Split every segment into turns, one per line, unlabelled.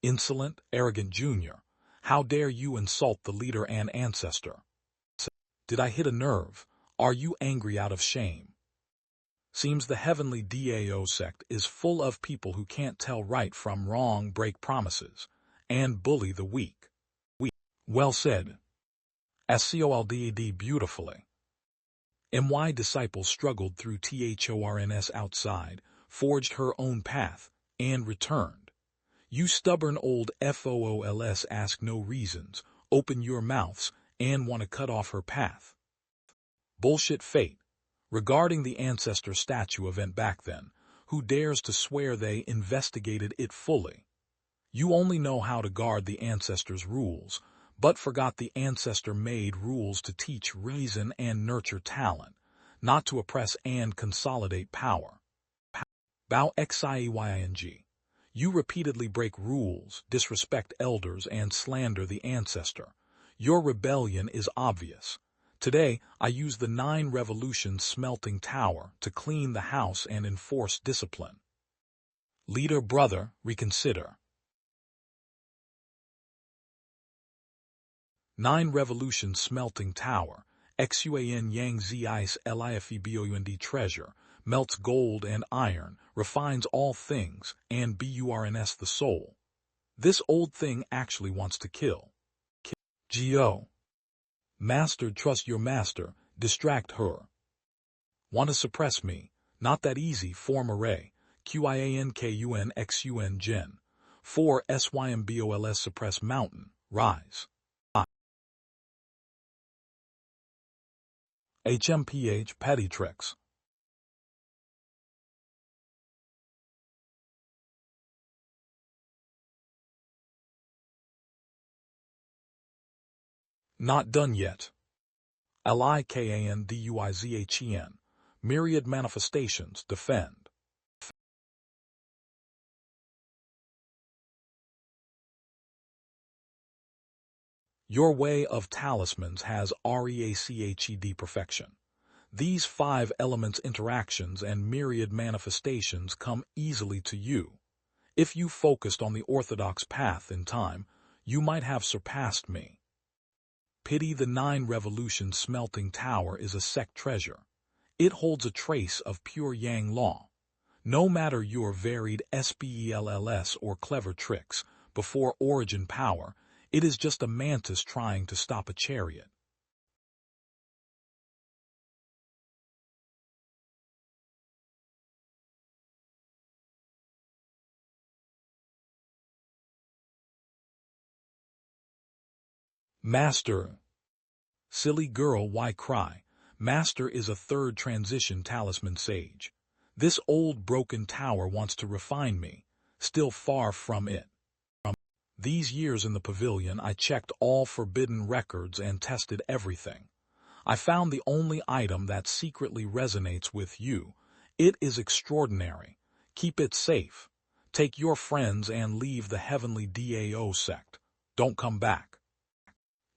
Insolent, arrogant junior. How dare you insult the leader and ancestor? Did I hit a nerve? Are you angry out of shame? Seems the heavenly DAO sect is full of people who can't tell right from wrong, break promises, and bully the weak. Well said. SCOLDAD beautifully. My disciple struggled through THORNS outside, forged her own path, and returned. You stubborn old FOOLs ask no reasons, open your mouths, and want to cut off her path. Bullshit fate. Regarding the Ancestor statue event back then, who dares to swear they investigated it fully? You only know how to guard the Ancestor's rules, but forgot the Ancestor made rules to teach reason and nurture talent, not to oppress and consolidate power. Bow Xieying. You repeatedly break rules, disrespect elders, and slander the Ancestor. Your rebellion is obvious. Today, I use the 9 Revolutions smelting tower to clean the house and enforce discipline. Leader brother, reconsider. 9 Revolutions smelting tower, Xuan Yang Zi Ice Lifebound treasure, melts gold and iron, refines all things, and burns the soul. This old thing actually wants to kill. Go. Master, trust your master, distract her. Want to suppress me? Not that easy. Form array. QIANKUNXUN Gen. 4 SYMBOLS suppress mountain, rise. HMPH petty tricks. Not done yet. LIKANDUIZHEN. Myriad manifestations, defend. Your way of talismans has REACHED perfection. These 5 elements interactions and myriad manifestations come easily to you. If you focused on the orthodox path in time, you might have surpassed me. Pity the 9 Revolutions smelting tower is a Sect treasure. It holds a trace of pure Yang law. No matter your varied SPELLS or clever tricks, before origin power, it is just a mantis trying to stop a chariot. Master. Silly girl, why cry? Master is a 3rd transition talisman sage. This old broken tower wants to refine me, still far from it. These years in the pavilion, I checked all forbidden records and tested everything. I found the only item that secretly resonates with you. It is extraordinary. Keep it safe. Take your friends and leave the heavenly DAO sect. Don't come back.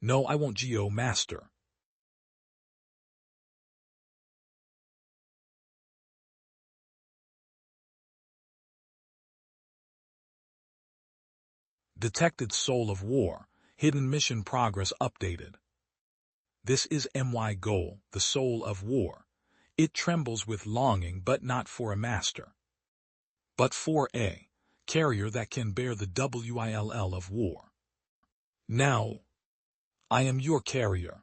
No, I won't. Geo Master. Detected Soul of War, Hidden Mission Progress updated. This is my goal, the Soul of War. It trembles with longing, but not for a master, but for a carrier that can bear the WILL of war. Now, I am your carrier.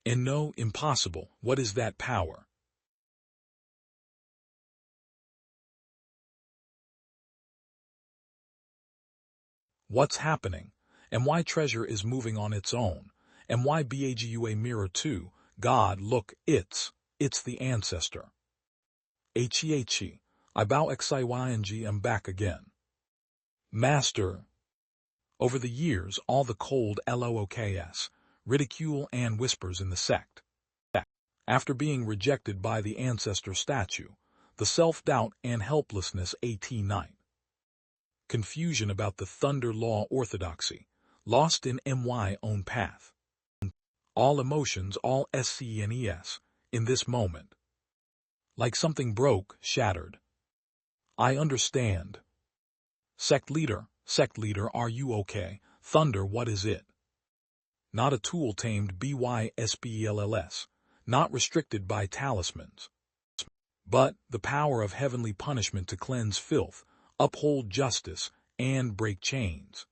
And no, impossible. What is that power? What's happening? And why treasure is moving on its own? And why BAGUA mirror 2? God, look, it's the Ancestor. Hehe. I bow XIYNG am back again. Master. Over the years, all the cold LOOKS, ridicule and whispers in the sect. After being rejected by the ancestor statue, the self-doubt and helplessness at night. Confusion about the thunder law orthodoxy, lost in my own path. All emotions, all SCNES, in this moment. Like something broke, shattered. I understand. Sect leader, are you okay? Thunder, what is it? Not a tool tamed BYSBELLS, not restricted by talismans. But the power of heavenly punishment to cleanse filth, uphold justice, and break chains.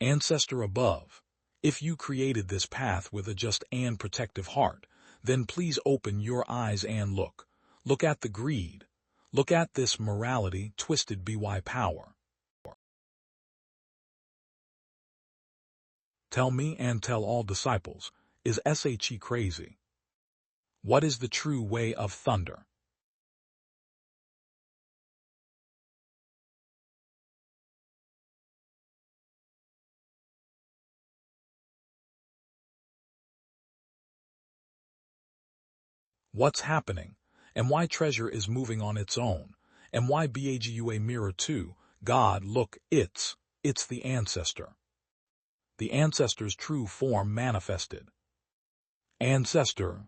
Ancestor above, if you created this path with a just and protective heart, then please open your eyes and look. Look at the greed. Look at this morality twisted by power. Tell me and tell all disciples, is SHE crazy? What is the true way of thunder? What's happening, and why treasure is moving on its own, and why BAGUA mirror 2, God, look, it's the ancestor. The ancestor's true form manifested. Ancestor.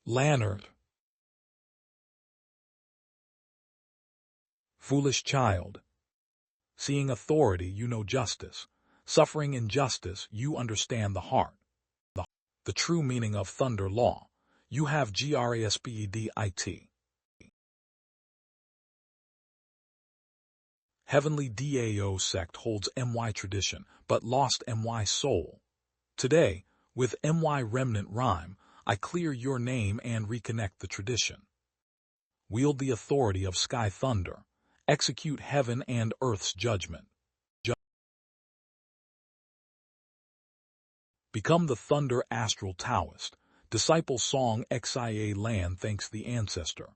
Lannert. Foolish child. Seeing authority, you know justice. Suffering injustice, you understand the heart. The true meaning of thunder law. You have GRASPEDIT. Heavenly DAO sect holds MY tradition, but lost MY soul. Today, with MY remnant rhyme, I clear your name and reconnect the tradition. Wield the authority of sky thunder. Execute heaven and earth's judgment. Become the thunder astral Taoist. Disciple song XIA land thanks the ancestor.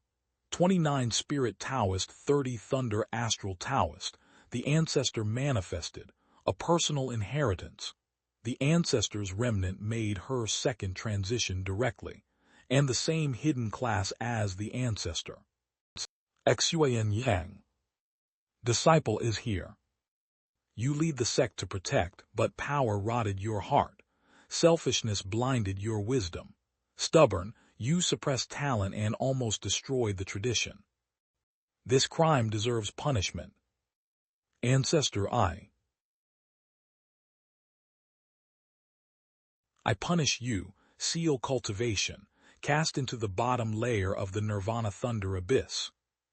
29 spirit Taoist, 30 thunder astral Taoist. The ancestor manifested, a personal inheritance. The ancestor's remnant made her second transition directly, and the same hidden class as the ancestor. Xuan Yang. Disciple is here. You lead the sect to protect, but power rotted your heart. Selfishness blinded your wisdom. Stubborn, you suppressed talent and almost destroyed the tradition. This crime deserves punishment. Ancestor I punish you, seal cultivation, cast into the bottom layer of the nirvana thunder abyss.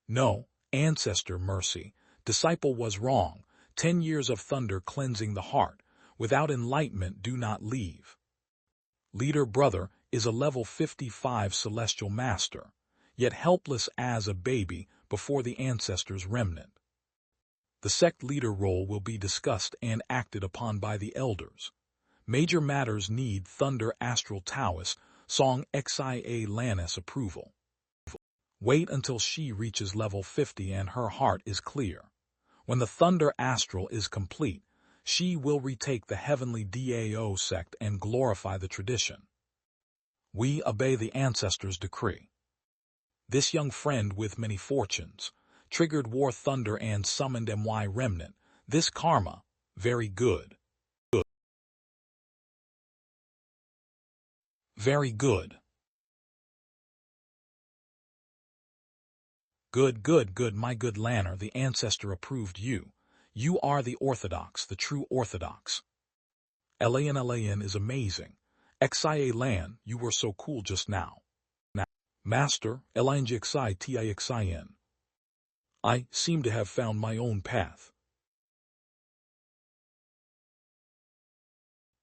No, ancestor mercy, disciple was wrong, 10 years of thunder cleansing the heart, without enlightenment do not leave. Leader brother is a level 55 celestial master, yet helpless as a baby before the ancestor's remnant. The sect leader role will be discussed and acted upon by the elders. Major matters need thunder astral Taoist, song XIA Lannis approval. Wait until she reaches level 50 and her heart is clear. When the thunder astral is complete, she will retake the heavenly DAO sect and glorify the tradition. We obey the ancestor's decree. This young friend with many fortunes triggered war thunder and summoned MY remnant. This karma, very good. Very good. Good, my good Lanner, the ancestor approved you. You are the orthodox, the true orthodox. LAN is amazing. XIA Lan, you were so cool just now. Master, LINGXITIXIN. I seem to have found my own path.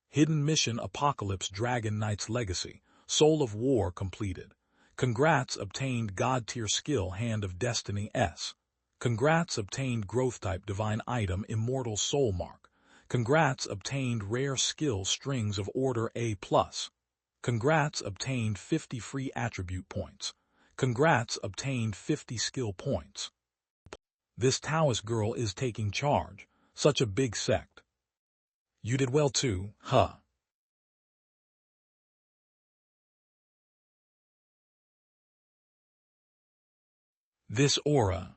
Hidden Mission Apocalypse Dragon Knight's Legacy, Soul of War completed. Congrats obtained God tier skill Hand of Destiny S. Congrats obtained growth type divine item Immortal Soul Mark. Congrats obtained rare skill Strings of Order A+. Congrats, obtained 50 free attribute points. Congrats, obtained 50 skill points. This Taoist girl is taking charge. Such a big sect. You did well too, huh? This aura.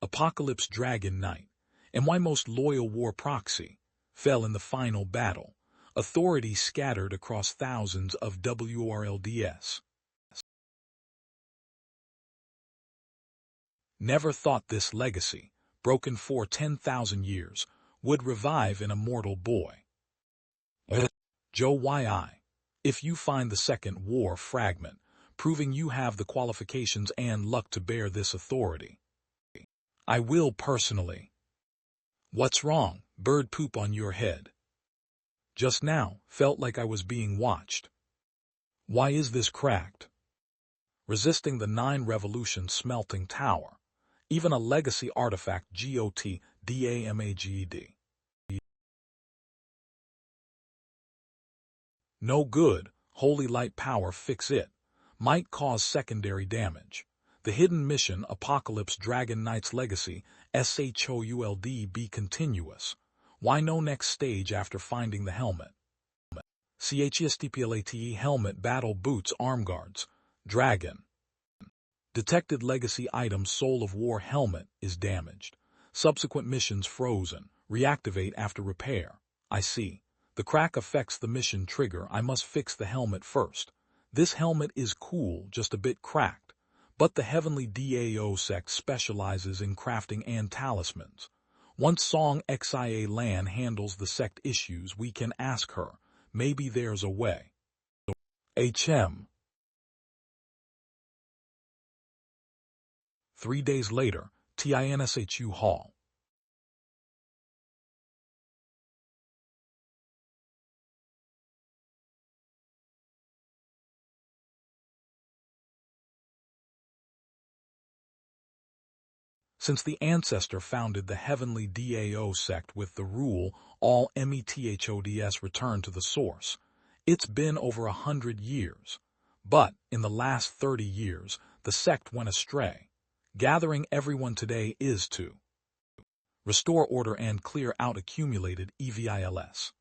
Apocalypse Dragon Knight, and my most loyal war proxy, fell in the final battle. Authority scattered across thousands of WRLDS. Never thought this legacy, broken for 10,000 years, would revive an immortal boy. Joe YI. If you find the second war fragment, proving you have the qualifications and luck to bear this authority, I will personally. What's wrong? Bird poop on your head. Just now, felt like I was being watched. Why is this cracked? Resisting the 9 revolution smelting tower. Even a legacy artifact GOT-DAMAGED. No good, holy light power fix it. Might cause secondary damage. The hidden mission Apocalypse Dragon Knight's Legacy SHOULD be continuous. Why no next stage after finding the helmet? CHESTPLATE helmet battle boots arm guards. Dragon. Detected legacy item Soul of War helmet is damaged. Subsequent missions frozen. Reactivate after repair. I see. The crack affects the mission trigger. I must fix the helmet first. This helmet is cool, just a bit cracked. But the Heavenly DAO Sect specializes in crafting and talismans. Once Song Xia Lan handles the sect issues, we can ask her. Maybe there's a way. HM. 3 days later, TINSHU Hall. Since the Ancestor founded the Heavenly DAO Sect with the rule, all METHODS return to the source, it's been over 100 years. But, in the last 30 years, the sect went astray. Gathering everyone today is to restore order and clear out accumulated EVILS.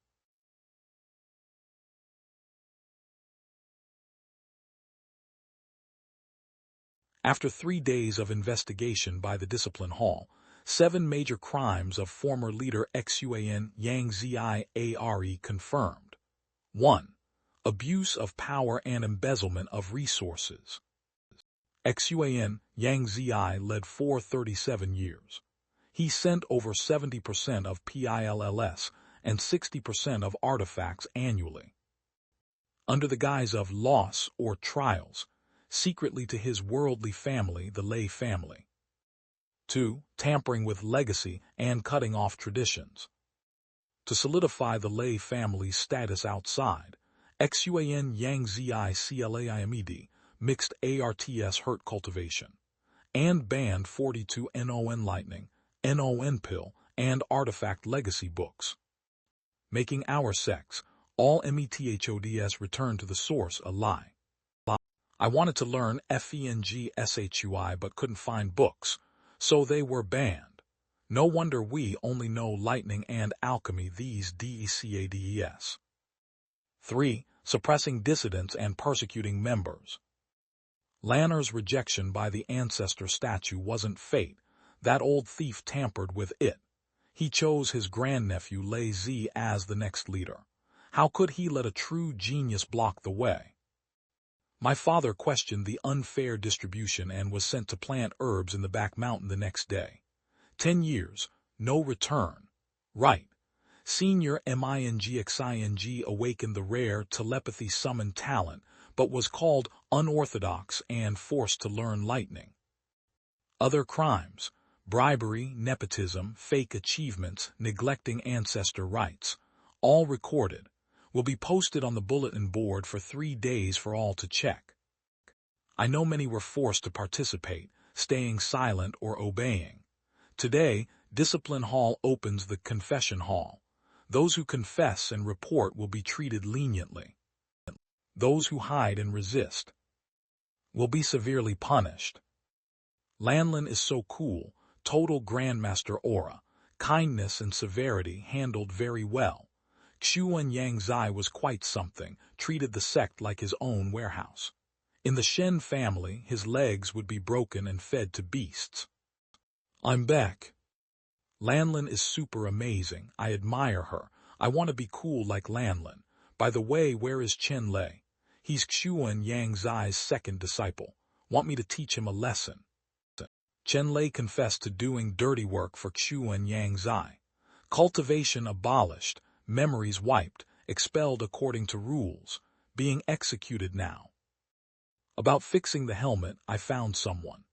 After 3 days of investigation by the Discipline Hall, 7 major crimes of former leader Xuan Yang Ziare confirmed. 1. Abuse of power and embezzlement of resources. Xuan Yang Zi led for 37 years. He sent over 70% of PILLS and 60% of artifacts annually, under the guise of loss or trials, secretly to his worldly family, the Lei family. 2. Tampering with legacy and cutting off traditions. To solidify the Lei family's status outside, Xuan Yang Zi CLAIMED mixed ARTS hurt cultivation, and banned 42 NON lightning, NON pill, and artifact legacy books. Making our sects, all METHODS return to the source, a lie. I wanted to learn FENG/SHUI but couldn't find books, so they were banned. No wonder we only know lightning and alchemy these DECADES. 3. Suppressing dissidents and persecuting members. Lanner's rejection by the Ancestor statue wasn't fate. That old thief tampered with it. He chose his grandnephew Lei Zi as the next leader. How could he let a true genius block the way? My father questioned the unfair distribution and was sent to plant herbs in the back mountain the next day. 10 years, no return. Right. Senior MINGXING awakened the rare telepathy summoned talent, but was called unorthodox and forced to learn lightning. Other crimes, bribery, nepotism, fake achievements, neglecting ancestor rights, all recorded, will be posted on the bulletin board for 3 days for all to check. I know many were forced to participate, staying silent or obeying. Today, Discipline Hall opens the Confession Hall. Those who confess and report will be treated leniently. Those who hide and resist will be severely punished. Lanlin is so cool, total grandmaster aura, kindness and severity handled very well. Xuan Yangzai was quite something, treated the sect like his own warehouse. In the Shen family, his legs would be broken and fed to beasts. I'm back. Lanlin is super amazing. I admire her. I want to be cool like Lanlin. By the way, where is Chen Lei? He's Xuan Yangzai's second disciple. Want me to teach him a lesson? Chen Lei confessed to doing dirty work for Xuan Yangzai. Cultivation abolished, memories wiped, expelled according to rules, being executed now. About fixing the helmet, I found someone.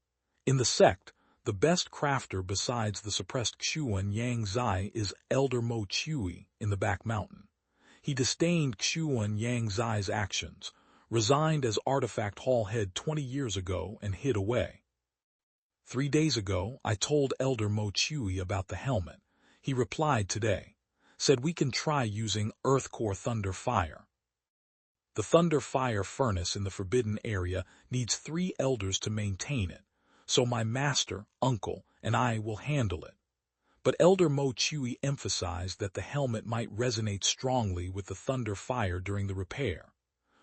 In the sect, the best crafter besides the suppressed Xuan Yangzai is Elder Mo Chui in the back mountain. He disdained Xuan Yangzai's actions, resigned as artifact hall head 20 years ago and hid away. 3 days ago, I told Elder Mo Chui about the helmet. He replied today, said we can try using Earth Core Thunder Fire. The Thunder Fire furnace in the forbidden area needs 3 elders to maintain it, so my master, uncle, and I will handle it. But Elder Mo Chui emphasized that the helmet might resonate strongly with the Thunder Fire during the repair.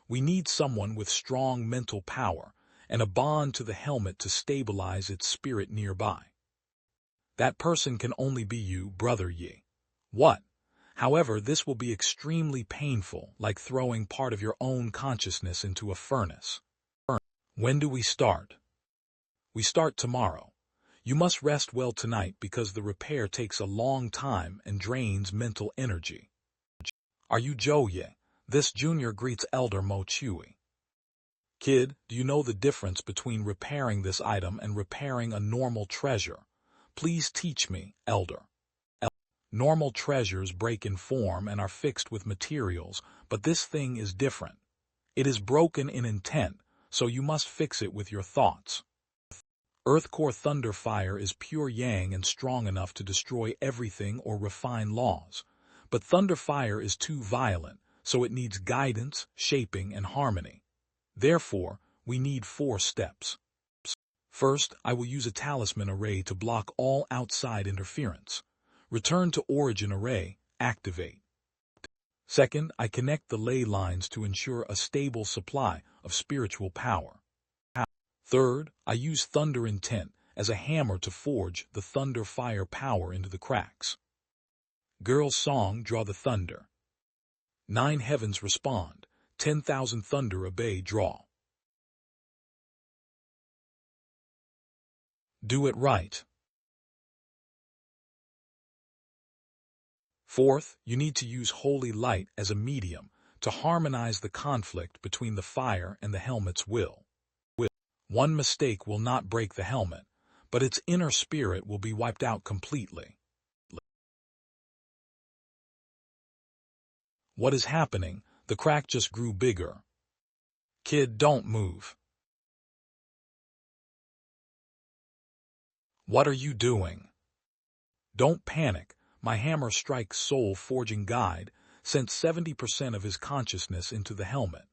We need someone with strong mental power and a bond to the helmet to stabilize its spirit nearby. That person can only be you, Brother Yi. What? However, this will be extremely painful, like throwing part of your own consciousness into a furnace. When do we start? We start tomorrow. You must rest well tonight because the repair takes a long time and drains mental energy. Are you Zhou Ye? This junior greets Elder Mo Chui. Kid, do you know the difference between repairing this item and repairing a normal treasure? Please teach me, Elder. Normal treasures break in form and are fixed with materials, but this thing is different. It is broken in intent, so you must fix it with your thoughts. Earth Core Thunder Fire is pure yang and strong enough to destroy everything or refine laws. But Thunder Fire is too violent, so it needs guidance, shaping, and harmony. Therefore, we need 4 steps. First, I will use a talisman array to block all outside interference. Return to origin array, activate. Second, I connect the ley lines to ensure a stable supply of spiritual power. Third, I use thunder intent as a hammer to forge the thunder fire power into the cracks. Girl's song, draw the thunder. 9 heavens respond, 10,000 thunder obey draw. Do it right. Fourth, you need to use holy light as a medium to harmonize the conflict between the fire and the helmet's will. One mistake will not break the helmet, but its inner spirit will be wiped out completely. What is happening? The crack just grew bigger. Kid, don't move. What are you doing? Don't panic. My hammer strikes soul forging guide sent 70% of his consciousness into the helmet.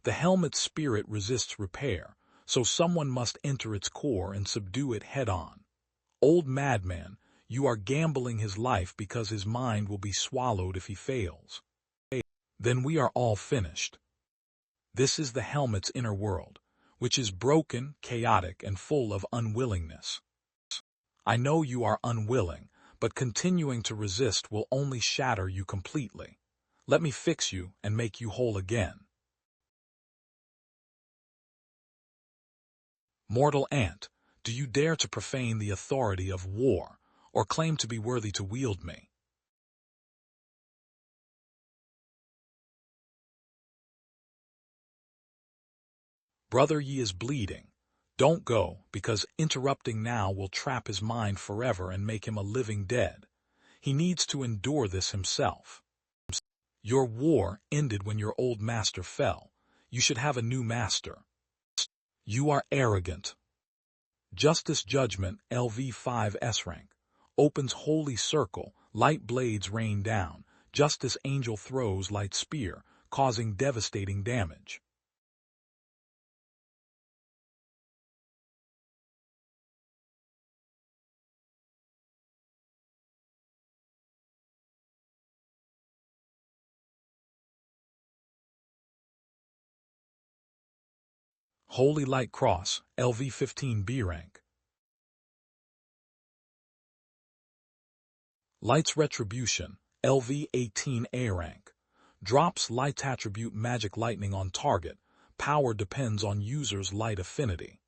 The helmet's spirit resists repair, so someone must enter its core and subdue it head-on. Old madman, you are gambling his life because his mind will be swallowed if he fails. Then we are all finished. This is the helmet's inner world, which is broken, chaotic, and full of unwillingness. I know you are unwilling, but continuing to resist will only shatter you completely. Let me fix you and make you whole again. Mortal ant, do you dare to profane the authority of war, or claim to be worthy to wield me? Brother Yi is bleeding. Don't go, because interrupting now will trap his mind forever and make him a living dead. He needs to endure this himself. Your war ended when your old master fell. You should have a new master. You are arrogant. Justice Judgment, LV5 S-Rank. Opens holy circle, light blades rain down. Justice Angel throws light spear, causing devastating damage. Holy Light Cross, LV-15 B rank. Light's Retribution, LV-18 A rank. Drops Light's attribute Magic Lightning on target. Power depends on user's light affinity.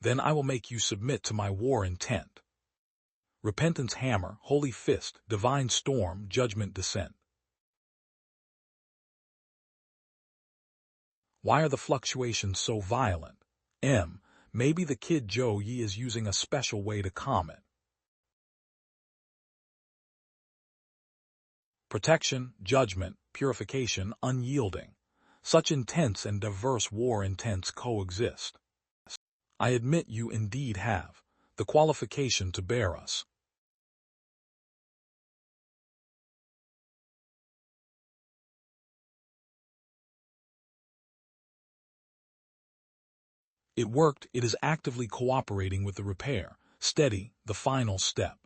Then I will make you submit to my war intent. Repentance Hammer, Holy Fist, Divine Storm, Judgment Descent. Why are the fluctuations so violent? Maybe the kid Joe Yi is using a special way to calm it. Protection, Judgment, Purification, Unyielding. Such intense and diverse war intents coexist. I admit you indeed have the qualification to bear us. It worked. It is actively cooperating with the repair. Steady, the final step.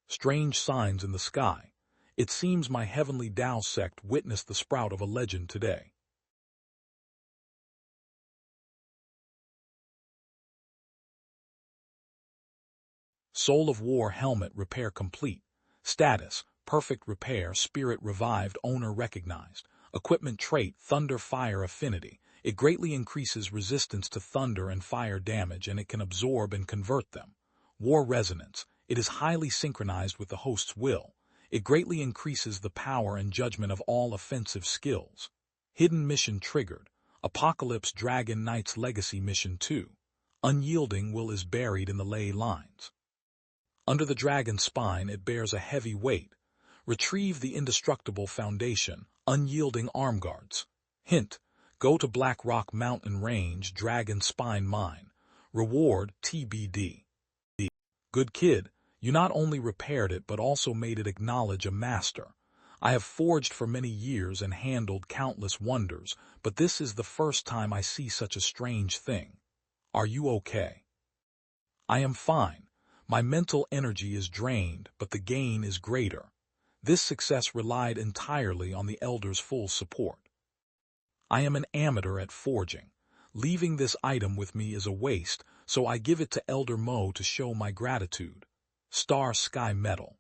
Strange signs in the sky. It seems my heavenly Tao sect witnessed the sprout of a legend today. Soul of War Helmet Repair Complete. Status, Perfect Repair, Spirit Revived, Owner Recognized. Equipment Trait, Thunder Fire Affinity. It greatly increases resistance to thunder and fire damage, and it can absorb and convert them. War Resonance. It is highly synchronized with the host's will. It greatly increases the power and judgment of all offensive skills. Hidden Mission Triggered. Apocalypse Dragon Knight's Legacy Mission 2. Unyielding will is buried in the ley lines. Under the dragon's spine it bears a heavy weight. Retrieve the indestructible foundation, unyielding arm guards. Hint, go to Black Rock Mountain Range, Dragon Spine Mine. Reward, TBD. Good kid, you not only repaired it but also made it acknowledge a master. I have forged for many years and handled countless wonders, but this is the first time I see such a strange thing. Are you okay? I am fine. My mental energy is drained, but the gain is greater. This success relied entirely on the Elder's full support. I am an amateur at forging. Leaving this item with me is a waste, so I give it to Elder Mo to show my gratitude. Star Sky Metal.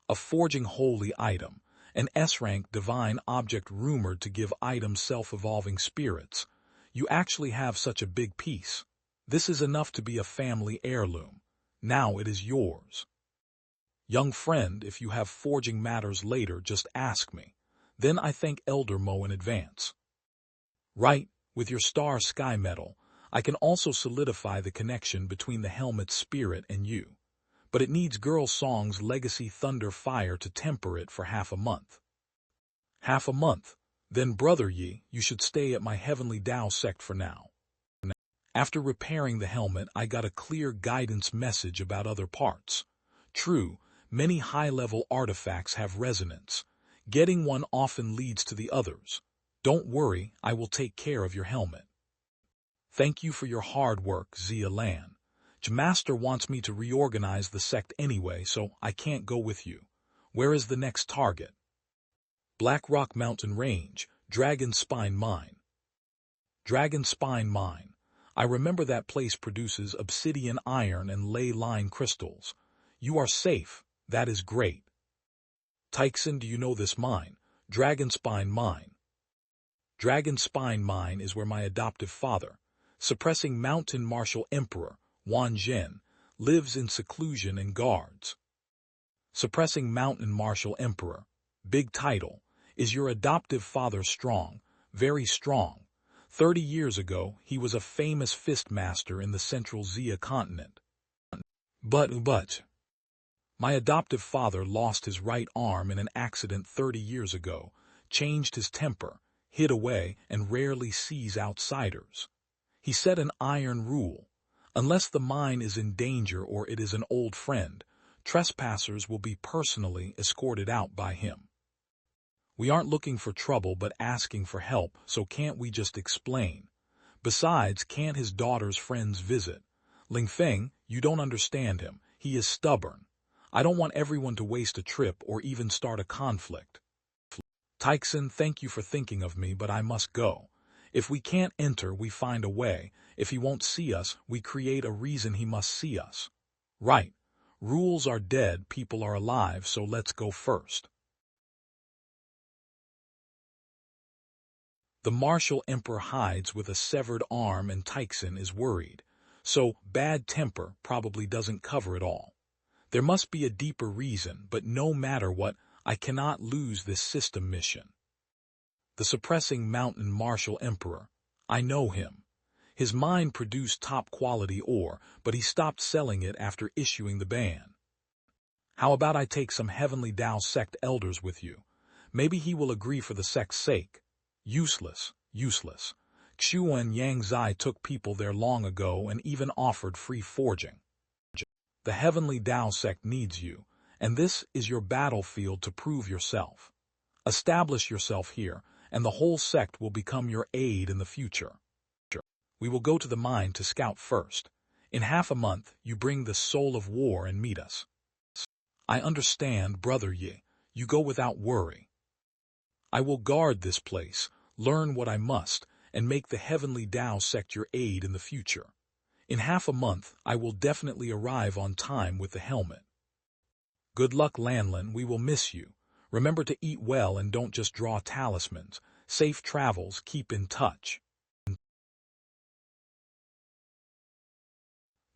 A forging holy item, an S-rank divine object rumored to give items self-evolving spirits. You actually have such a big piece. This is enough to be a family heirloom. Now it is yours. Young friend, if you have forging matters later, just ask me. Then I thank Elder Mo in advance. Right, with your Star Sky Metal, I can also solidify the connection between the helmet's spirit and you. But it needs Girl Song's Legacy Thunder Fire to temper it for half a month. Half a month? Then Brother Yi, you should stay at my Heavenly Tao sect for now. After repairing the helmet, I got a clear guidance message about other parts. True, many high-level artifacts have resonance. Getting one often leads to the others. Don't worry, I will take care of your helmet. Thank you for your hard work, Zia Lan. Master wants me to reorganize the sect anyway, so I can't go with you. Where is the next target? Black Rock Mountain Range, Dragon Spine Mine. Dragon Spine Mine. I remember that place produces obsidian iron and ley line crystals. You are safe. That is great. Tyson, do you know this mine? Dragon Spine Mine. Dragon Spine Mine is where my adoptive father, suppressing mountain marshal emperor, Wan Zhen, lives in seclusion and guards. Suppressing mountain marshal emperor, big title. Is your adoptive father strong? Very strong. 30 years ago, he was a famous fist master in the central Zia continent. But, my adoptive father lost his right arm in an accident 30 years ago, changed his temper, hid away, and rarely sees outsiders. He set an iron rule. Unless the mine is in danger or it is an old friend, Trespassers will be personally escorted out by him. We aren't looking for trouble but asking for help, so can't we just explain? Besides, can't his daughter's friends visit? Ling Feng, you don't understand him. He is stubborn. I don't want everyone to waste a trip or even start a conflict. Teixin, thank you for thinking of me, but I must go. If we can't enter, we find a way. If he won't see us, we create a reason he must see us. Right. Rules are dead, people are alive, so let's go first. The martial emperor hides with a severed arm and Teixin is worried. So, bad temper probably doesn't cover it all. There must be a deeper reason, but no matter what, I cannot lose this system mission. The suppressing mountain martial emperor. I know him. His mine produced top-quality ore, but he stopped selling it after issuing the ban. How about I take some heavenly Tao sect elders with you? Maybe he will agree for the sect's sake. Useless, useless. Xu and Yang Zai took people there long ago and even offered free forging. The heavenly Tao sect needs you, and this is your battlefield to prove yourself. Establish yourself here, and the whole sect will become your aid in the future. We will go to the mine to scout first. In half a month, you bring the soul of war and meet us. I understand, Brother Yi. You go without worry. I will guard this place, learn what I must, and make the heavenly Tao sect your aid in the future. In half a month, I will definitely arrive on time with the helmet. Good luck, Lanlin, we will miss you. Remember to eat well and don't just draw talismans. Safe travels, keep in touch.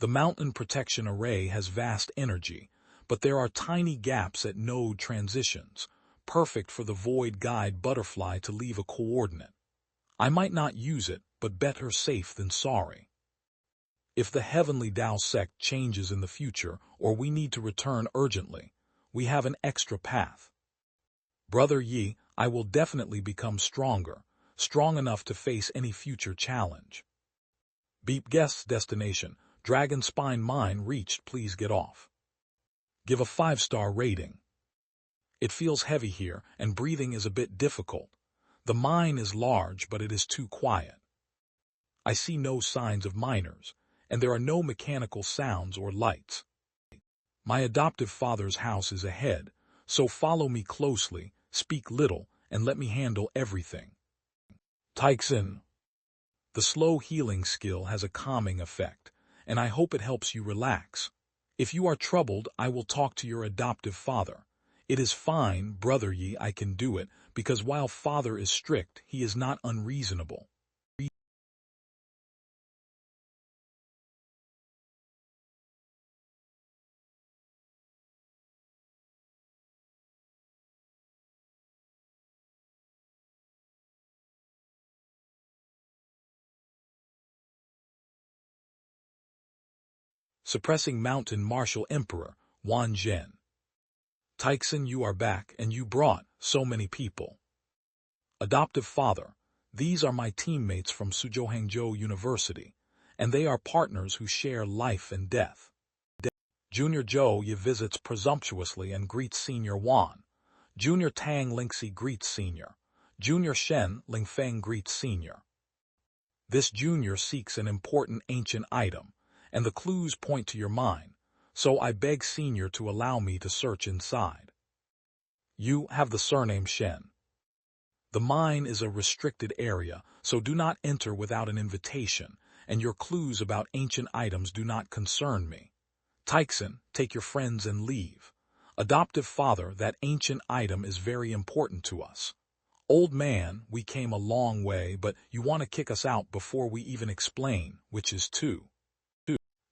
The Mountain Protection Array has vast energy, but there are tiny gaps at node transitions, perfect for the Void Guide butterfly to leave a coordinate. I might not use it, but better safe than sorry. If the Heavenly Tao sect changes in the future, or we need to return urgently, we have an extra path. Brother Yi, I will definitely become stronger, strong enough to face any future challenge. Beep guest's destination. Dragon Spine Mine reached, please get off. Give a 5-star rating. It feels heavy here, and breathing is a bit difficult. The mine is large, but it is too quiet. I see no signs of miners, and there are no mechanical sounds or lights. My adoptive father's house is ahead, so follow me closely, speak little, and let me handle everything. Teixin. The slow healing skill has a calming effect, and I hope it helps you relax. If you are troubled, I will talk to your adoptive father. It is fine, Brother Yi, I can do it, because while father is strict, he is not unreasonable. Suppressing Mountain Martial Emperor, Wan Zhen. Teixin, you are back, and you brought so many people. Adoptive father, these are my teammates from Suzhou Hangzhou University, and they are partners who share life and death. Junior Zhou Ye visits presumptuously and greets Senior Wan. Junior Tang Lingxi greets Senior. Junior Shen Lingfeng greets Senior. This junior seeks an important ancient item, and the clues point to your mine, so I beg Senior to allow me to search inside. You have the surname Shen. The mine is a restricted area, so do not enter without an invitation, and your clues about ancient items do not concern me. Teixin, take your friends and leave. Adoptive father, that ancient item is very important to us. Old man, we came a long way, but you want to kick us out before we even explain, which is two.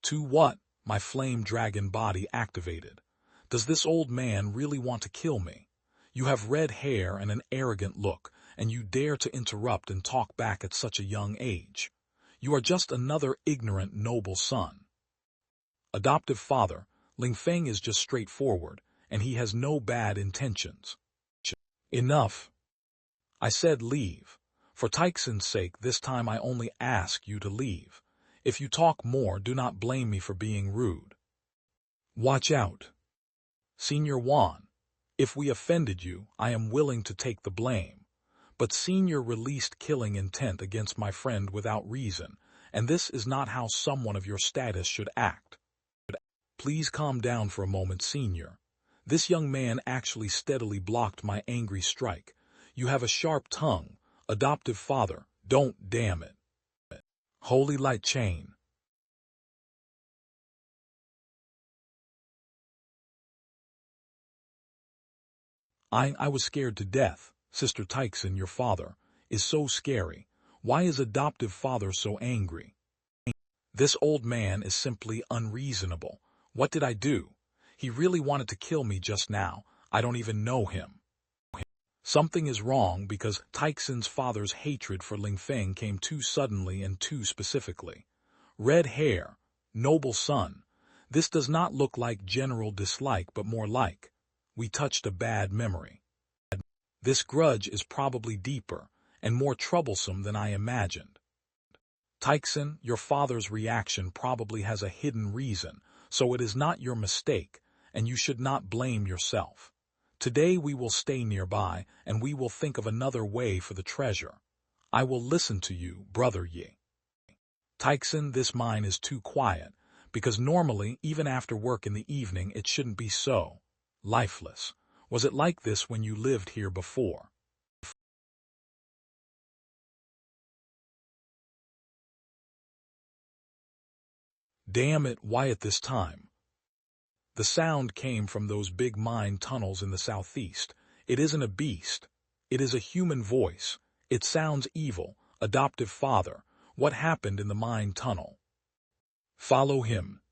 To what? My flame dragon body activated. Does this old man really want to kill me? You have red hair and an arrogant look, and you dare to interrupt and talk back at such a young age. You are just another ignorant noble son. Adoptive father, Lingfeng is just straightforward, and he has no bad intentions. Enough. I said leave. For Teixin's sake, this time I only ask you to leave. If you talk more, do not blame me for being rude. Watch out. Senior Juan, if we offended you, I am willing to take the blame. But Senior released killing intent against my friend without reason, and this is not how someone of your status should act. Please calm down for a moment, Senior. This young man actually steadily blocked my angry strike. You have a sharp tongue. Adoptive father, don't damn it. Holy light chain. I was scared to death. Sister Tyson, your father, is so scary. Why is adoptive father so angry? This old man is simply unreasonable. What did I do? He really wanted to kill me just now. I don't even know him. Something is wrong because Tyson's father's hatred for Ling Feng came too suddenly and too specifically. Red hair, noble son. This does not look like general dislike but more like, we touched a bad memory. This grudge is probably deeper and more troublesome than I imagined. Tyson, your father's reaction probably has a hidden reason, so it is not your mistake, and you should not blame yourself. Today we will stay nearby, and we will think of another way for the treasure. I will listen to you, Brother Yi. Tyson, this mine is too quiet, because normally, even after work in the evening, it shouldn't be so. Lifeless. Was it like this when you lived here before? Damn it, why at this time? The sound came from those big mine tunnels in the southeast. It isn't a beast. It is a human voice. It sounds evil. Adoptive father. What happened in the mine tunnel? Follow him.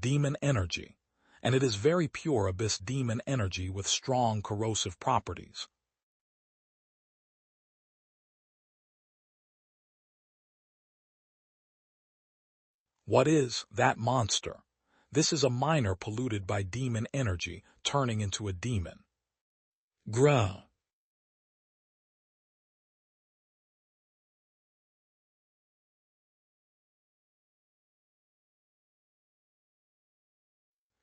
Demon energy. And it is very pure abyss demon energy with strong corrosive properties. What is that monster? This is a miner polluted by demon energy, turning into a demon. Grah.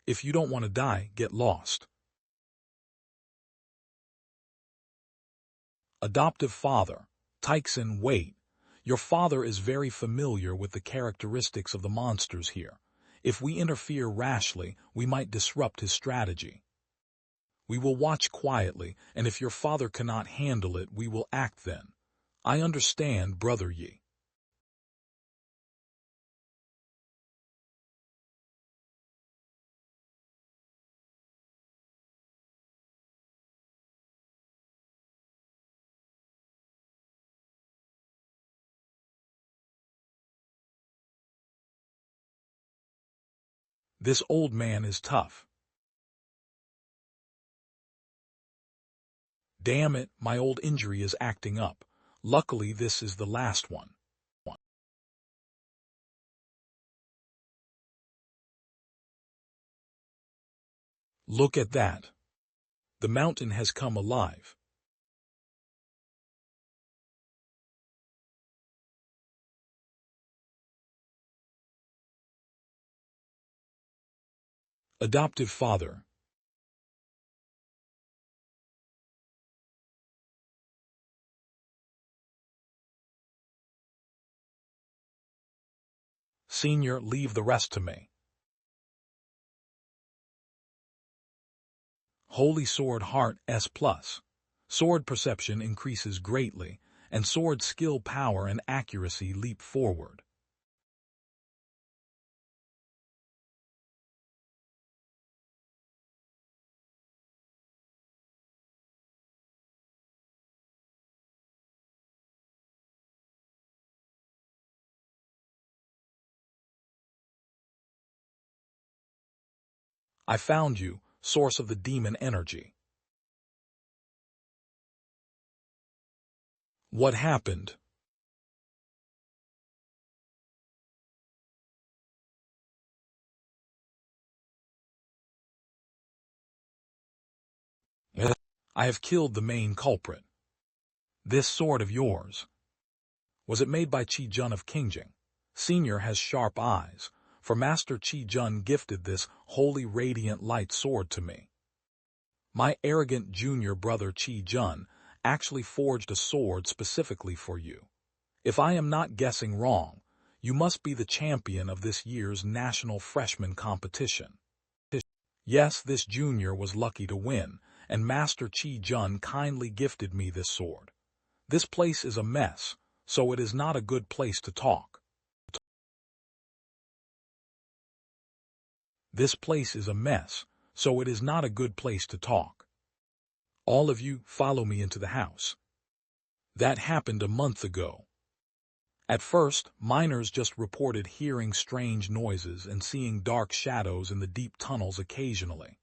If you don't want to die, get lost. Adoptive father. Tyson, wait. Your father is very familiar with the characteristics of the monsters here. If we interfere rashly, we might disrupt his strategy. We will watch quietly, and if your father cannot handle it, we will act then. I understand, Brother Yi. This old man is tough. Damn it, my old injury is acting up. Luckily, this is the last one. Look at that. The mountain has come alive. Adoptive father. Senior, leave the rest to me. Holy Sword Heart S+. Sword perception increases greatly, and sword skill power and accuracy leap forward. I found you, source of the demon energy. What happened? I have killed the main culprit. This sword of yours. Was it made by Qi Jun of Qingjing? Senior has sharp eyes, for Master Qi Jun gifted this holy radiant light sword to me. My arrogant junior brother Qi Jun actually forged a sword specifically for you. If I am not guessing wrong, you must be the champion of this year's national freshman competition. Yes, this junior was lucky to win, and Master Qi Jun kindly gifted me this sword. This place is a mess, so it is not a good place to talk. This place is a mess, so it is not a good place to talk. All of you, follow me into the house. That happened a month ago. At first, miners just reported hearing strange noises and seeing dark shadows in the deep tunnels occasionally.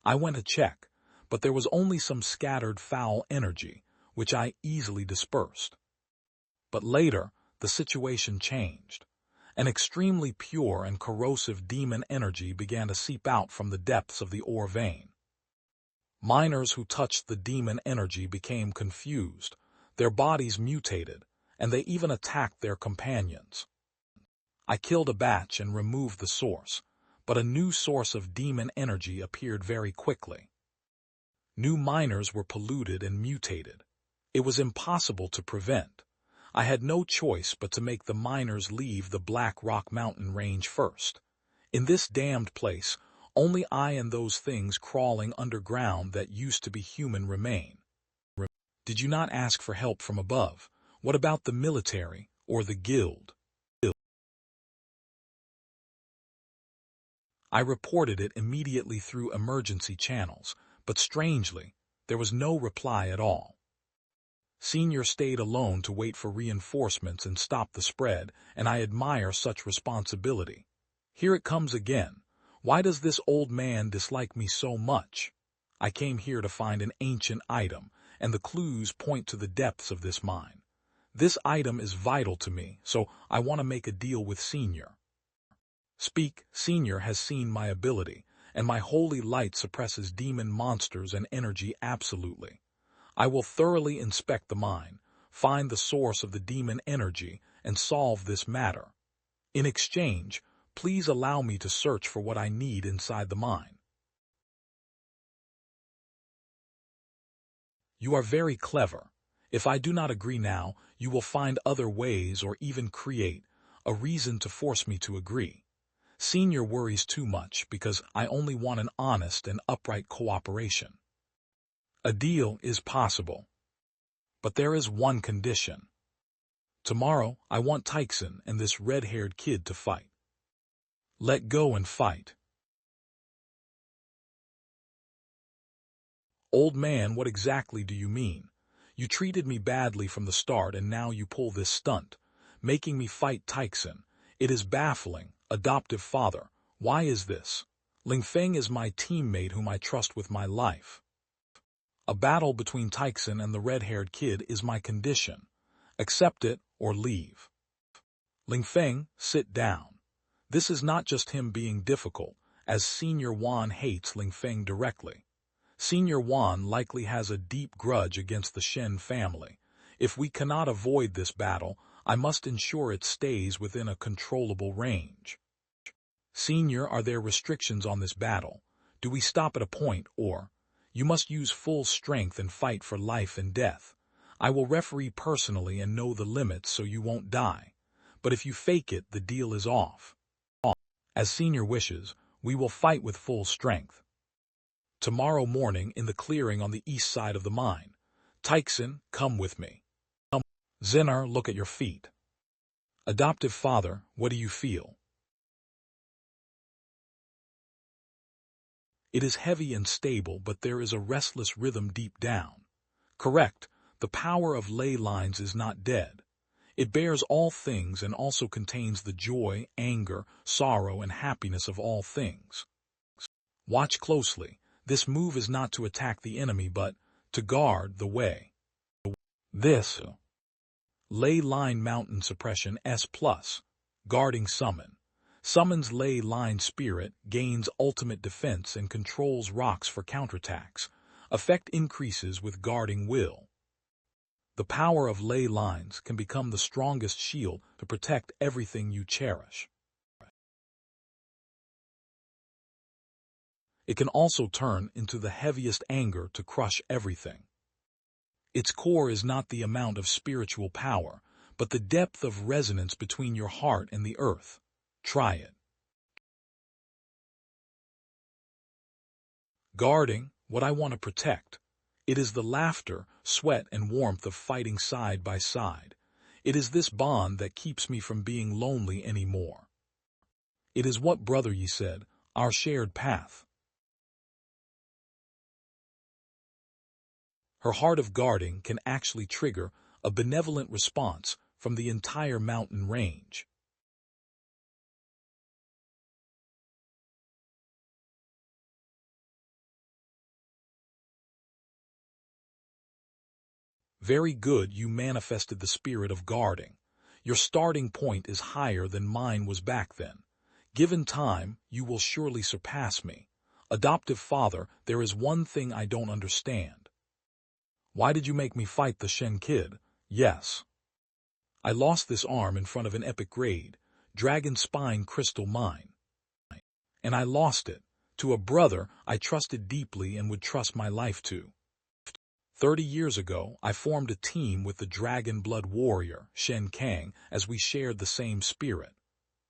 I went to check, but there was only some scattered foul energy, which I easily dispersed. But later, the situation changed. An extremely pure and corrosive demon energy began to seep out from the depths of the ore vein. Miners who touched the demon energy became confused, their bodies mutated, and they even attacked their companions. I killed a batch and removed the source, but a new source of demon energy appeared very quickly. New miners were polluted and mutated. It was impossible to prevent. I had no choice but to make the miners leave the Black Rock Mountain range first. In this damned place, only I and those things crawling underground that used to be human remain. Did you not ask for help from above? What about the military or the guild? I reported it immediately through emergency channels, but strangely, there was no reply at all. Senior stayed alone to wait for reinforcements and stop the spread, and I admire such responsibility. Here it comes again. Why does this old man dislike me so much? I came here to find an ancient item, and the clues point to the depths of this mine. This item is vital to me, so I want to make a deal with Senior. Speak, Senior has seen my ability, and my holy light suppresses demon monsters and energy absolutely. I will thoroughly inspect the mine, find the source of the demon energy, and solve this matter. In exchange, please allow me to search for what I need inside the mine. You are very clever. If I do not agree now, you will find other ways or even create a reason to force me to agree. Senior worries too much because I only want an honest and upright cooperation. A deal is possible. But there is one condition. Tomorrow, I want Tyson and this red-haired kid to fight. Let go and fight. Old man, what exactly do you mean? You treated me badly from the start and now you pull this stunt, making me fight Tyson. It is baffling. Adoptive father, why is this? Ling Feng is my teammate whom I trust with my life. A battle between Tyson and the red-haired kid is my condition. Accept it or leave. Ling Feng, sit down. This is not just him being difficult, as Senior Wan hates Ling Feng directly. Senior Wan likely has a deep grudge against the Shen family. If we cannot avoid this battle, I must ensure it stays within a controllable range. Senior, are there restrictions on this battle? Do we stop at a point, or you must use full strength and fight for life and death? I will referee personally and know the limits so you won't die. But if you fake it, the deal is off. As Senior wishes, we will fight with full strength. Tomorrow morning in the clearing on the east side of the mine. Tyson, come with me. Zinner, look at your feet. Adoptive father, what do you feel? It is heavy and stable, but there is a restless rhythm deep down. Correct, the power of ley lines is not dead. It bears all things and also contains the joy, anger, sorrow, and happiness of all things. Watch closely. This move is not to attack the enemy, but to guard the way. This Ley Line Mountain Suppression S+, Guarding Summon. Summons Ley Line Spirit, gains ultimate defense, and controls rocks for counterattacks. Effect increases with guarding will. The power of ley lines can become the strongest shield to protect everything you cherish. It can also turn into the heaviest anger to crush everything. Its core is not the amount of spiritual power, but the depth of resonance between your heart and the earth. Try it. Guarding what I want to protect. It is the laughter, sweat, and warmth of fighting side by side. It is this bond that keeps me from being lonely anymore. It is what Brother Yi said, our shared path. Her heart of guarding can actually trigger a benevolent response from the entire mountain range. Very good, you manifested the spirit of guarding. Your starting point is higher than mine was back then. Given time, you will surely surpass me. Adoptive father, there is one thing I don't understand. Why did you make me fight the Shen kid? Yes. I lost this arm in front of an epic raid, Dragon Spine Crystal Mine. And I lost it to a brother I trusted deeply and would trust my life to. 30 years ago, I formed a team with the Dragon Blood Warrior, Shen Kang, as we shared the same spirit.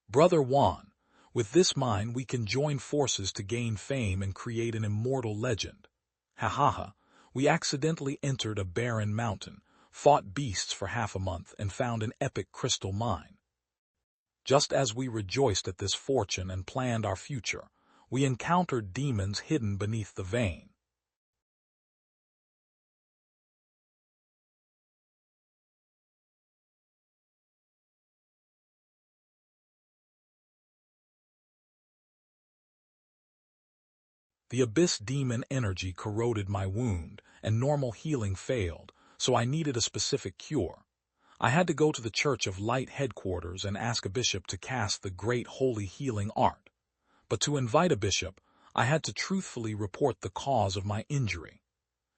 Brother Wan, with this mine we can join forces to gain fame and create an immortal legend. Ha ha ha. We accidentally entered a barren mountain, fought beasts for half a month, and found an epic crystal mine. Just as we rejoiced at this fortune and planned our future, we encountered demons hidden beneath the vein. The abyss demon energy corroded my wound, and normal healing failed, so I needed a specific cure. I had to go to the Church of Light headquarters and ask a bishop to cast the great holy healing art. But to invite a bishop, I had to truthfully report the cause of my injury.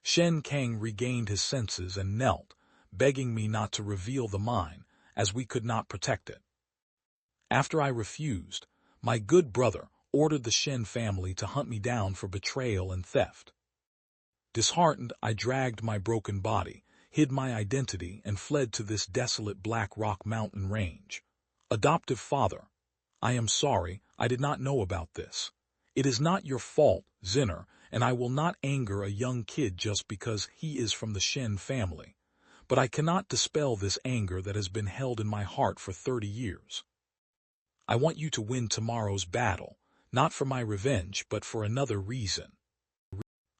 Shen Kang regained his senses and knelt, begging me not to reveal the mine, as we could not protect it. After I refused, my good brother ordered the Shen family to hunt me down for betrayal and theft. Disheartened, I dragged my broken body, hid my identity, and fled to this desolate Black Rock mountain range. Adoptive father, I am sorry, I did not know about this. It is not your fault, Zinner, and I will not anger a young kid just because he is from the Shen family. But I cannot dispel this anger that has been held in my heart for 30 years. I want you to win tomorrow's battle, not for my revenge, but for another reason.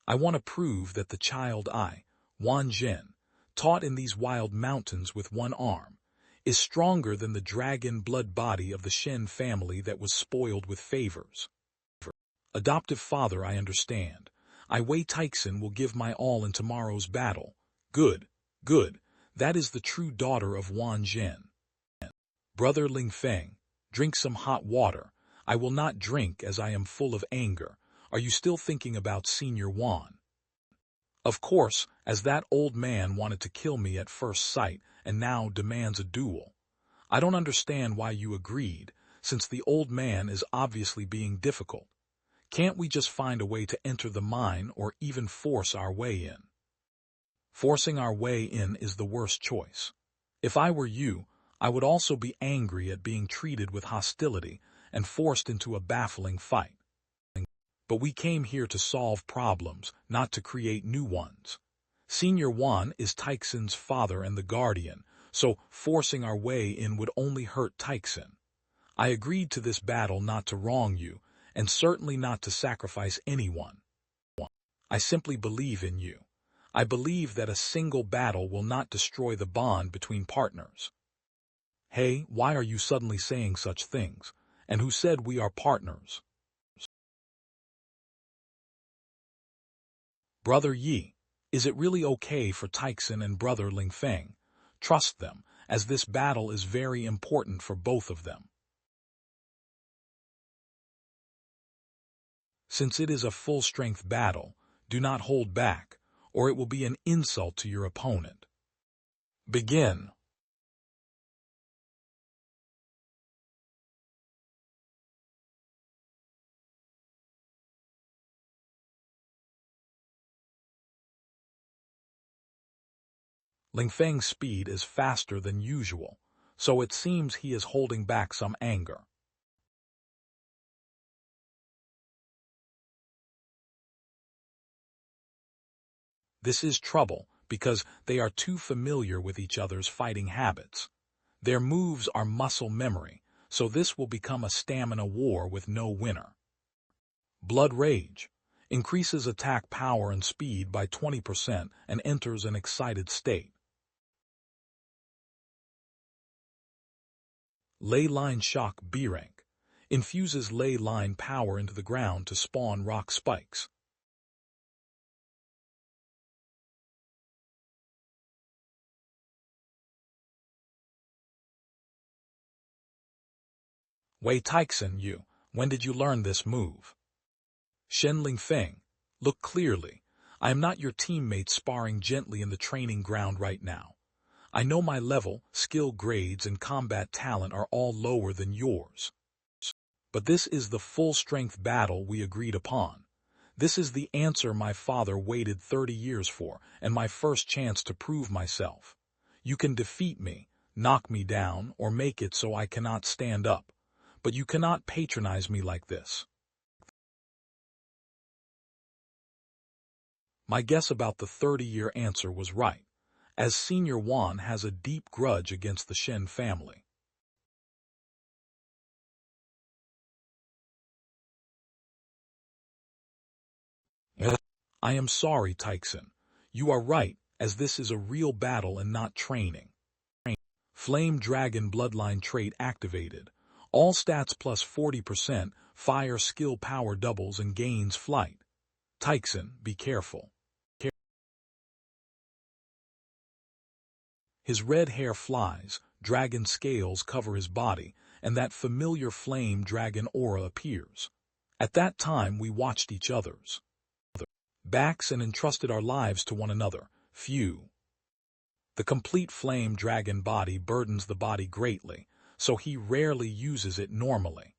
I want to prove that the child I, Wan Zhen, taught in these wild mountains with one arm, is stronger than the dragon blood body of the Shen family that was spoiled with favors. Adoptive father, I understand. I Wei Teixin will give my all in tomorrow's battle. Good, good, that is the true daughter of Wan Zhen. Brother Ling Feng, drink some hot water. I will not drink as I am full of anger. Are you still thinking about Senior Wan? Of course, as that old man wanted to kill me at first sight and now demands a duel. I don't understand why you agreed, since the old man is obviously being difficult. Can't we just find a way to enter the mine or even force our way in? Forcing our way in is the worst choice. If I were you, I would also be angry at being treated with hostility and forced into a baffling fight. But we came here to solve problems, not to create new ones. Senior Wan is Teixin's father and the guardian, so forcing our way in would only hurt Teixin. I agreed to this battle not to wrong you, and certainly not to sacrifice anyone. I simply believe in you. I believe that a single battle will not destroy the bond between partners. Hey, why are you suddenly saying such things? And who said we are partners? Brother Yi, is it really okay for Teixin and Brother Ling Feng? Trust them, as this battle is very important for both of them. Since it is a full-strength battle, Do not hold back, or it will be an insult to your opponent. Begin. Ling Feng's speed is faster than usual, so it seems he is holding back some anger. This is trouble because they are too familiar with each other's fighting habits. Their moves are muscle memory, so this will become a stamina war with no winner. Blood Rage increases attack power and speed by 20% and enters an excited state. Ley Line Shock B rank infuses ley line power into the ground to spawn rock spikes. Wei Teixin, when did you learn this move? Shen Lingfeng, look clearly. I am not your teammate sparring gently in the training ground right now. I know my level, skill grades, and combat talent are all lower than yours. But this is the full-strength battle we agreed upon. This is the answer my father waited 30 years for, and my first chance to prove myself. You can defeat me, knock me down, or make it so I cannot stand up. But you cannot patronize me like this. My guess about the 30-year answer was right, as Senior Wan has a deep grudge against the Shen family. I am sorry, Teixin. You are right, as this is a real battle and not training. Flame Dragon Bloodline trait activated. All stats plus 40%, fire skill power doubles and gains flight. Teixin, be careful. His red hair flies, dragon scales cover his body, and that familiar flame dragon aura appears. At that time we watched each other's backs and entrusted our lives to one another. Phew. The complete flame dragon body burdens the body greatly, so he rarely uses it normally.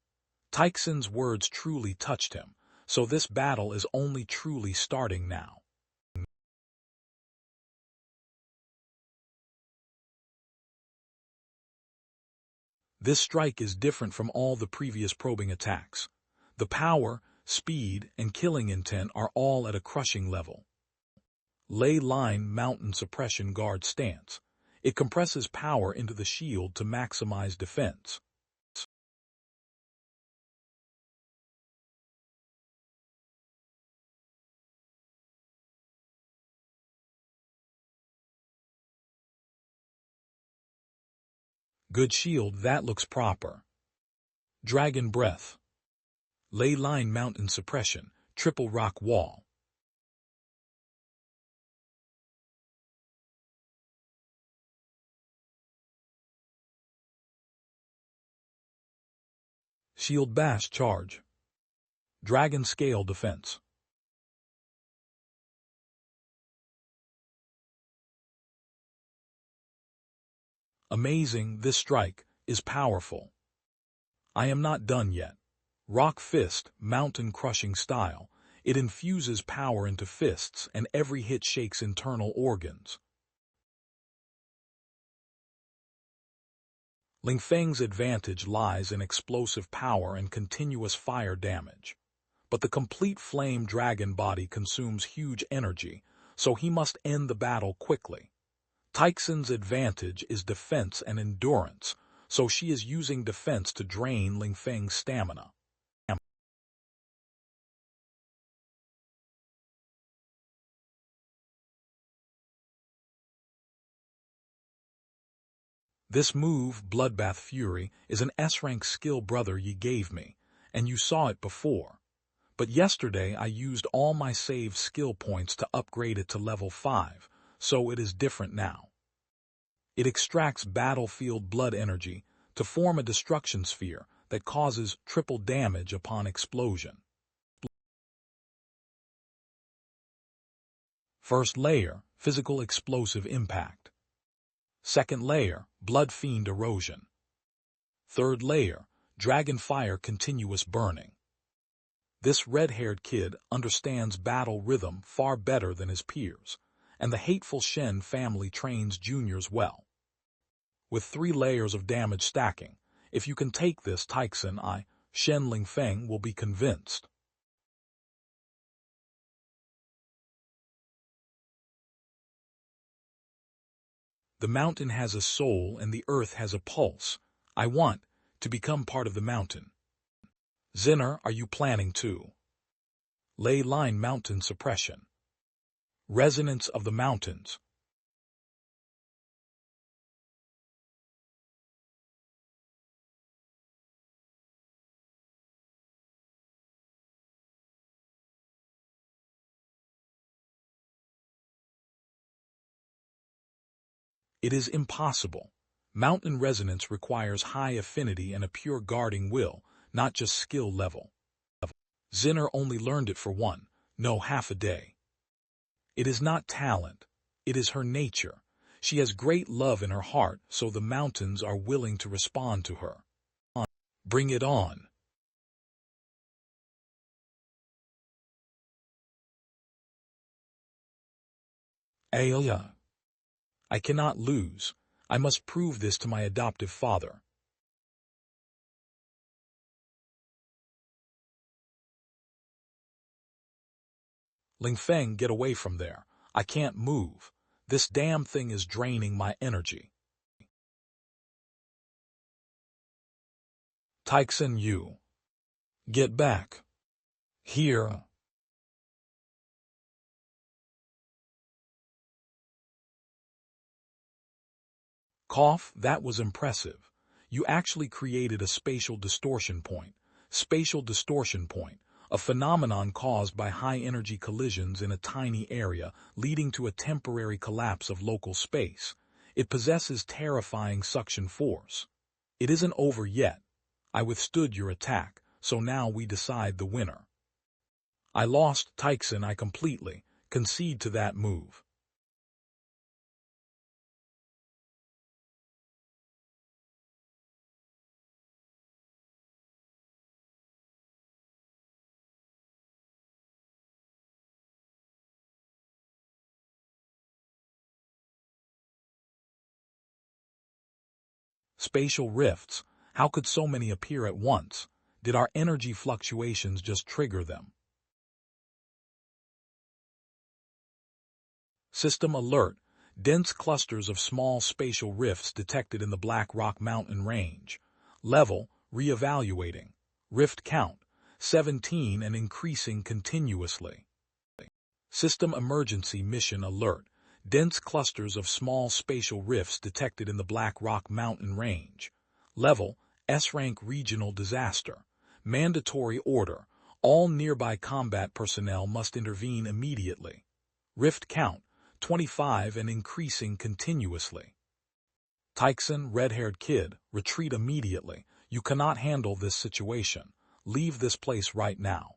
Teixin's words truly touched him, so this battle is only truly starting now. This strike is different from all the previous probing attacks. The power, speed, and killing intent are all at a crushing level. Ley Line Mountain Suppression Guard Stance. It compresses power into the shield to maximize defense. Good shield, that looks proper. Dragon Breath. Ley Line Mountain Suppression, Triple Rock Wall. Shield Bash Charge. Dragon Scale Defense. Amazing, this strike is powerful. I am not done yet. Rock Fist, Mountain Crushing Style. It infuses power into fists and every hit shakes internal organs. Ling Feng's advantage lies in explosive power and continuous fire damage. But the complete flame dragon body consumes huge energy, so he must end the battle quickly. Teixin's advantage is defense and endurance, so she is using defense to drain Ling Feng's stamina. This move, Bloodbath Fury, is an S-rank skill brother ye gave me, and you saw it before. But yesterday I used all my saved skill points to upgrade it to level 5, so it is different now. It extracts battlefield blood energy to form a destruction sphere that causes triple damage upon explosion. First layer, physical explosive impact. Second layer, blood fiend erosion. Third layer, dragon fire continuous burning. This red-haired kid understands battle rhythm far better than his peers, and the hateful Shen family trains juniors well. With 3 layers of damage stacking, if you can take this Taixin, Shen Lingfeng will be convinced. The mountain has a soul and the earth has a pulse. I want to become part of the mountain. Zinner, are you planning to? Ley line mountain suppression. Resonance of the mountains. It is impossible. Mountain resonance requires high affinity and a pure guarding will, not just skill level. Zinner only learned it for half a day. It is not talent. It is her nature. She has great love in her heart, so the mountains are willing to respond to her. Bring it on. Aya. I cannot lose. I must prove this to my adoptive father. Lingfeng, get away from there. I can't move. This damn thing is draining my energy. Taixin, you. Get back. Here. Cough, that was impressive. You actually created a spatial distortion point. Spatial distortion point, a phenomenon caused by high-energy collisions in a tiny area, leading to a temporary collapse of local space. It possesses terrifying suction force. It isn't over yet. I withstood your attack, so now we decide the winner. I lost, Taixin, I completely concede to that move. Spatial rifts. How could so many appear at once? Did our energy fluctuations just trigger them? System alert. Dense clusters of small spatial rifts detected in the Black Rock Mountain range. Level, reevaluating. Rift count, 17 and increasing continuously. System emergency mission alert. Dense clusters of small spatial rifts detected in the Black Rock Mountain range. Level, S-rank regional disaster. Mandatory order. All nearby combat personnel must intervene immediately. Rift count, 25 and increasing continuously. Taixin, red-haired kid, retreat immediately. You cannot handle this situation. Leave this place right now.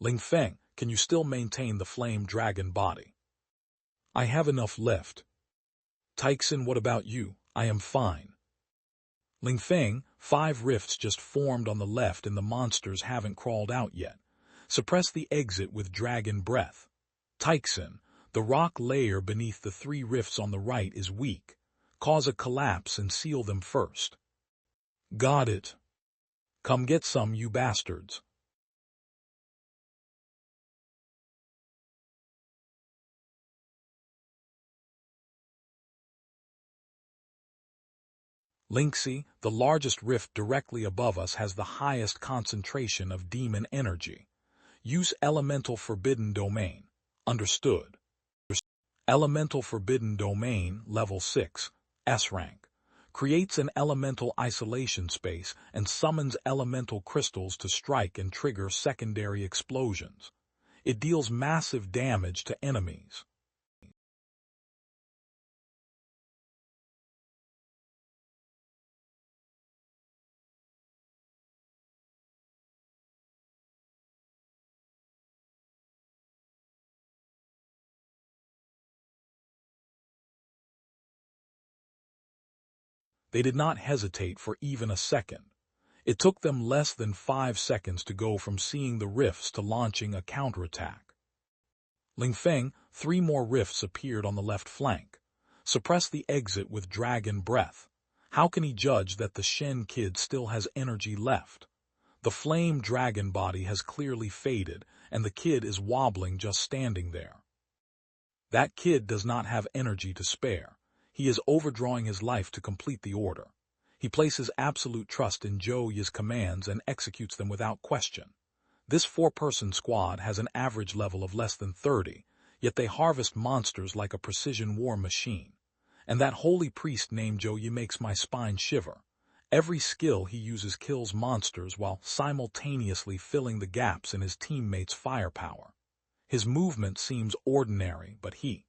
Lingfeng, can you still maintain the flame dragon body? I have enough left. Taixin, what about you? I am fine. Lingfeng, 5 rifts just formed on the left and the monsters haven't crawled out yet. Suppress the exit with dragon breath. Taixin, the rock layer beneath the 3 rifts on the right is weak. Cause a collapse and seal them first. Got it. Come get some, you bastards. Linksy, the largest rift directly above us, has the highest concentration of demon energy. Use Elemental Forbidden Domain. Understood. Elemental Forbidden Domain, Level 6, S-rank. Creates an elemental isolation space and summons elemental crystals to strike and trigger secondary explosions. It deals massive damage to enemies. They did not hesitate for even a second. It took them less than 5 seconds to go from seeing the rifts to launching a counterattack. Ling Feng, 3 more rifts appeared on the left flank. Suppress the exit with dragon breath. How can he judge that the Shen kid still has energy left? The flame dragon body has clearly faded, and the kid is wobbling just standing there. That kid does not have energy to spare. He is overdrawing his life to complete the order. He places absolute trust in Zhou Yi's commands and executes them without question. This 4-person squad has an average level of less than 30, yet they harvest monsters like a precision war machine. And that holy priest named Zhou Yi makes my spine shiver. Every skill he uses kills monsters while simultaneously filling the gaps in his teammates' firepower. His movement seems ordinary, but he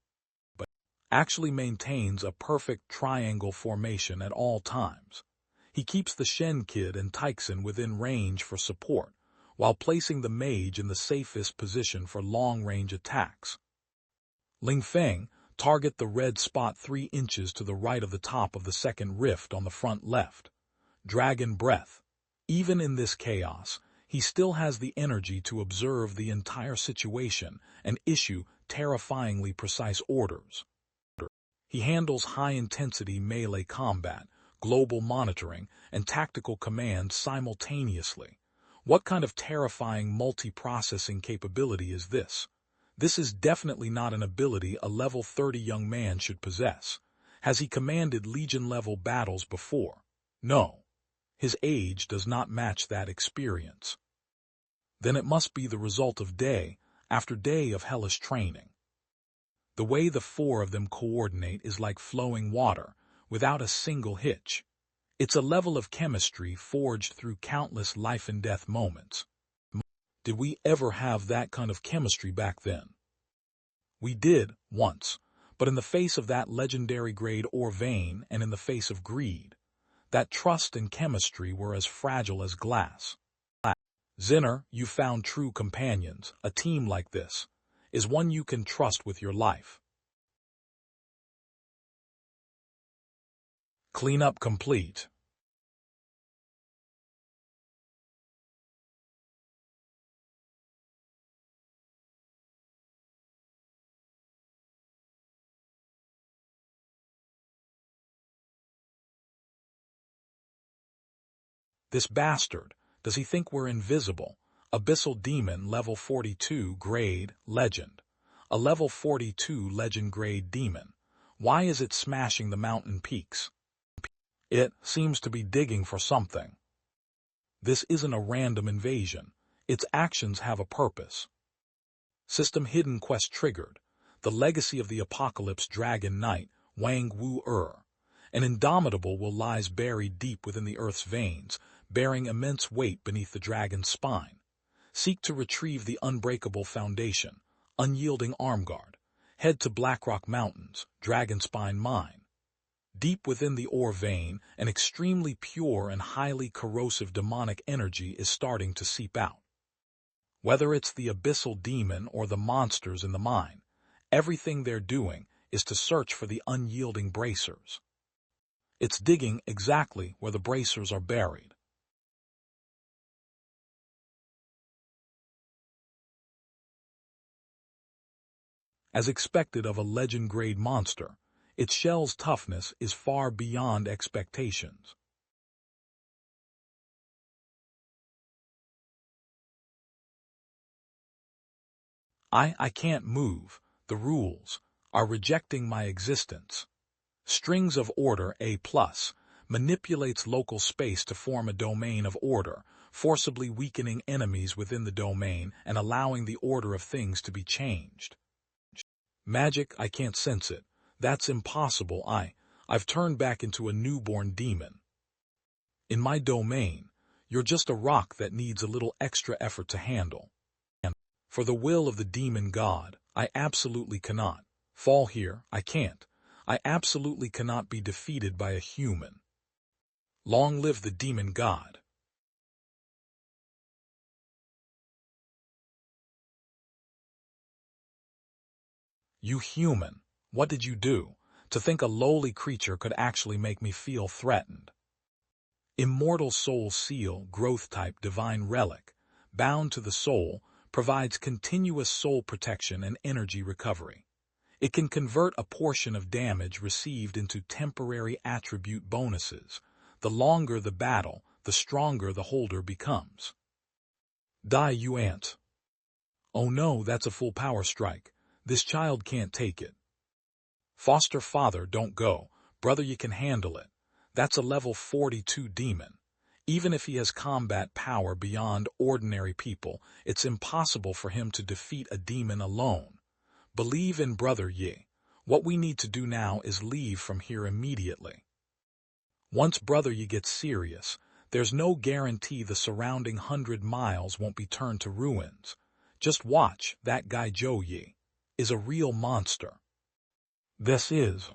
actually maintains a perfect triangle formation at all times. He keeps the Shen kid and Taixin within range for support, while placing the mage in the safest position for long-range attacks. Ling Feng, target the red spot 3 inches to the right of the top of the second rift on the front left. Dragon breath. Even in this chaos, he still has the energy to observe the entire situation and issue terrifyingly precise orders. He handles high-intensity melee combat, global monitoring, and tactical commands simultaneously. What kind of terrifying multi-processing capability is this? This is definitely not an ability a level 30 young man should possess. Has he commanded Legion-level battles before? No. His age does not match that experience. Then it must be the result of day after day of hellish training. The way the 4 of them coordinate is like flowing water, without a single hitch. It's a level of chemistry forged through countless life-and-death moments. Did we ever have that kind of chemistry back then? We did, once, but in the face of that legendary grade ore vein and in the face of greed, that trust and chemistry were as fragile as glass. Zinner, you found true companions. A team like this is one you can trust with your life. Cleanup complete. This bastard, does he think we're invisible? Abyssal Demon, level 42, grade, legend. A level 42 legend grade demon. Why is it smashing the mountain peaks? It seems to be digging for something. This isn't a random invasion. Its actions have a purpose. System hidden quest triggered. The legacy of the Apocalypse Dragon Knight, Wang Wu-er. An indomitable will lies buried deep within the earth's veins, bearing immense weight beneath the dragon's spine. Seek to retrieve the unbreakable foundation, unyielding armguard. Head to Blackrock Mountains, Dragonspine Mine. Deep within the ore vein, an extremely pure and highly corrosive demonic energy is starting to seep out. Whether it's the abyssal demon or the monsters in the mine, everything they're doing is to search for the unyielding bracers. It's digging exactly where the bracers are buried. As expected of a legend-grade monster, its shell's toughness is far beyond expectations. I can't move. The rules are rejecting my existence. Strings of order A+, manipulates local space to form a domain of order, forcibly weakening enemies within the domain and allowing the order of things to be changed. Magic, I can't sense it. That's impossible. I've turned back into a newborn demon. In my domain, you're just a rock that needs a little extra effort to handle. And for the will of the demon god, I absolutely cannot fall here. I can't. I absolutely cannot be defeated by a human. Long live the demon god. You human, what did you do? To think a lowly creature could actually make me feel threatened. Immortal Soul Seal, Growth Type Divine Relic, bound to the soul, provides continuous soul protection and energy recovery. It can convert a portion of damage received into temporary attribute bonuses. The longer the battle, the stronger the holder becomes. Die you ant. Oh no, that's a full power strike. This child can't take it. Foster father, don't go. Brother, you can handle it. That's a level 42 demon. Even if he has combat power beyond ordinary people, it's impossible for him to defeat a demon alone. Believe in Brother Yi. What we need to do now is leave from here immediately. Once Brother Yi gets serious, there's no guarantee the surrounding 100 miles won't be turned to ruins. Just watch, that guy Joe Yi is a real monster. This is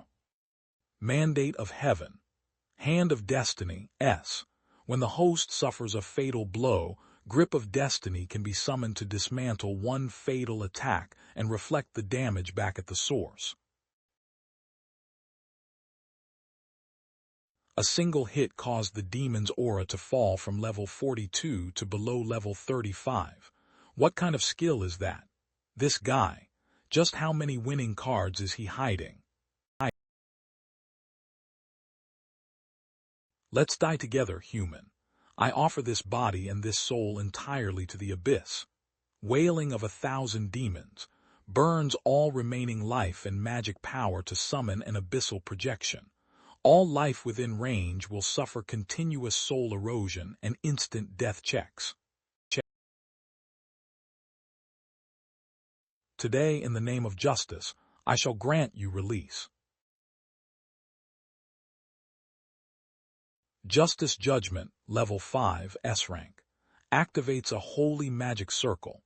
Mandate of Heaven, Hand of Destiny, S. When the host suffers a fatal blow, Grip of Destiny can be summoned to dismantle one fatal attack and reflect the damage back at the source. A single hit caused the demon's aura to fall from level 42 to below level 35. What kind of skill is that? This guy. Just how many winning cards is he hiding? Let's die together, human. I offer this body and this soul entirely to the abyss. Wailing of 1,000 demons. Burns all remaining life and magic power to summon an abyssal projection. All life within range will suffer continuous soul erosion and instant death checks. Today, in the name of justice, I shall grant you release. Justice Judgment, Level 5, S-Rank. Activates a holy magic circle.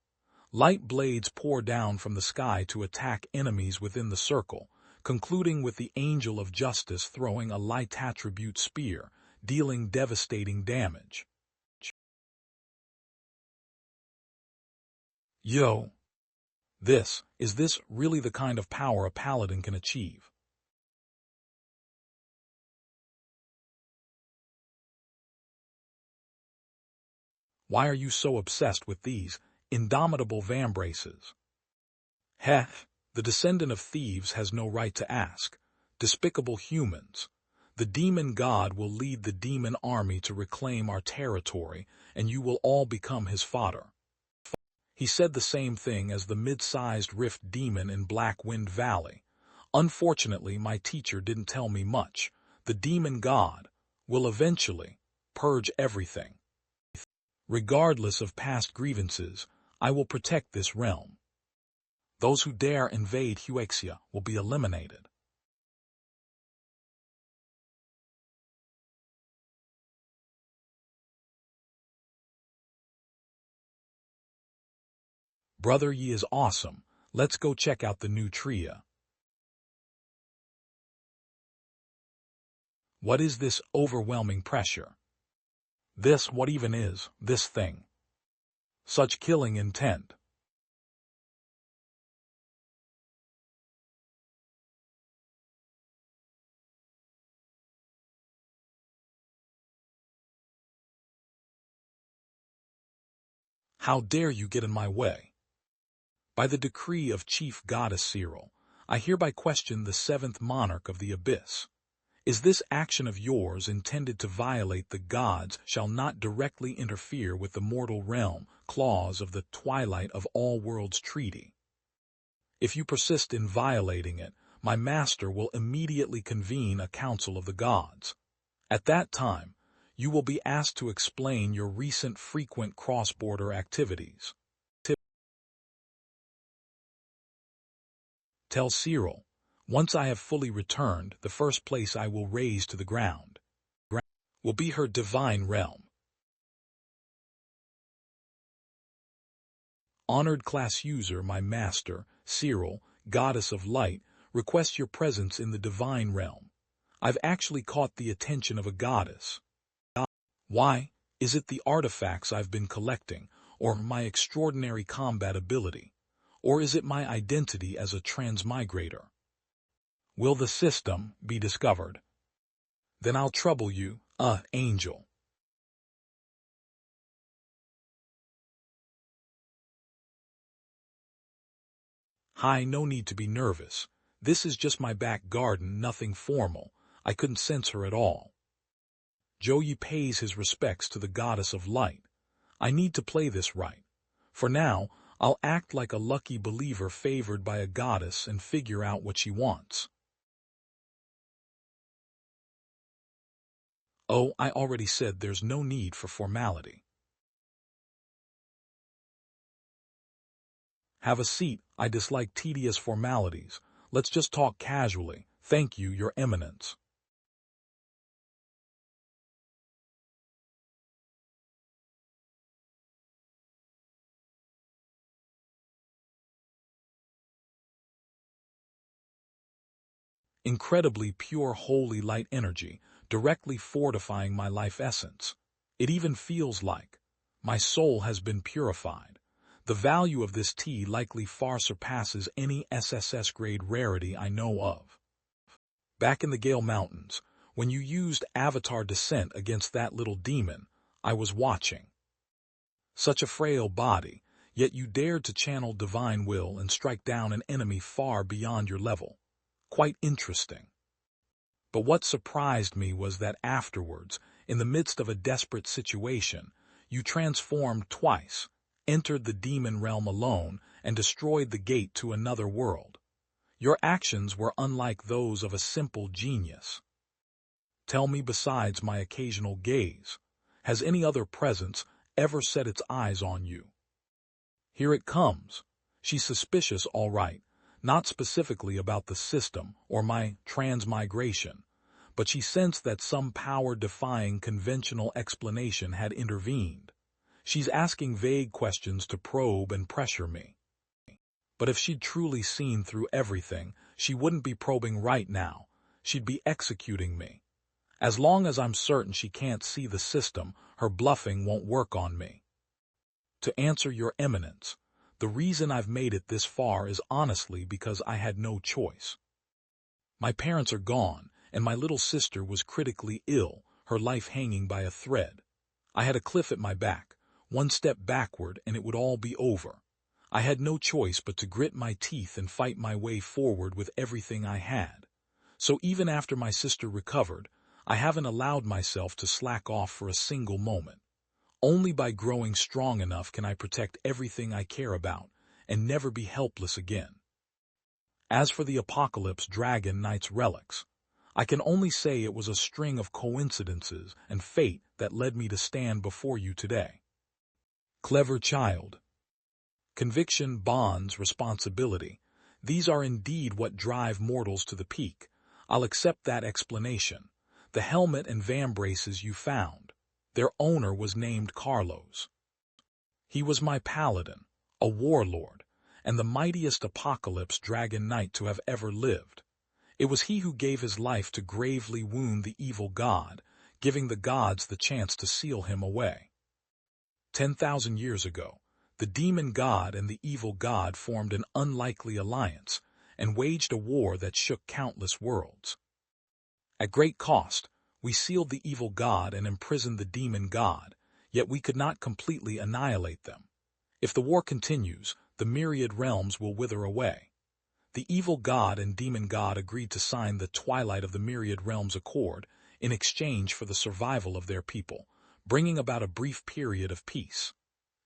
Light blades pour down from the sky to attack enemies within the circle, concluding with the Angel of Justice throwing a light attribute spear, dealing devastating damage. Yo! Is this really the kind of power a paladin can achieve? Why are you so obsessed with these indomitable vambraces? Heh, the descendant of thieves has no right to ask. Despicable humans. The demon god will lead the demon army to reclaim our territory, and you will all become his fodder. He said the same thing as the mid-sized rift demon in Black Wind Valley. Unfortunately, my teacher didn't tell me much. The demon god will eventually purge everything. Regardless of past grievances, I will protect this realm. Those who dare invade Huexia will be eliminated. Brother Yi is awesome. Let's go check out the new tria. What is this overwhelming pressure? What even is this thing? Such killing intent. How dare you get in my way? By the decree of Chief Goddess Cyril, I hereby question the 7th monarch of the Abyss. Is this action of yours intended to violate the gods shall not directly interfere with the mortal realm clause of the Twilight of All Worlds Treaty? If you persist in violating it, my master will immediately convene a council of the gods. At that time, you will be asked to explain your recent frequent cross-border activities. Tell Cyril, once I have fully returned, the first place I will raise to the ground will be her divine realm. Honored class user, my master, Cyril, goddess of light, requests your presence in the divine realm. I've actually caught the attention of a goddess. Why? Is it the artifacts I've been collecting, or my extraordinary combat ability? Or is it my identity as a transmigrator? Will the system be discovered? Then I'll trouble you, angel. Hi, no need to be nervous. This is just my back garden, nothing formal. I couldn't sense her at all. Joey pays his respects to the goddess of light. I need to play this right. For now, I'll act like a lucky believer favored by a goddess and figure out what she wants. Oh, I already said there's no need for formality. Have a seat. I dislike tedious formalities. Let's just talk casually. Thank you, Your Eminence. Incredibly pure holy light energy, directly fortifying my life essence. It even feels like my soul has been purified. The value of this tea likely far surpasses any SSS-grade rarity I know of. Back in the Gale Mountains, when you used Avatar Descent against that little demon, I was watching. Such a frail body, yet you dared to channel divine will and strike down an enemy far beyond your level. Quite interesting. But what surprised me was that afterwards, in the midst of a desperate situation, you transformed twice, entered the demon realm alone, and destroyed the gate to another world. Your actions were unlike those of a simple genius. Tell me, besides my occasional gaze, has any other presence ever set its eyes on you? Here it comes. She's suspicious, all right, not specifically about the system or my transmigration, but she sensed that some power-defying conventional explanation had intervened. She's asking vague questions to probe and pressure me. But if she'd truly seen through everything, she wouldn't be probing right now. She'd be executing me. As long as I'm certain she can't see the system, her bluffing won't work on me. To answer Your Eminence, the reason I've made it this far is honestly because I had no choice. My parents are gone, and my little sister was critically ill, her life hanging by a thread. I had a cliff at my back, one step backward and it would all be over. I had no choice but to grit my teeth and fight my way forward with everything I had. So even after my sister recovered, I haven't allowed myself to slack off for a single moment. Only by growing strong enough can I protect everything I care about and never be helpless again. As for the Apocalypse Dragon Knight's relics, I can only say it was a string of coincidences and fate that led me to stand before you today. Clever child. Conviction, bonds, responsibility. These are indeed what drive mortals to the peak. I'll accept that explanation. The helmet and vambraces you found. Their owner was named Carlos. He was my paladin, a warlord, and the mightiest Apocalypse Dragon Knight to have ever lived. It was he who gave his life to gravely wound the evil god, giving the gods the chance to seal him away. 10,000 years ago, the demon god and the evil god formed an unlikely alliance and waged a war that shook countless worlds. At great cost, we sealed the evil god and imprisoned the demon god, yet we could not completely annihilate them. If the war continues, the myriad realms will wither away. The evil god and demon god agreed to sign the Twilight of the Myriad Realms Accord in exchange for the survival of their people, bringing about a brief period of peace.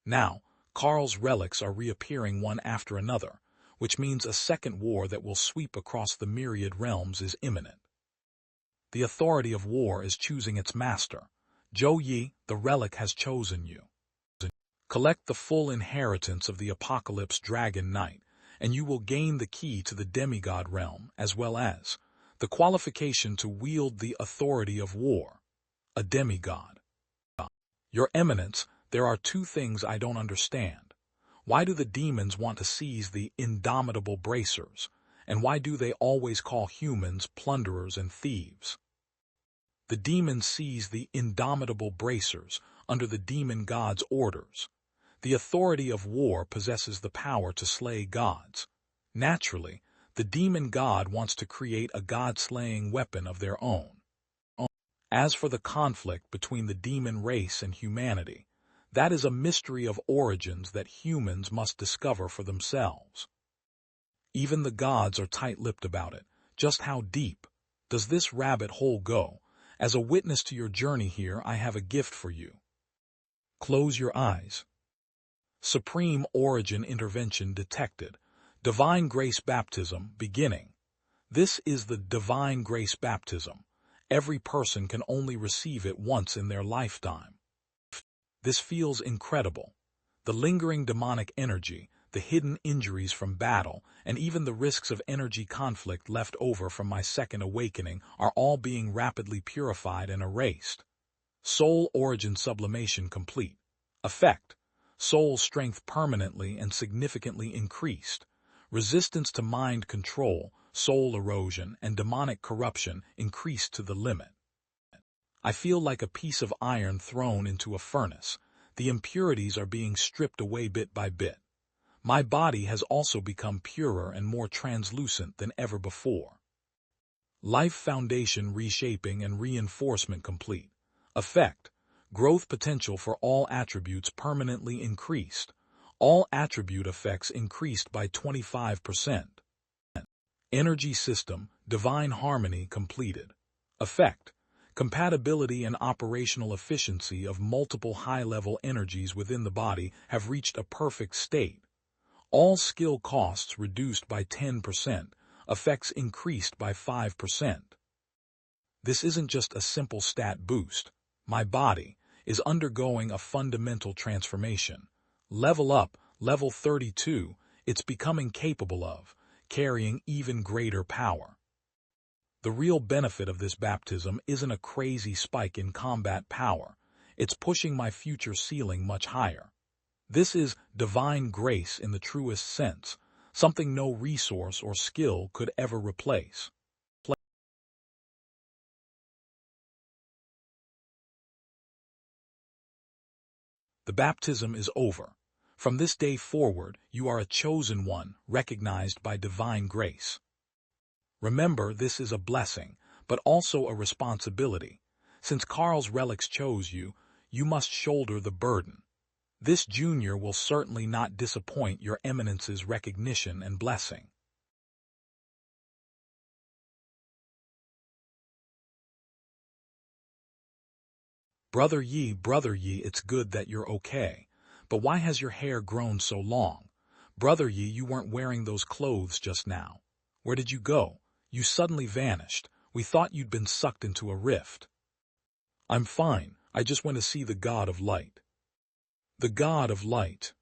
Now, Karl's relics are reappearing one after another, which means a second war that will sweep across the myriad realms is imminent. The authority of war is choosing its master. Zhou Yi, the relic has chosen you. Collect the full inheritance of the Apocalypse Dragon Knight, and you will gain the key to the demigod realm as well as the qualification to wield the authority of war, a demigod. Your Eminence, there are two things I don't understand. Why do the demons want to seize the indomitable bracers, and why do they always call humans plunderers and thieves? The demons seize the indomitable bracers under the demon god's orders. The authority of war possesses the power to slay gods. Naturally, the demon god wants to create a god-slaying weapon of their own. As for the conflict between the demon race and humanity, that is a mystery of origins that humans must discover for themselves. Even the gods are tight-lipped about it. Just how deep does this rabbit hole go? As a witness to your journey here, I have a gift for you. Close your eyes. Supreme Origin Intervention detected. Divine Grace Baptism beginning. This is the Divine Grace Baptism. Every person can only receive it once in their lifetime. This feels incredible. The lingering demonic energy, the hidden injuries from battle, and even the risks of energy conflict left over from my second awakening are all being rapidly purified and erased. Soul Origin Sublimation complete. Effect: soul strength permanently and significantly increased. Resistance to mind control, soul erosion, and demonic corruption increased to the limit. I feel like a piece of iron thrown into a furnace. The impurities are being stripped away bit by bit. My body has also become purer and more translucent than ever before. Life Foundation Reshaping and Reinforcement complete. Effect: growth potential for all attributes permanently increased. All attribute effects increased by 25%. Energy System Divine Harmony completed. Effect: compatibility and operational efficiency of multiple high-level energies within the body have reached a perfect state. All skill costs reduced by 10%, effects increased by 5%. This isn't just a simple stat boost. My body is undergoing a fundamental transformation. Level up, level 32, it's becoming capable of carrying even greater power. The real benefit of this baptism isn't a crazy spike in combat power. It's pushing my future ceiling much higher. This is divine grace in the truest sense, something no resource or skill could ever replace. The baptism is over. From this day forward, you are a chosen one, recognized by divine grace. Remember, this is a blessing, but also a responsibility. Since Carl's relics chose you, you must shoulder the burden. This junior will certainly not disappoint your eminence's recognition and blessing. Brother Yi, it's good that you're okay. But why has your hair grown so long? Brother Yi, you weren't wearing those clothes just now. Where did you go? You suddenly vanished. We thought you'd been sucked into a rift. I'm fine. I just went to see the God of Light. The God of Light.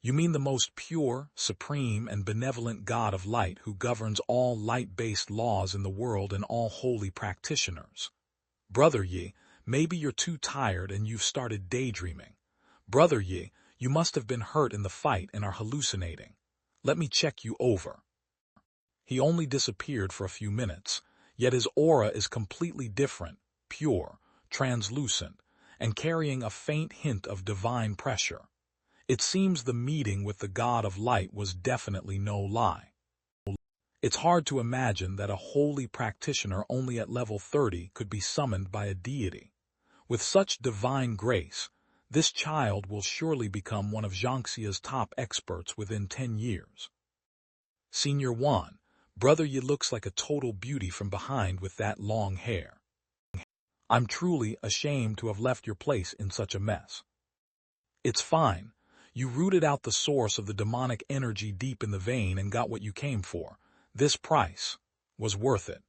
You mean the most pure, supreme, and benevolent God of Light who governs all light-based laws in the world and all holy practitioners. Brother Yi, maybe you're too tired and you've started daydreaming. Brother Yi, you must have been hurt in the fight and are hallucinating. Let me check you over. He only disappeared for a few minutes, yet his aura is completely different, pure, translucent, and carrying a faint hint of divine pressure. It seems the meeting with the God of Light was definitely no lie. It's hard to imagine that a holy practitioner only at level 30 could be summoned by a deity. With such divine grace, this child will surely become one of Jiangxia's top experts within 10 years. Senior Wan, Brother Yi looks like a total beauty from behind with that long hair. I'm truly ashamed to have left your place in such a mess. It's fine. You rooted out the source of the demonic energy deep in the vein and got what you came for. This price was worth it.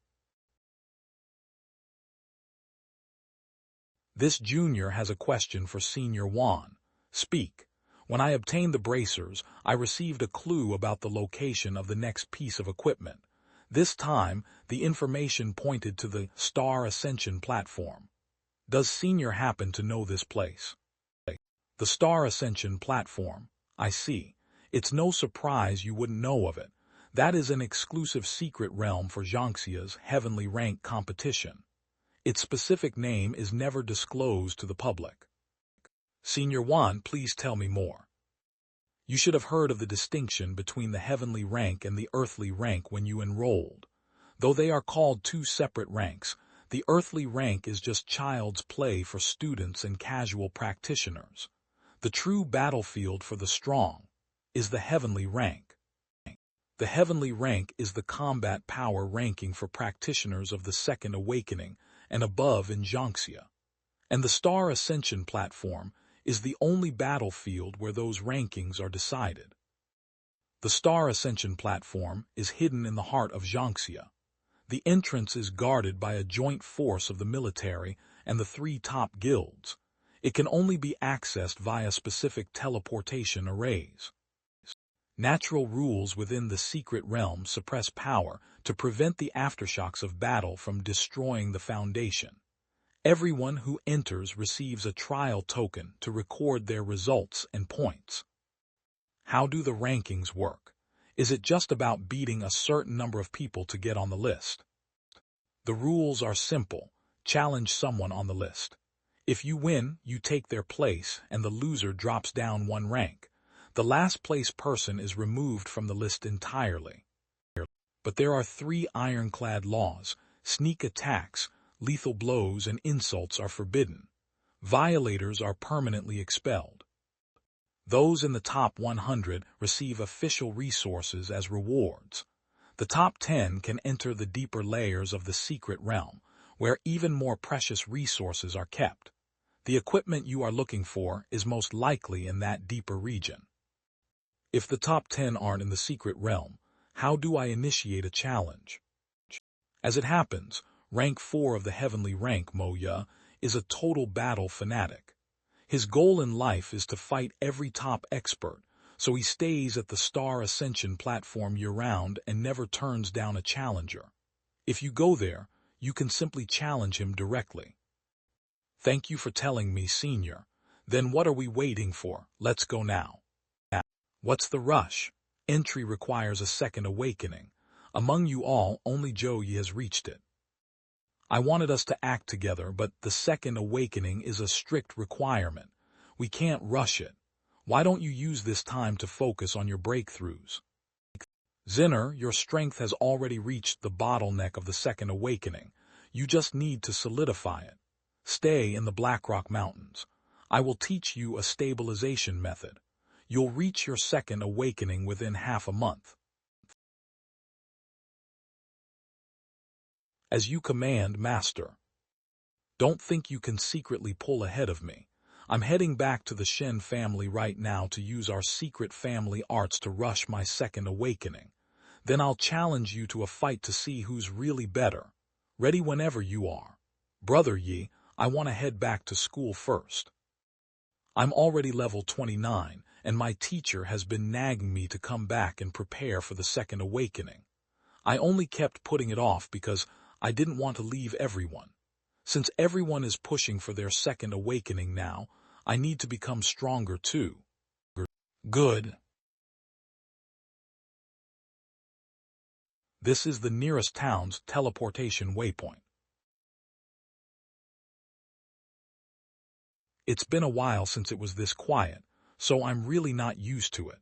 This junior has a question for Senior Wan. Speak. When I obtained the bracers, I received a clue about the location of the next piece of equipment. This time, the information pointed to the Star Ascension platform. Does Senior happen to know this place? The Star Ascension platform. I see. It's no surprise you wouldn't know of it. That is an exclusive secret realm for Jiangxia's heavenly rank competition. Its specific name is never disclosed to the public. Senior Wan, please tell me more. You should have heard of the distinction between the heavenly rank and the earthly rank when you enrolled. Though they are called two separate ranks, the earthly rank is just child's play for students and casual practitioners. The true battlefield for the strong is the heavenly rank. The heavenly rank is the combat power ranking for practitioners of the Second Awakening and above in Jiangxia. And the Star Ascension platform is the only battlefield where those rankings are decided. The Star Ascension platform is hidden in the heart of Jiangxia. The entrance is guarded by a joint force of the military and the three top guilds. It can only be accessed via specific teleportation arrays. Natural rules within the secret realm suppress power to prevent the aftershocks of battle from destroying the foundation. Everyone who enters receives a trial token to record their results and points. How do the rankings work? Is it just about beating a certain number of people to get on the list? The rules are simple. Challenge someone on the list. If you win, you take their place and the loser drops down one rank. The last place person is removed from the list entirely. But there are three ironclad laws. Sneak attacks, lethal blows, and insults are forbidden. Violators are permanently expelled. Those in the top 100 receive official resources as rewards. The top 10 can enter the deeper layers of the secret realm, where even more precious resources are kept. The equipment you are looking for is most likely in that deeper region. If the top 10 aren't in the secret realm, how do I initiate a challenge? As it happens, rank 4 of the heavenly rank, Moya, is a total battle fanatic. His goal in life is to fight every top expert, so he stays at the Star Ascension platform year-round and never turns down a challenger. If you go there, you can simply challenge him directly. Thank you for telling me, Senior. Then what are we waiting for? Let's go now. What's the rush? Entry requires a second awakening. Among you all, only Joey has reached it. I wanted us to act together, but the second awakening is a strict requirement. We can't rush it. Why don't you use this time to focus on your breakthroughs? Zinner, your strength has already reached the bottleneck of the second awakening. You just need to solidify it. Stay in the Blackrock Mountains. I will teach you a stabilization method. You'll reach your second awakening within half a month. As you command, Master. Don't think you can secretly pull ahead of me. I'm heading back to the Shen family right now to use our secret family arts to rush my second awakening. Then I'll challenge you to a fight to see who's really better. Ready whenever you are. Brother Yi, I want to head back to school first. I'm already level 29, and my teacher has been nagging me to come back and prepare for the second awakening. I only kept putting it off because I didn't want to leave everyone. Since everyone is pushing for their second awakening now, I need to become stronger too. Good. This is the nearest town's teleportation waypoint. It's been a while since it was this quiet, so I'm really not used to it.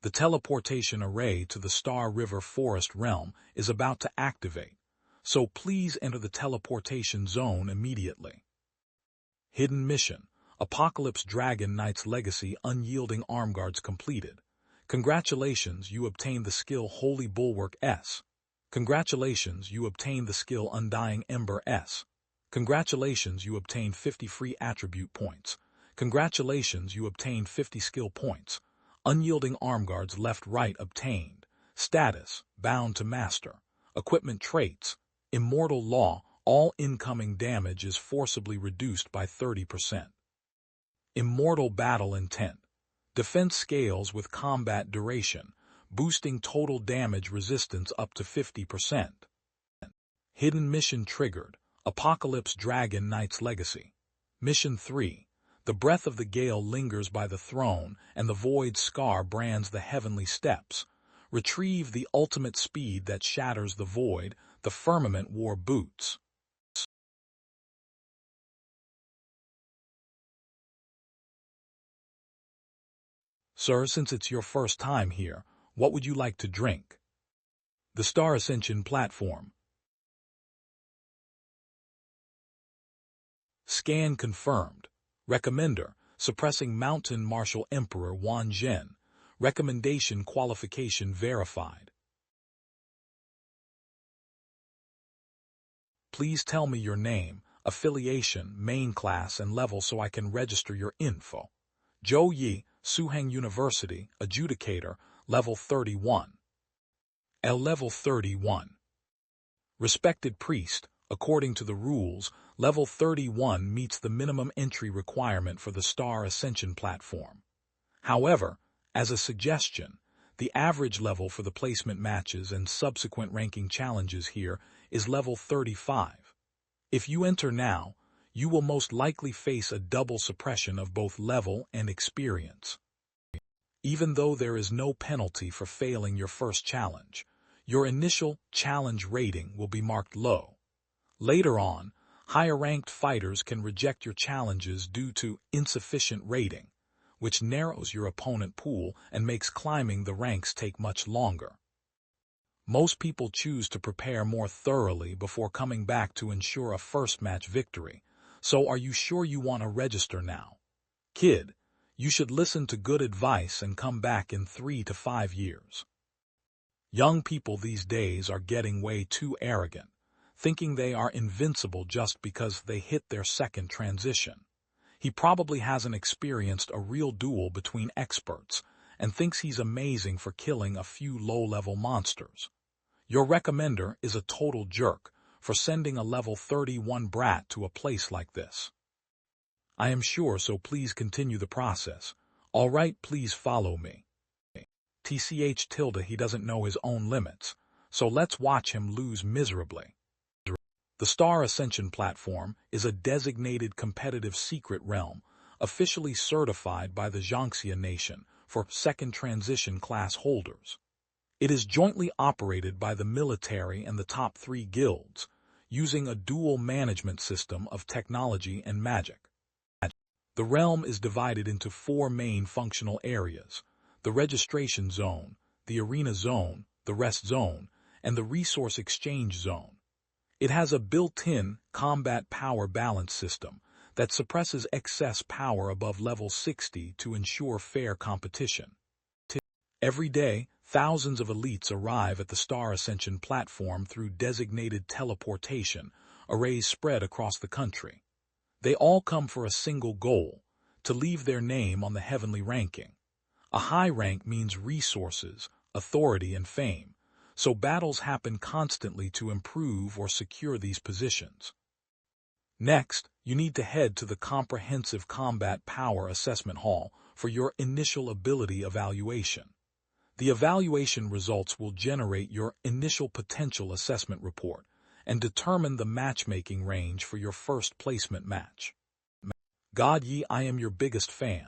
The teleportation array to the Star River Forest realm is about to activate, so please enter the teleportation zone immediately. Hidden mission: Apocalypse Dragon Knight's Legacy Unyielding Arm Guards completed. Congratulations, you obtained the skill Holy Bulwark S. Congratulations, you obtained the skill Undying Ember S. Congratulations, you obtained 50 free attribute points. Congratulations, you obtained 50 skill points. Unyielding Arm Guards left-right obtained. Status: Bound to Master. Equipment traits: Immortal Law. All incoming damage is forcibly reduced by 30%. Immortal Battle Intent. Defense scales with combat duration, boosting total damage resistance up to 50%. Hidden mission triggered: Apocalypse Dragon Knight's Legacy. Mission 3. The breath of the gale lingers by the throne, and the void scar brands the heavenly steps. Retrieve the ultimate speed that shatters the void. The firmament wore boots. Sir, since it's your first time here, what would you like to drink? The Star Ascension platform. Scan confirmed. Recommender, suppressing Mountain Marshal Emperor Wan Zhen. Recommendation qualification verified. Please tell me your name, affiliation, main class, and level so I can register your info. Zhou Yi, Suheng University, Adjudicator, level 31. L level 31. Respected priest, according to the rules, level 31 meets the minimum entry requirement for the Star Ascension platform. However, as a suggestion, the average level for the placement matches and subsequent ranking challenges here is level 35. If you enter now, you will most likely face a double suppression of both level and experience. Even though there is no penalty for failing your first challenge, your initial challenge rating will be marked low. Later on, higher-ranked fighters can reject your challenges due to insufficient rating, which narrows your opponent pool and makes climbing the ranks take much longer. Most people choose to prepare more thoroughly before coming back to ensure a first-match victory, so are you sure you want to register now? Kid, you should listen to good advice and come back in 3 to 5 years. Young people these days are getting way too arrogant, thinking they are invincible just because they hit their second transition. He probably hasn't experienced a real duel between experts and thinks he's amazing for killing a few low-level monsters. Your recommender is a total jerk for sending a level 31 brat to a place like this. I am sure, so please continue the process. All right, please follow me. TCH tilde he doesn't know his own limits, so let's watch him lose miserably. The Star Ascension platform is a designated competitive secret realm, officially certified by the Jiangxia Nation for second transition class holders. It is jointly operated by the military and the top 3 guilds, using a dual management system of technology and magic. The realm is divided into 4 main functional areas: the registration zone, the arena zone, the rest zone, and the resource exchange zone. It has a built-in combat power balance system that suppresses excess power above level 60 to ensure fair competition. Every day, thousands of elites arrive at the Star Ascension platform through designated teleportation arrays spread across the country. They all come for a single goal: to leave their name on the heavenly ranking. A high rank means resources, authority, and fame, so battles happen constantly to improve or secure these positions. Next, you need to head to the Comprehensive Combat Power Assessment Hall for your initial ability evaluation. The evaluation results will generate your initial potential assessment report and determine the matchmaking range for your first placement match. God Yi, I am your biggest fan.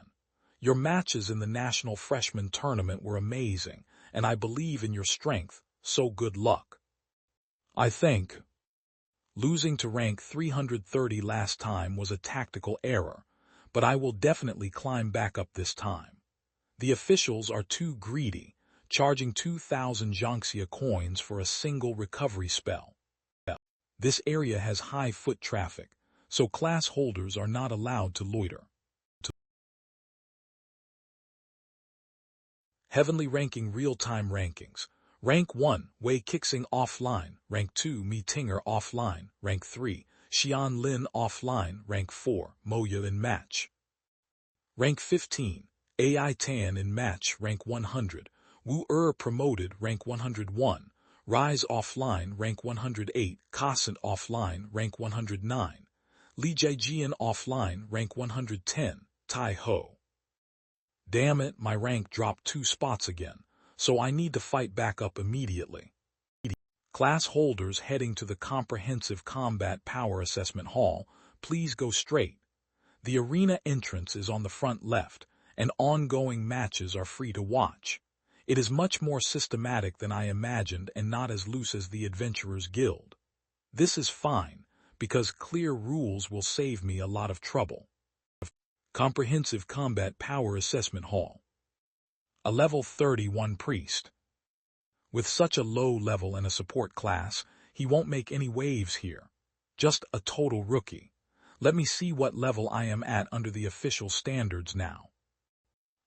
Your matches in the National Freshman Tournament were amazing, and I believe in your strength, so good luck. I think losing to rank 330 last time was a tactical error, but I will definitely climb back up this time. The officials are too greedy, charging 2,000 Jiangxia coins for a single recovery spell. This area has high foot traffic, so class holders are not allowed to loiter. Heavenly ranking real-time rankings. Rank 1, Wei Kixing offline. Rank 2, Mi Tinger offline. Rank 3, Xian Lin offline. Rank 4, Moya in match. Rank 15, AI Tan in match. Rank 100, Wu promoted. Rank 101, Rise offline. Rank 108, Cosant offline. Rank 109, Li Jiajian offline. Rank 110, Tai Ho. Damn it, my rank dropped 2 spots again, so I need to fight back up immediately. Class holders heading to the Comprehensive Combat Power Assessment Hall, please go straight. The arena entrance is on the front left, and ongoing matches are free to watch. It is much more systematic than I imagined and not as loose as the Adventurers Guild. This is fine, because clear rules will save me a lot of trouble. Comprehensive Combat Power Assessment Hall. A level 31 priest. With such a low level and a support class, he won't make any waves here. Just a total rookie. Let me see what level I am at under the official standards now.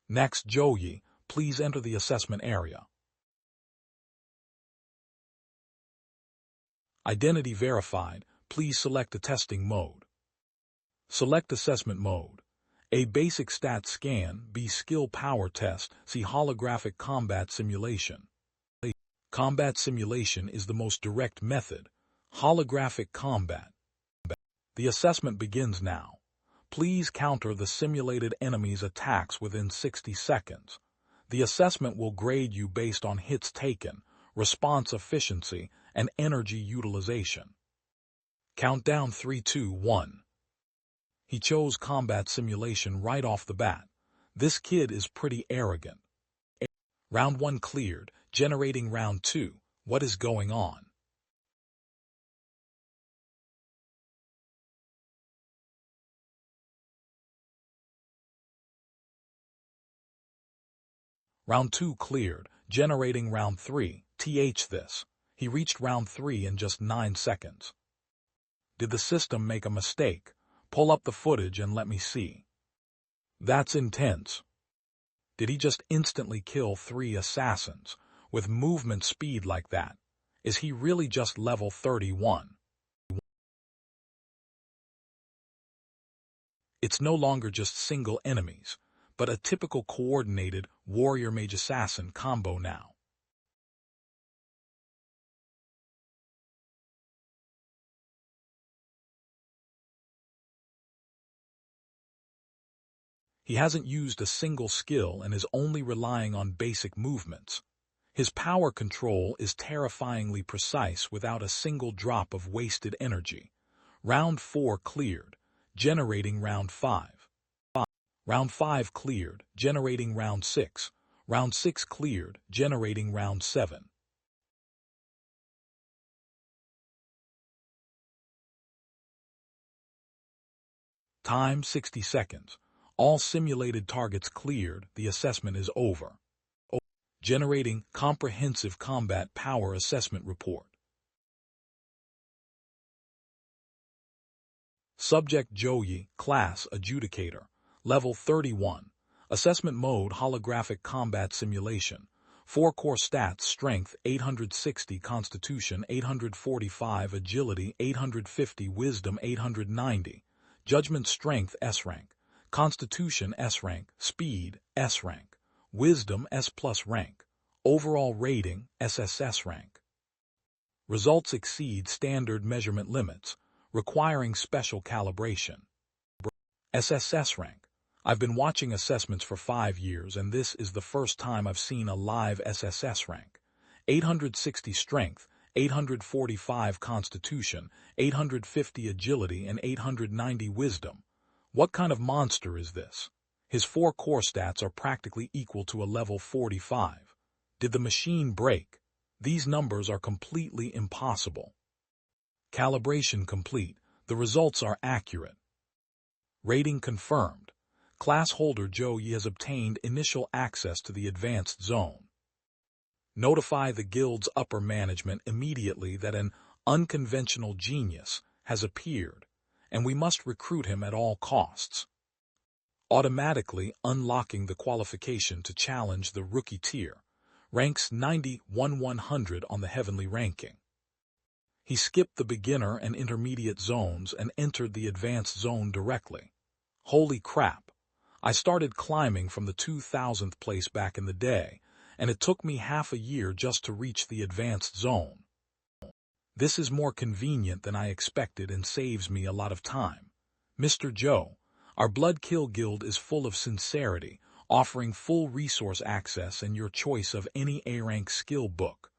Next, Joyi, please enter the assessment area. Identity verified, please select a testing mode. Select assessment mode. A basic stat scan, B skill power test, C holographic combat simulation. Combat simulation is the most direct method. Holographic combat. The assessment begins now. Please counter the simulated enemy's attacks within 60 seconds. The assessment will grade you based on hits taken, response efficiency, and energy utilization. Countdown 3, 2, 1. He chose combat simulation right off the bat. This kid is pretty arrogant. Round 1 cleared, generating round 2. What is going on? Round 2 cleared, generating round 3. This. He reached round 3 in just 9 seconds. Did the system make a mistake? Pull up the footage and let me see. That's intense. Did he just instantly kill 3 assassins with movement speed like that? Is he really just level 31? It's no longer just single enemies, but a typical coordinated warrior-mage-assassin combo now. He hasn't used a single skill and is only relying on basic movements. His power control is terrifyingly precise without a single drop of wasted energy. Round 4 cleared, generating round 5. Round 5 cleared, generating round 6. Round 6 cleared, generating round 7. Time 60 seconds. All simulated targets cleared, the assessment is over. Generating comprehensive combat power assessment report. Subject Joyi, class adjudicator, level 31. Assessment mode holographic combat simulation. 4 core stats: strength 860, constitution 845, agility 850, wisdom 890. Judgment strength S rank. Constitution S rank, speed S rank, wisdom S+ rank, overall rating SSS rank. Results exceed standard measurement limits, requiring special calibration. SSS rank. I've been watching assessments for 5 years and this is the first time I've seen a live SSS rank. 860 strength, 845 constitution, 850 agility and 890 wisdom. What kind of monster is this? His 4 core stats are practically equal to a level 45. Did the machine break? These numbers are completely impossible. Calibration complete. The results are accurate. Rating confirmed. Class holder Joyi has obtained initial access to the advanced zone. Notify the guild's upper management immediately that an unconventional genius has appeared, and we must recruit him at all costs. Automatically unlocking the qualification to challenge the rookie tier. Ranks 91-100 on the heavenly ranking. He skipped the beginner and intermediate zones and entered the advanced zone directly. Holy crap! I started climbing from the 2000th place back in the day, and it took me half a year just to reach the advanced zone. This is more convenient than I expected and saves me a lot of time. Mr. Joe, our Blood Kill Guild is full of sincerity, offering full resource access and your choice of any A-rank skill book.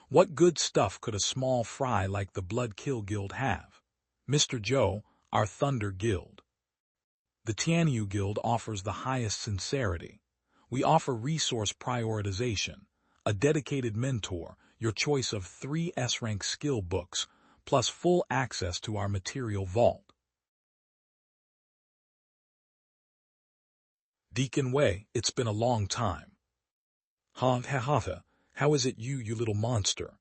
What good stuff could a small fry like the Blood Kill Guild have? Mr. Joe, our Thunder Guild. The Tianyu Guild offers the highest sincerity. We offer resource prioritization, a dedicated mentor, your choice of 3 S-rank skill books, plus full access to our material vault. Deacon Wei, it's been a long time. Ha ha ha ha, how is it you little monster?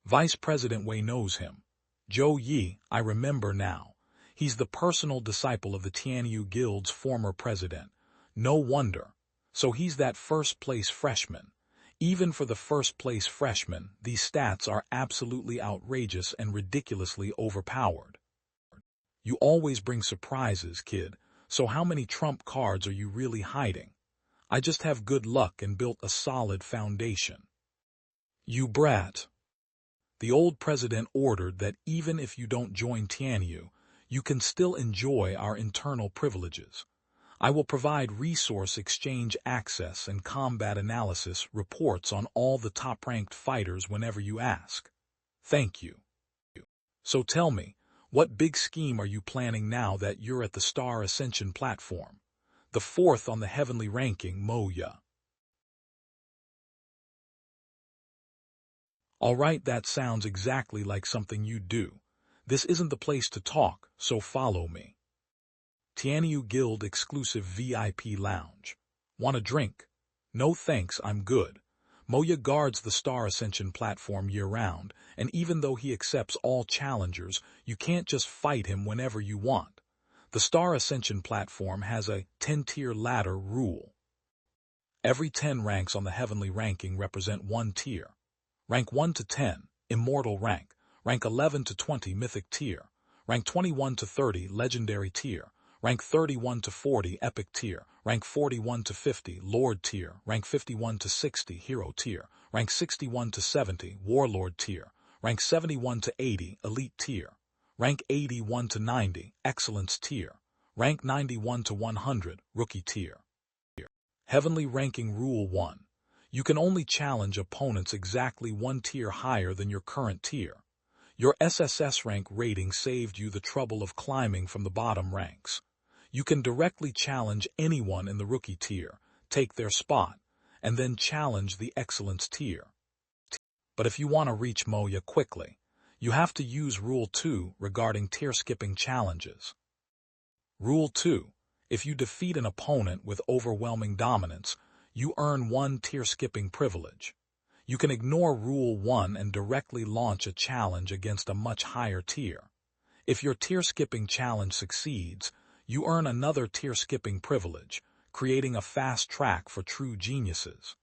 Vice President Wei knows him. Zhou Yi, I remember now. He's the personal disciple of the Tianyu Guild's former president. No wonder. So he's that first-place freshman. Even for the first-place freshman, these stats are absolutely outrageous and ridiculously overpowered. You always bring surprises, kid, so how many trump cards are you really hiding? I just have good luck and built a solid foundation. You brat. The old president ordered that even if you don't join Tianyu, you can still enjoy our internal privileges. I will provide resource exchange access and combat analysis reports on all the top-ranked fighters whenever you ask. Thank you. So tell me, what big scheme are you planning now that you're at the Star Ascension platform? The fourth on the heavenly ranking, Moya. Alright, that sounds exactly like something you'd do. This isn't the place to talk, so follow me. Tianyu Guild exclusive VIP lounge. Want a drink? No thanks, I'm good. Moya guards the Star Ascension platform year-round, and even though he accepts all challengers, you can't just fight him whenever you want. The Star Ascension platform has a 10-tier ladder rule. Every 10 ranks on the heavenly ranking represent one tier. Rank 1 to 10, Immortal rank. Rank 11 to 20, Mythic tier. Rank 21 to 30, Legendary tier. Rank 31 to 40, Epic tier. Rank 41 to 50, Lord tier. Rank 51 to 60, Hero tier. Rank 61 to 70, Warlord tier. Rank 71 to 80, Elite tier. Rank 81 to 90, Excellence tier. Rank 91 to 100, Rookie tier. Heavenly ranking Rule 1. You can only challenge opponents exactly one tier higher than your current tier. Your SSS rank rating saved you the trouble of climbing from the bottom ranks. You can directly challenge anyone in the rookie tier, take their spot, and then challenge the excellence tier. But if you want to reach Moya quickly, you have to use Rule 2 regarding tier-skipping challenges. Rule 2. If you defeat an opponent with overwhelming dominance, you earn one tier-skipping privilege. You can ignore Rule 1 and directly launch a challenge against a much higher tier. If your tier-skipping challenge succeeds, you earn another tier-skipping privilege, creating a fast track for true geniuses.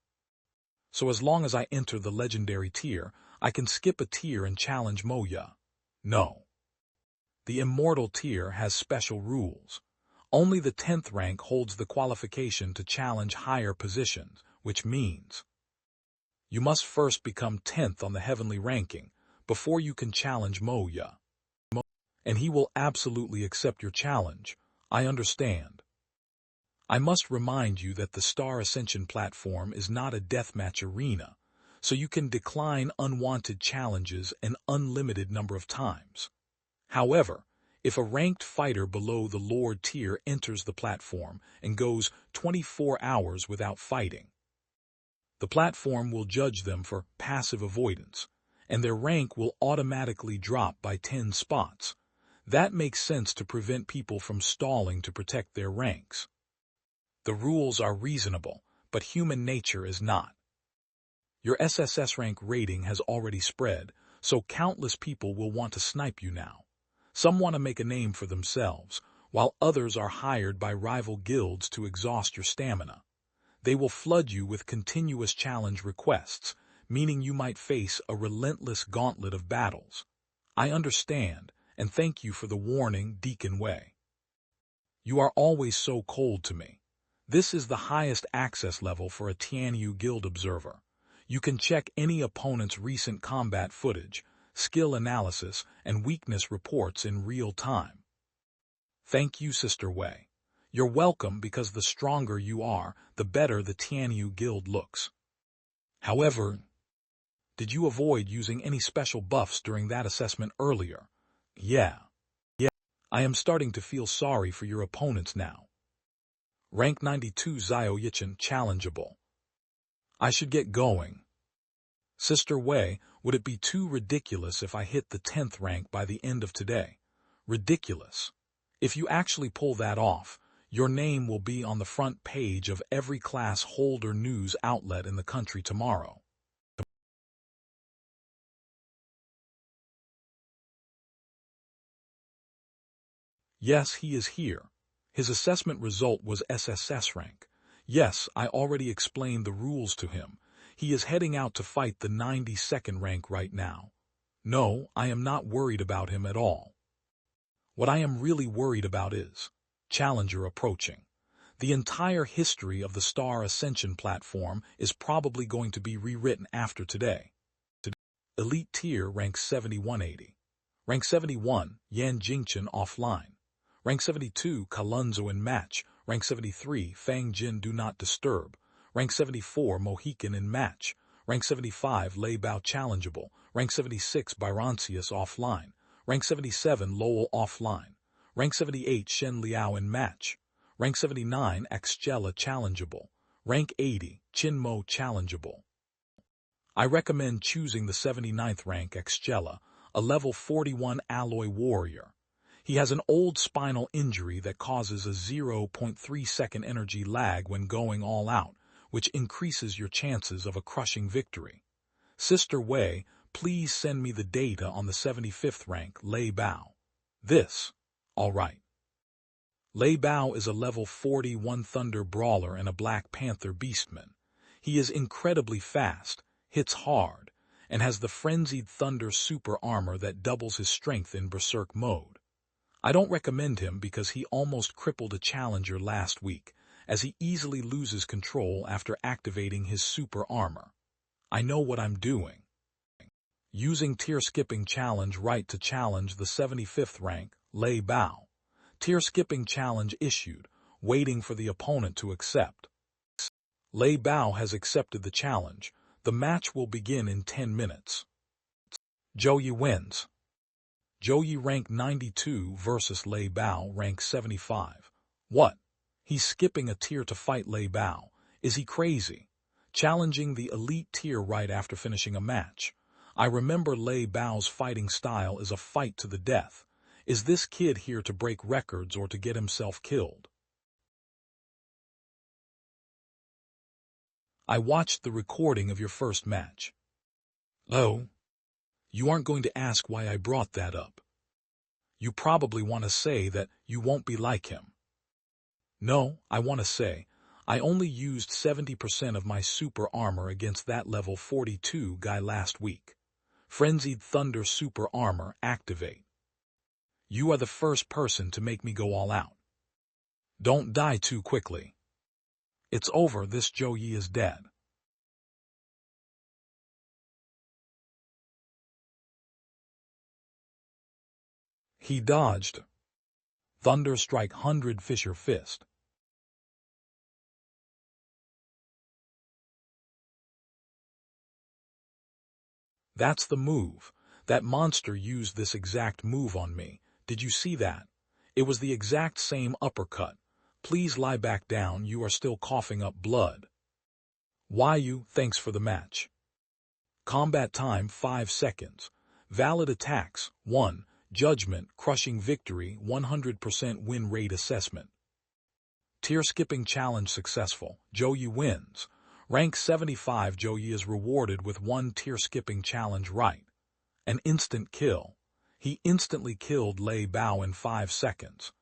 So as long as I enter the legendary tier, I can skip a tier and challenge Moya. No. The immortal tier has special rules. Only the 10th rank holds the qualification to challenge higher positions, which means you must first become 10th on the heavenly ranking before you can challenge Moya. And he will absolutely accept your challenge, I understand. I must remind you that the Star Ascension platform is not a deathmatch arena, so you can decline unwanted challenges an unlimited number of times. However, if a ranked fighter below the Lord tier enters the platform and goes 24 hours without fighting, the platform will judge them for passive avoidance, and their rank will automatically drop by 10 spots. That makes sense to prevent people from stalling to protect their ranks. The rules are reasonable, but human nature is not. Your SSS rank rating has already spread, so countless people will want to snipe you now. Some want to make a name for themselves, while others are hired by rival guilds to exhaust your stamina. They will flood you with continuous challenge requests, meaning you might face a relentless gauntlet of battles. I understand, and thank you for the warning, Deacon Wei. You are always so cold to me. This is the highest access level for a Tianyu Guild observer. You can check any opponent's recent combat footage, skill analysis, and weakness reports in real time. Thank you, Sister Wei. You're welcome, because the stronger you are, the better the Tianyu Guild looks. However, did you avoid using any special buffs during that assessment earlier? Yeah. I am starting to feel sorry for your opponents now. Rank 92 Xiao Yichin challengeable. I should get going. Sister Wei, would it be too ridiculous if I hit the 10th rank by the end of today? Ridiculous. If you actually pull that off, Your name will be on the front page of every class holder news outlet in the country tomorrow. Yes, he is here. His assessment result was SSS rank. Yes, I already explained the rules to him. He is heading out to fight the 92nd rank right now. No, I am not worried about him at all. What I am really worried about is Challenger approaching. The entire history of the Star Ascension platform is probably going to be rewritten after today. Elite tier rank 7180. Rank 71, Yan Jingchen offline. Rank 72, Kalunzo in match. Rank 73, Fang Jin do not disturb. Rank 74, Mohican in match. Rank 75, Lei Bao challengeable. Rank 76, Byroncius offline. Rank 77, Lowell offline. Rank 78, Shen Liao in match. Rank 79, Axgela challengeable. Rank 80, Chin Mo challengeable. I recommend choosing the 79th rank Axgela, a level 41 alloy warrior. He has an old spinal injury that causes a 0.3 second energy lag when going all out, which increases your chances of a crushing victory. Sister Wei, please send me the data on the 75th rank Lei Bao. All right. Lei Bao is a level 41 Thunder Brawler and a Black Panther Beastman. He is incredibly fast, hits hard, and has the Frenzied Thunder super armor that doubles his strength in Berserk mode. I don't recommend him because he almost crippled a challenger last week, as he easily loses control after activating his super armor. I know what I'm doing. Using tier skipping challenge right to challenge the 75th rank, Lei Bao. Tier skipping challenge issued, waiting for the opponent to accept. Lei Bao has accepted the challenge. The match will begin in 10 minutes. Zhou Yi wins. Zhou Yi rank 92 versus Lei Bao rank 75. What? He's skipping a tier to fight Lei Bao. Is he crazy? Challenging the elite tier right after finishing a match. I remember Lei Bao's fighting style is a fight to the death. Is this kid here to break records or to get himself killed? I watched the recording of your first match. Oh? You aren't going to ask why I brought that up. You probably want to say that you won't be like him. No, I want to say, I only used 70% of my super armor against that level 42 guy last week. Frenzied Thunder super armor activate. You are the first person to make me go all out. Don't die too quickly. It's over, this Zhou Yi is dead. He dodged. Thunder strike 100 Fisher Fist. That's the move. That monster used this exact move on me. Did you see that? It was the exact same uppercut. Please lie back down, you are still coughing up blood. Yu, thanks for the match. Combat time 5 seconds. Valid attacks 1. Judgment, crushing victory, 100% win rate assessment. Tier skipping challenge successful. Zhou Yi wins. Rank 75 Zhou Yi is rewarded with 1 tier skipping challenge right. An instant kill. He instantly killed Lei Bao in 5 seconds.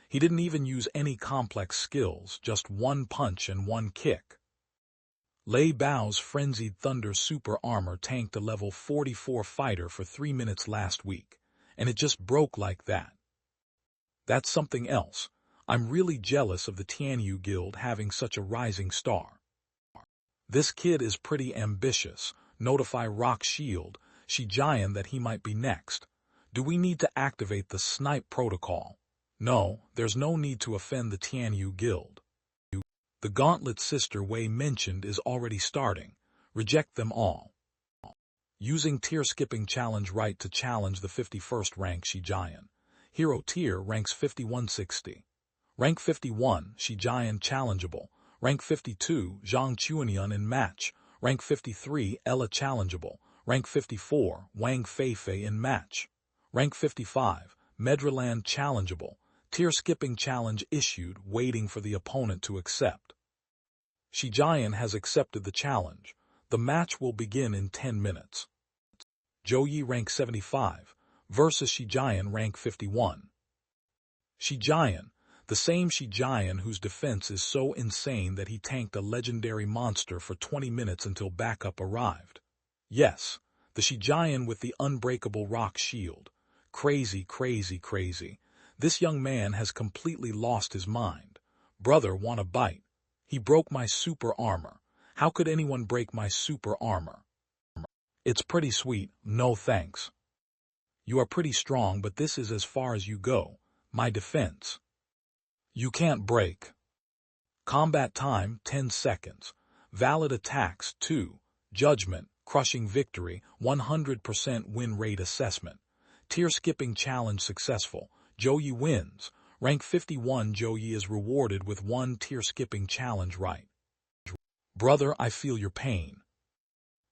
He didn't even use any complex skills, just 1 punch and 1 kick. Lei Bao's Frenzied Thunder super armor tanked a level 44 fighter for 3 minutes last week, and it just broke like that. That's something else. I'm really jealous of the Tianyu Guild having such a rising star. This kid is pretty ambitious. Notify Rock Shield, Shijian that he might be next. Do we need to activate the snipe protocol? No, there's no need to offend the Tianyu Guild. The gauntlet Sister Wei mentioned is already starting. Reject them all. Using tier skipping challenge right to challenge the 51st rank Shijian. Hero tier ranks 5160. Rank 51, Shijian challengeable. Rank 52, Zhang Chuanian in match. Rank 53, Ella challengeable. Rank 54, Wang Feifei in match. Rank 55, Medraland challengeable. Tier-skipping challenge issued, waiting for the opponent to accept. Shijian has accepted the challenge. The match will begin in 10 minutes. Zhouyi rank 75 versus Shijian rank 51. Shijian, the same Shijian whose defense is so insane that he tanked a legendary monster for 20 minutes until backup arrived. Yes, the Shijian with the unbreakable rock shield. Crazy, crazy, crazy. This young man has completely lost his mind. Brother, want a bite? He broke my super armor. How could anyone break my super armor? It's pretty sweet, no thanks. You are pretty strong, but this is as far as you go. My defense. You can't break. Combat time, 10 seconds. Valid attacks, 2. Judgment, crushing victory, 100% win rate assessment. Tier-skipping challenge successful. Zhouyi wins. Rank 51 Zhouyi is rewarded with 1 tier-skipping challenge right. Brother, I feel your pain.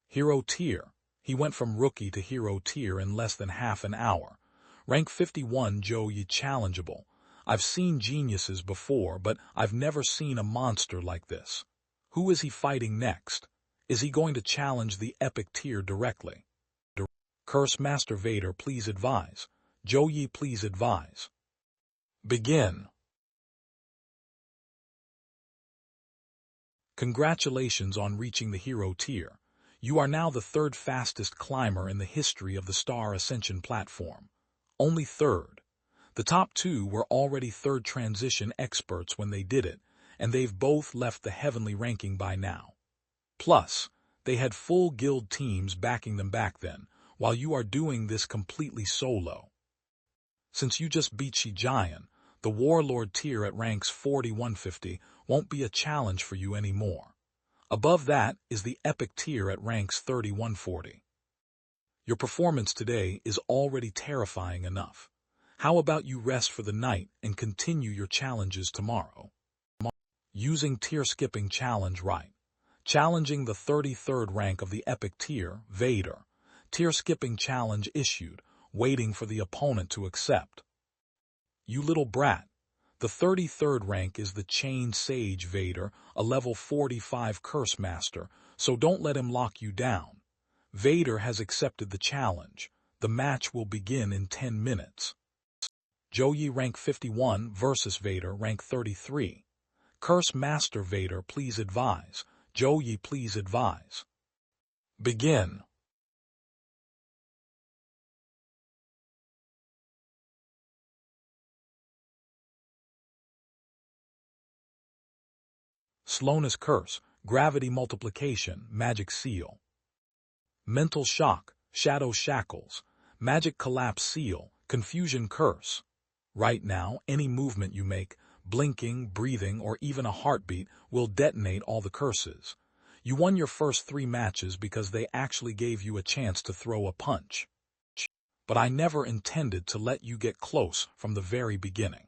Hero tier. He went from rookie to hero tier in less than half an hour. Rank 51 Zhouyi challengeable. I've seen geniuses before, but I've never seen a monster like this. Who is he fighting next? Is he going to challenge the epic tier directly? Curse Master Vader, please advise. Zhouyi, please advise. Begin. Congratulations on reaching the hero tier. You are now the 3rd fastest climber in the history of the Star Ascension platform. Only 3rd. The top 2 were already 3rd transition experts when they did it, and they've both left the heavenly ranking by now. Plus, they had full guild teams backing them back then, while you are doing this completely solo. Since you just beat Shijian, the Warlord tier at ranks 40-150 won't be a challenge for you anymore. Above that is the Epic tier at ranks 30-140. Your performance today is already terrifying enough. How about you rest for the night and continue your challenges tomorrow? Using tier-skipping challenge right. Challenging the 33rd rank of the Epic tier, Vader. Tier-skipping challenge issued, waiting for the opponent to accept. You little brat. The 33rd rank is the Chain Sage Vader, a level 45 Curse Master, so don't let him lock you down. Vader has accepted the challenge. The match will begin in 10 minutes. Zhouyi rank 51 versus Vader rank 33. Curse Master Vader, please advise. Zhouyi, please advise. Begin. Slowness Curse, Gravity Multiplication, Magic Seal. Mental Shock, Shadow Shackles, Magic Collapse Seal, Confusion Curse. Right now, any movement you make, blinking, breathing, or even a heartbeat will detonate all the curses. You won your first 3 matches because they actually gave you a chance to throw a punch. But I never intended to let you get close from the very beginning.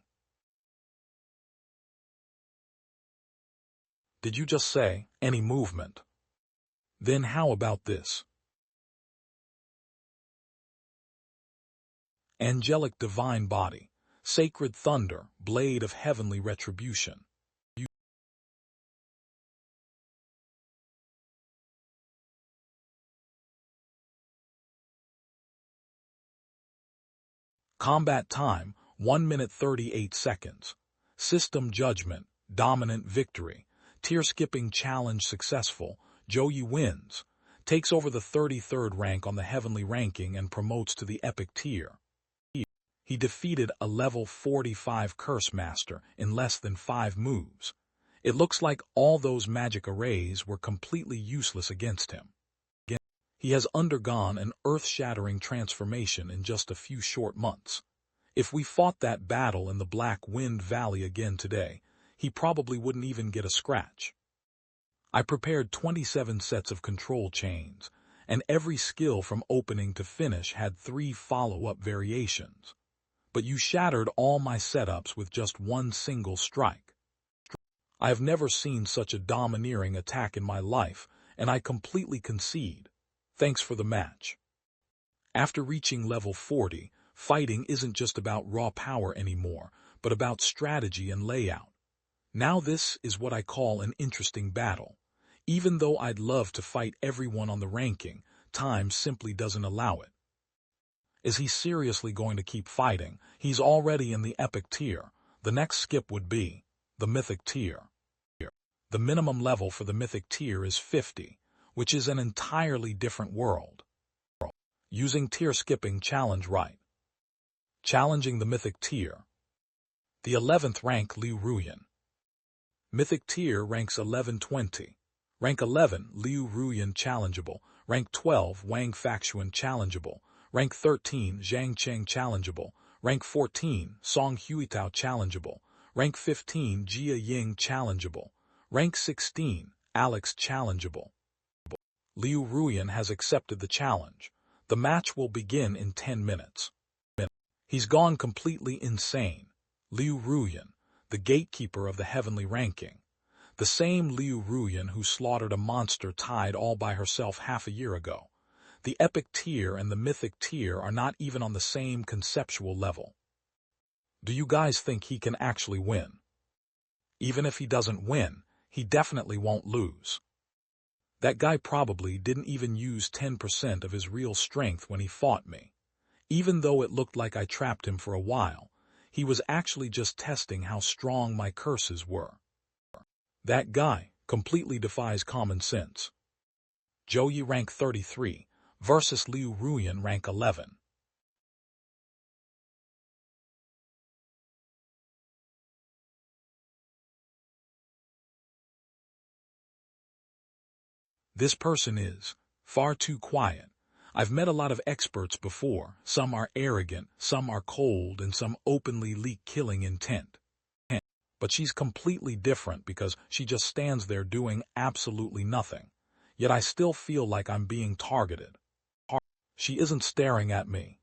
Did you just say, any movement? Then how about this? Angelic Divine Body, Sacred Thunder, Blade of Heavenly Retribution. Combat time, 1 minute 38 seconds. System Judgment, Dominant Victory. Tier-skipping challenge successful. Zhouyi wins. Takes over the 33rd rank on the heavenly ranking and promotes to the epic tier. He defeated a level 45 Curse Master in less than 5 moves. It looks like all those magic arrays were completely useless against him. He has undergone an earth-shattering transformation in just a few short months. If we fought that battle in the Black Wind Valley again today, he probably wouldn't even get a scratch. I prepared 27 sets of control chains, and every skill from opening to finish had 3 follow-up variations. But you shattered all my setups with just 1 single strike. I have never seen such a domineering attack in my life, and I completely concede. Thanks for the match. After reaching level 40, fighting isn't just about raw power anymore, but about strategy and layout. Now this is what I call an interesting battle. Even though I'd love to fight everyone on the ranking, time simply doesn't allow it. Is he seriously going to keep fighting? He's already in the epic tier. The next skip would be the mythic tier. The minimum level for the mythic tier is 50, which is an entirely different world. Using tier skipping challenge right. Challenging the mythic tier. The 11th rank Liu Ruan. Mythic tier ranks 11-20. Rank 11 Liu Ruan challengeable. Rank 12 Wang Faxuan challengeable. Rank 13 Zhang Cheng challengeable. Rank 14 Song Huitao challengeable. Rank 15 Jia Ying challengeable. Rank 16 Alex challengeable. Liu Ruan has accepted the challenge. The match will begin in 10 minutes. He's gone completely insane. Liu Ruan, the gatekeeper of the heavenly ranking. The same Liu Ruan who slaughtered a monster tied all by herself half a year ago. The epic tier and the mythic tier are not even on the same conceptual level. Do you guys think he can actually win? Even if he doesn't win, he definitely won't lose. That guy probably didn't even use 10% of his real strength when he fought me. Even though it looked like I trapped him for a while, he was actually just testing how strong my curses were. That guy completely defies common sense. Joey rank 33 versus Liu Ruan rank 11. This person is far too quiet. I've met a lot of experts before. Some are arrogant, some are cold, and some openly leak killing intent. But she's completely different because she just stands there doing absolutely nothing. Yet I still feel like I'm being targeted. She isn't staring at me.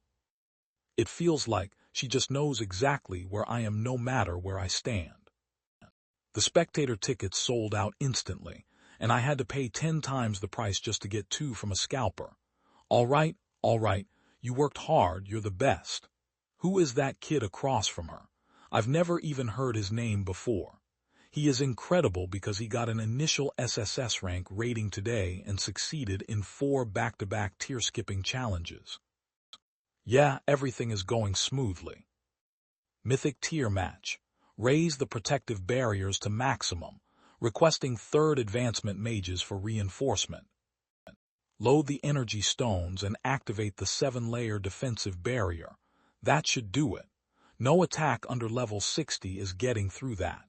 It feels like she just knows exactly where I am no matter where I stand. The spectator tickets sold out instantly, and I had to pay 10 times the price just to get 2 from a scalper. All right, you worked hard, you're the best. Who is that kid across from her? I've never even heard his name before. He is incredible because he got an initial SSS rank rating today and succeeded in 4 back-to-back tier-skipping challenges. Yeah, everything is going smoothly. Mythic tier match. Raise the protective barriers to maximum, requesting 3rd advancement mages for reinforcement. Load the energy stones and activate the 7-layer defensive barrier. That should do it. No attack under level 60 is getting through that.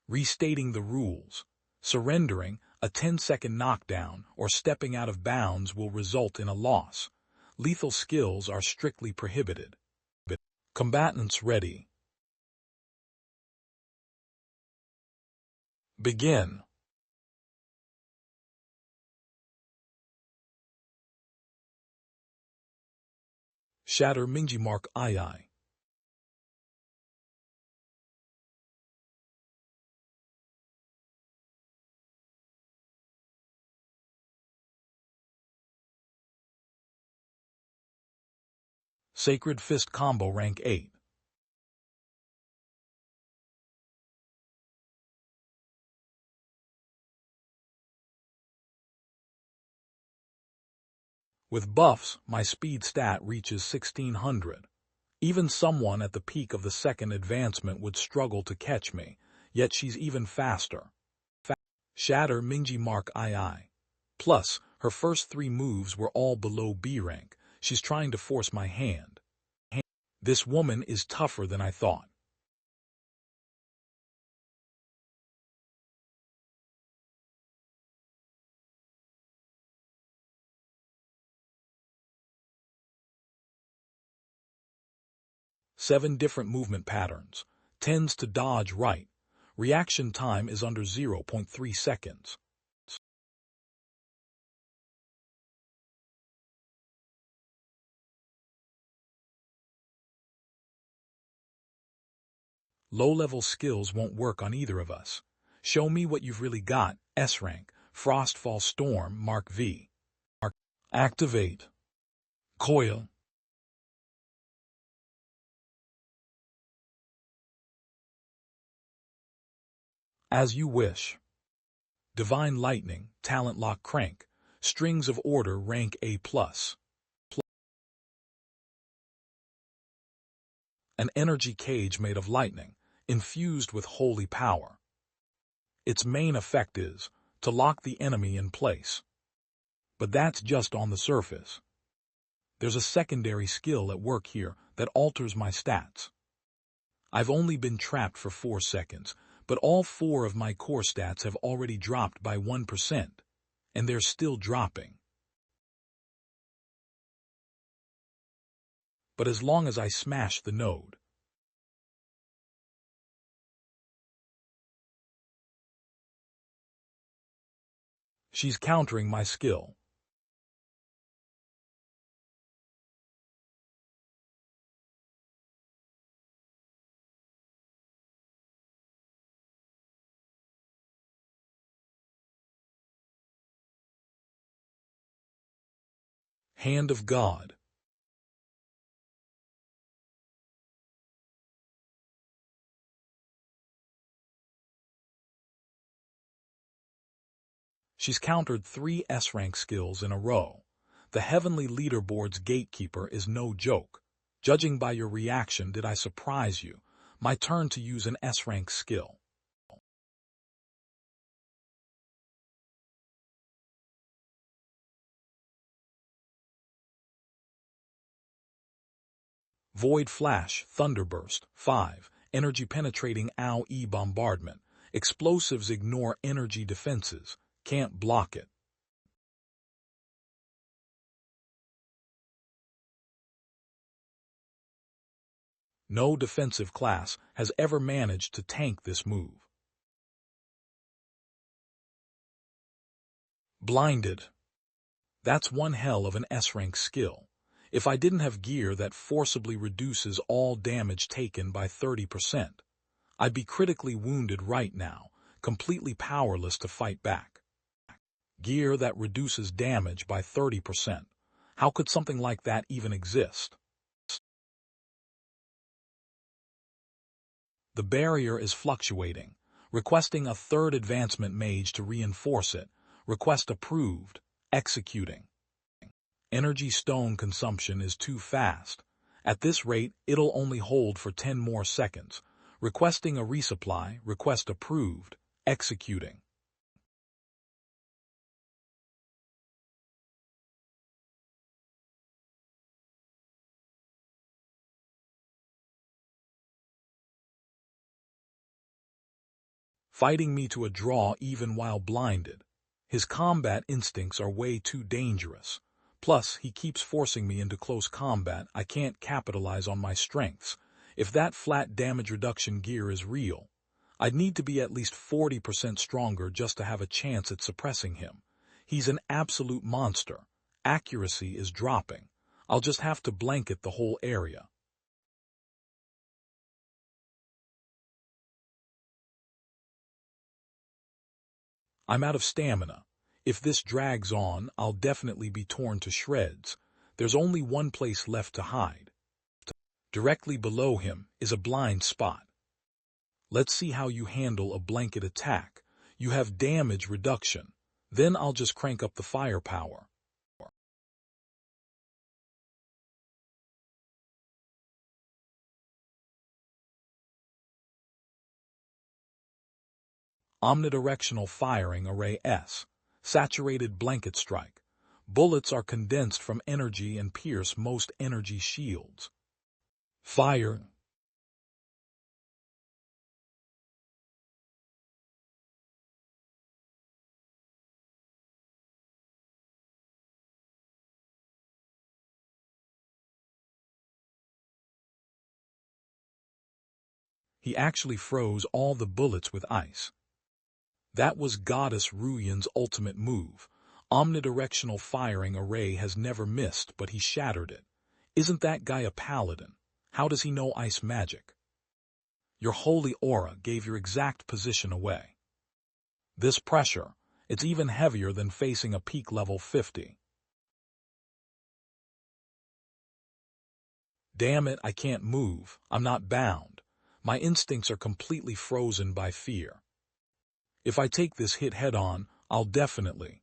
Restating the rules. Surrendering, a 10-second knockdown, or stepping out of bounds will result in a loss. Lethal skills are strictly prohibited. Combatants ready. Begin. Shatter Minji Mark II. Sacred Fist Combo rank 8. With buffs, my speed stat reaches 1600. Even someone at the peak of the 2nd advancement would struggle to catch me, yet she's even faster. Shatter Minji Mark II. Plus, her first 3 moves were all below B rank. She's trying to force my hand. This woman is tougher than I thought. Seven different movement patterns. Tends to dodge right. Reaction time is under 0.3 seconds. Low-level skills won't work on either of us. Show me what you've really got. S rank. Frostfall Storm Mark V. Activate. Coil. As you wish. Divine Lightning, Talent Lock Crank, Strings of Order rank A+. An energy cage made of lightning, infused with holy power. Its main effect is to lock the enemy in place. But that's just on the surface. There's a secondary skill at work here that alters my stats. I've only been trapped for 4 seconds, but all 4 of my core stats have already dropped by 1%, and they're still dropping. But as long as I smash the node, she's countering my skill. Hand of God. She's countered 3 S-rank skills in a row. The Heavenly Leaderboard's gatekeeper is no joke. Judging by your reaction, did I surprise you? My turn to use an S-rank skill. Void Flash, Thunderburst, 5, Energy Penetrating AoE Bombardment. Explosives ignore energy defenses, can't block it. No defensive class has ever managed to tank this move. Blinded. That's one hell of an S-rank skill. If I didn't have gear that forcibly reduces all damage taken by 30%, I'd be critically wounded right now, completely powerless to fight back. Gear that reduces damage by 30%. How could something like that even exist? The barrier is fluctuating. Requesting a 3rd advancement mage to reinforce it. Request approved. Executing. Energy stone consumption is too fast. At this rate, it'll only hold for 10 more seconds. Requesting a resupply. Request approved. Executing. Fighting me to a draw even while blinded. His combat instincts are way too dangerous. Plus, he keeps forcing me into close combat. I can't capitalize on my strengths. If that flat damage reduction gear is real, I'd need to be at least 40% stronger just to have a chance at suppressing him. He's an absolute monster. Accuracy is dropping. I'll just have to blanket the whole area. I'm out of stamina. If this drags on, I'll definitely be torn to shreds. There's only one place left to hide. Directly below him is a blind spot. Let's see how you handle a blanket attack. You have damage reduction. Then I'll just crank up the firepower. Omnidirectional Firing Array S. Saturated Blanket Strike. Bullets are condensed from energy and pierce most energy shields. Fire. He actually froze all the bullets with ice. That was Goddess Ruyan's ultimate move. Omnidirectional Firing Array has never missed, but he shattered it. Isn't that guy a paladin? How does he know ice magic? Your holy aura gave your exact position away. This pressure, it's even heavier than facing a peak level 50. Damn it, I can't move. I'm not bound. My instincts are completely frozen by fear. If I take this hit head-on, I'll definitely.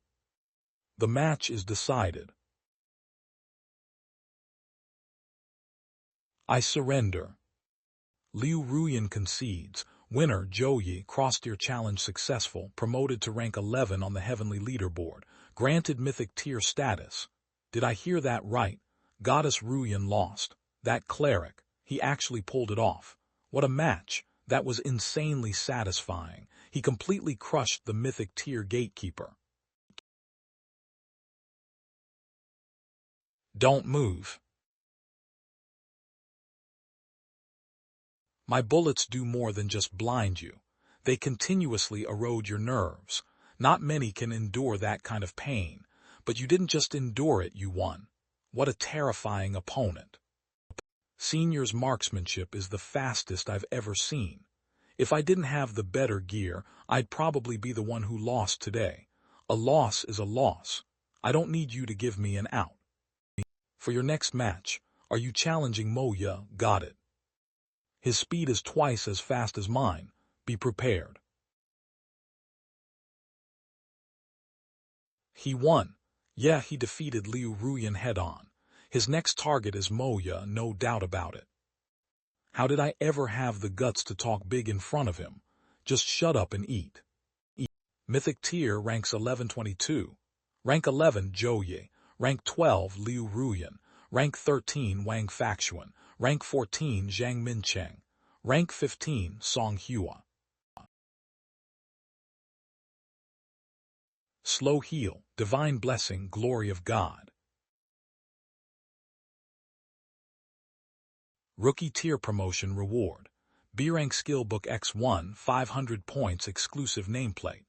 The match is decided. I surrender. Liu Ruan concedes. Winner Joyi, cross-tier challenge successful, promoted to rank 11 on the heavenly leaderboard, granted mythic tier status. Did I hear that right? Goddess Ruan lost. That cleric, he actually pulled it off. What a match. That was insanely satisfying. He completely crushed the mythic tier gatekeeper. Don't move. My bullets do more than just blind you. They continuously erode your nerves. Not many can endure that kind of pain. But you didn't just endure it, you won. What a terrifying opponent. Senior's marksmanship is the fastest I've ever seen. If I didn't have the better gear, I'd probably be the one who lost today. A loss is a loss. I don't need you to give me an out. For your next match, are you challenging Moya? Got it. His speed is twice as fast as mine. Be prepared. He won. Yeah, he defeated Liu Ruan head-on. His next target is Moya, no doubt about it. How did I ever have the guts to talk big in front of him? Just shut up and eat. Mythic tier ranks 1122. Rank 11 Joye. Rank 12 Liu Ruan. Rank 13 Wang Faxuan. Rank 14 Zhang Mincheng. Rank 15 Song Hua. Slow heal, divine blessing, glory of God. Rookie tier promotion reward. B-rank skill book X1, 500 points exclusive nameplate.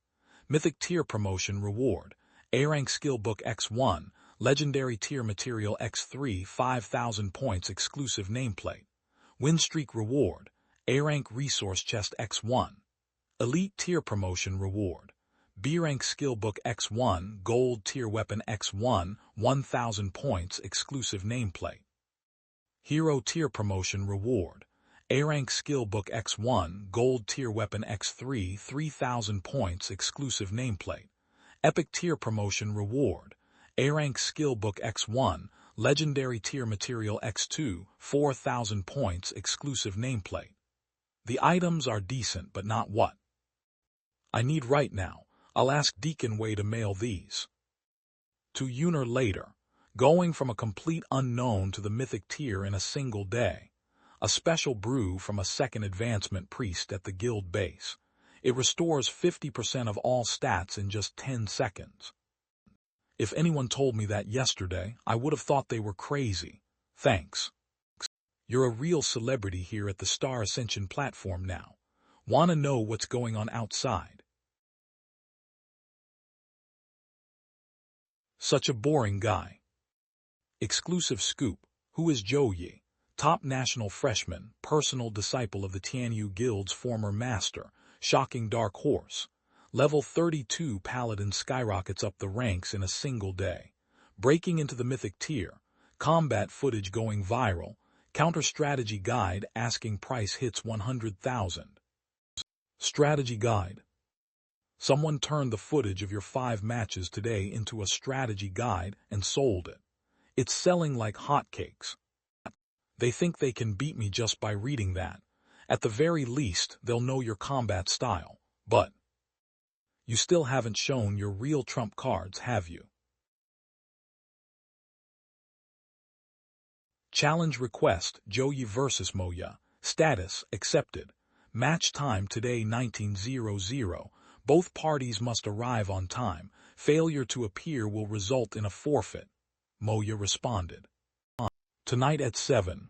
Mythic tier promotion reward. A-rank skill book X1, legendary tier material X3, 5,000 points exclusive nameplate. Win streak reward. A-rank resource chest X1. Elite tier promotion reward. B-rank skill book X1, gold tier weapon X1, 1,000 points exclusive nameplate. Hero tier promotion reward. A-rank skill book X1, gold tier weapon X3, 3,000 points exclusive nameplate. Epic tier promotion reward. A-rank skill book X1, legendary tier material X2, 4,000 points exclusive nameplate. The items are decent but not what I need right now. I'll ask Deacon Way to mail these. To Yuner later. Going from a complete unknown to the mythic tier in a single day. A special brew from a second advancement priest at the guild base. It restores 50% of all stats in just 10 seconds. If anyone told me that yesterday, I would have thought they were crazy. Thanks. You're a real celebrity here at the Star Ascension platform now. Wanna know what's going on outside? Such a boring guy. Exclusive scoop. Who is Zhou Yi? Top national freshman, personal disciple of the Tianyu Guild's former master, shocking dark horse. Level 32 paladin skyrockets up the ranks in a single day. Breaking into the mythic tier. Combat footage going viral. Counter-strategy guide asking price hits 100,000. Strategy guide. Someone turned the footage of your 5 matches today into a strategy guide and sold it. It's selling like hotcakes. They think they can beat me just by reading that. At the very least, they'll know your combat style. But you still haven't shown your real trump cards, have you? Challenge request, Joyi vs. Moya. Status, accepted. Match time today 19:00. Both parties must arrive on time. Failure to appear will result in a forfeit. Moya responded. Tonight at 7.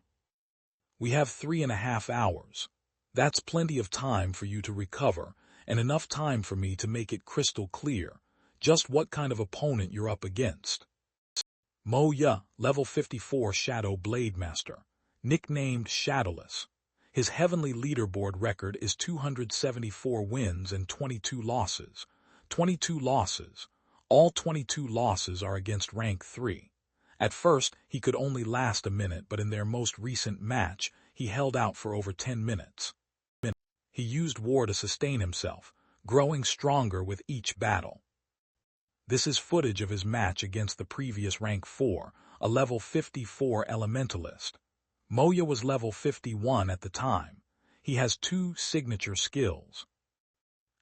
We have 3.5 hours. That's plenty of time for you to recover, and enough time for me to make it crystal clear just what kind of opponent you're up against. Moya, level 54 Shadow Blade Master, nicknamed Shadowless. His heavenly leaderboard record is 274 wins and 22 losses. 22 losses. All 22 losses are against rank 3. At first, he could only last a minute, but in their most recent match, he held out for over 10 minutes. He used war to sustain himself, growing stronger with each battle. This is footage of his match against the previous rank 4, a level 54 elementalist. Moya was level 51 at the time. He has 2 signature skills.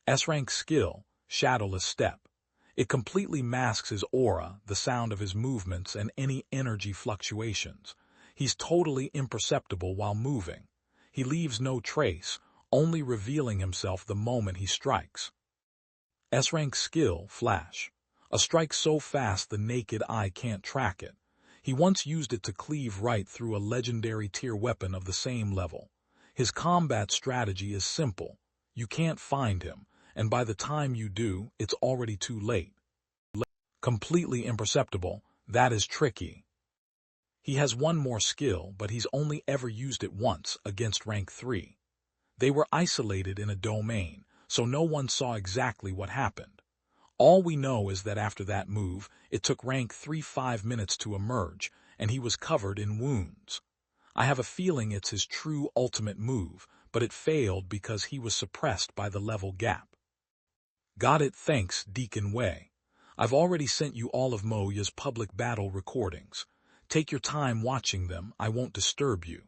S-rank skill, Shadowless Step. It completely masks his aura, the sound of his movements, and any energy fluctuations. He's totally imperceptible while moving. He leaves no trace, only revealing himself the moment he strikes. S-rank skill, Flash. A strike so fast the naked eye can't track it. He once used it to cleave right through a legendary tier weapon of the same level. His combat strategy is simple. You can't find him, and by the time you do, it's already too late. Completely imperceptible, that is tricky. He has one more skill, but he's only ever used it once, against rank 3. They were isolated in a domain, so no one saw exactly what happened. All we know is that after that move, it took rank 3 5 minutes to emerge, and he was covered in wounds. I have a feeling it's his true ultimate move, but it failed because he was suppressed by the level gap. Got it, thanks, Deacon Wei. I've already sent you all of Moya's public battle recordings. Take your time watching them, I won't disturb you.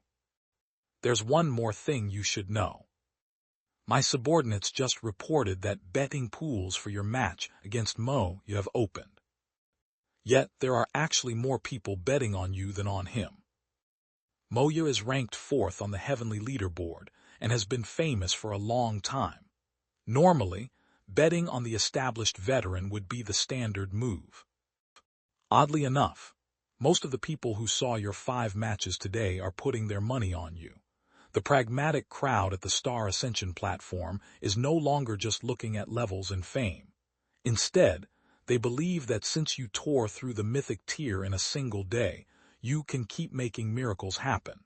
There's one more thing you should know. My subordinates just reported that betting pools for your match against Moya have opened. Yet there are actually more people betting on you than on him. Moya is ranked 4th on the heavenly leaderboard and has been famous for a long time. Normally, betting on the established veteran would be the standard move. Oddly enough, most of the people who saw your 5 matches today are putting their money on you. The pragmatic crowd at the Star Ascension platform is no longer just looking at levels and fame. Instead, they believe that since you tore through the mythic tier in a single day, you can keep making miracles happen.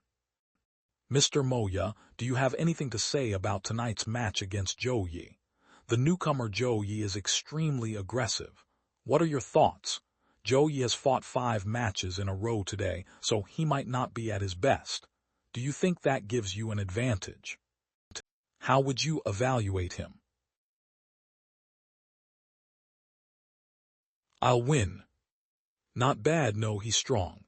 Mr. Moya, do you have anything to say about tonight's match against Zhou Yi? The newcomer Zhou Yi is extremely aggressive. What are your thoughts? Zhou Yi has fought 5 matches in a row today, so he might not be at his best. Do you think that gives you an advantage? How would you evaluate him? I'll win. Not bad, no, he's strong.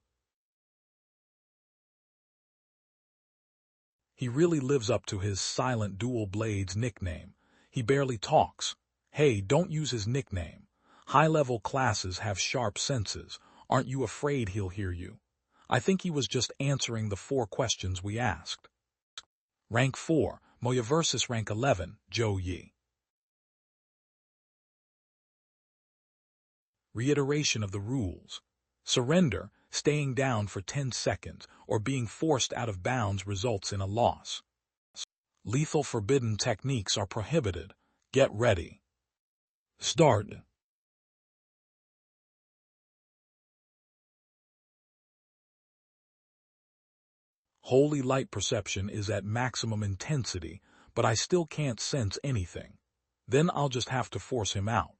He really lives up to his Silent Duel Blades nickname. He barely talks. Hey, don't use his nickname. High-level classes have sharp senses. Aren't you afraid he'll hear you? I think he was just answering the 4 questions we asked. Rank 4, Moya versus rank 11, Zhou Yi. Reiteration of the rules. Surrender, staying down for 10 seconds, or being forced out of bounds results in a loss. Lethal forbidden techniques are prohibited. Get ready. Start. Holy light perception is at maximum intensity, but I still can't sense anything. Then I'll just have to force him out.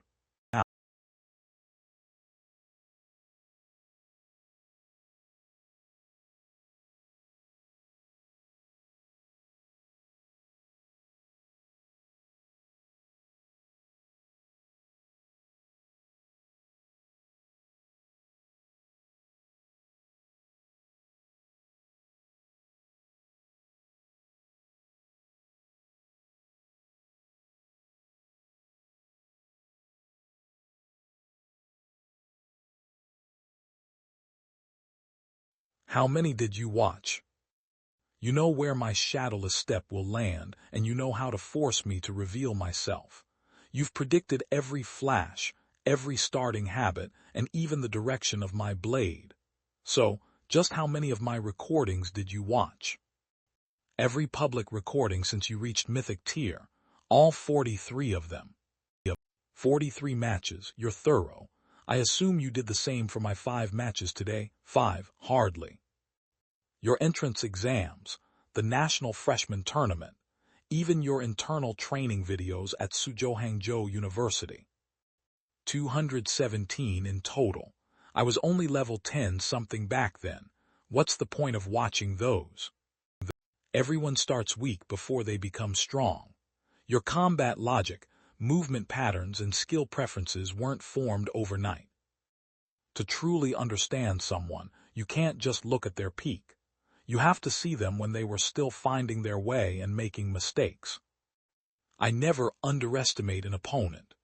How many did you watch? You know where my shadowless step will land, and you know how to force me to reveal myself. You've predicted every flash, every starting habit, and even the direction of my blade. So, just how many of my recordings did you watch? Every public recording since you reached Mythic Tier, all 43 of them. 43 matches, you're thorough. I assume you did the same for my 5 matches today. 5, hardly. Your entrance exams, the National Freshman Tournament, even your internal training videos at Suzhou University. 217 in total. I was only level 10 something back then. What's the point of watching those? Everyone starts weak before they become strong. Your combat logic, movement patterns and skill preferences weren't formed overnight. To truly understand someone, you can't just look at their peak. You have to see them when they were still finding their way and making mistakes. I never underestimate an opponent.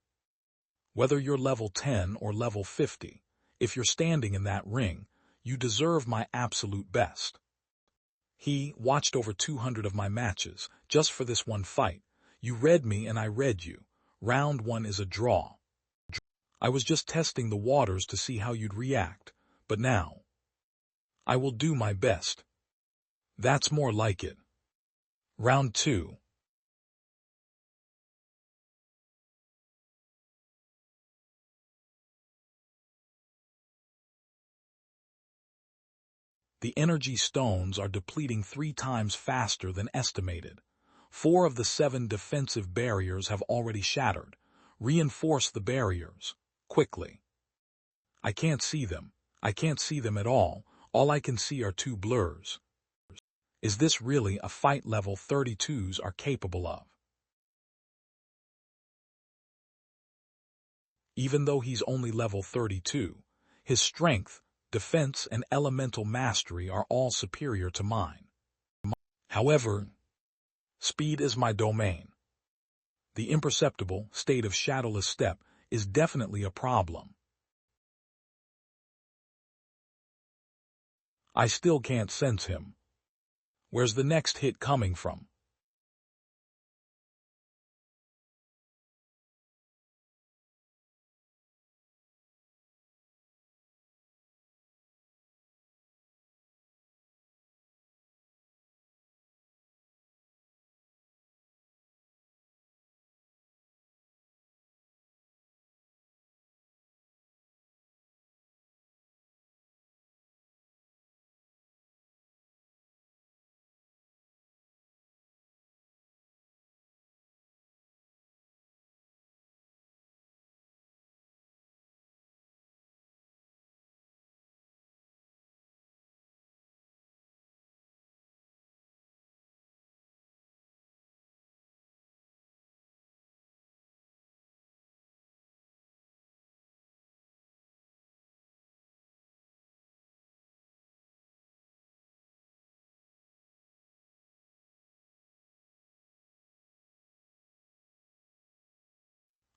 Whether you're level 10 or level 50, if you're standing in that ring, you deserve my absolute best. He watched over 200 of my matches, just for this one fight. You read me and I read you. Round 1 is a draw. I was just testing the waters to see how you'd react, but now I will do my best. That's more like it. Round 2. The energy stones are depleting 3 times faster than estimated. 4 of the 7 defensive barriers have already shattered. Reinforce the barriers, quickly. I can't see them. I can't see them at all. All I can see are 2 blurs. Is this really a fight level 32s are capable of? Even though he's only level 32, his strength, defense, and elemental mastery are all superior to mine. However, speed is my domain. The imperceptible state of shadowless step is definitely a problem. I still can't sense him. Where's the next hit coming from?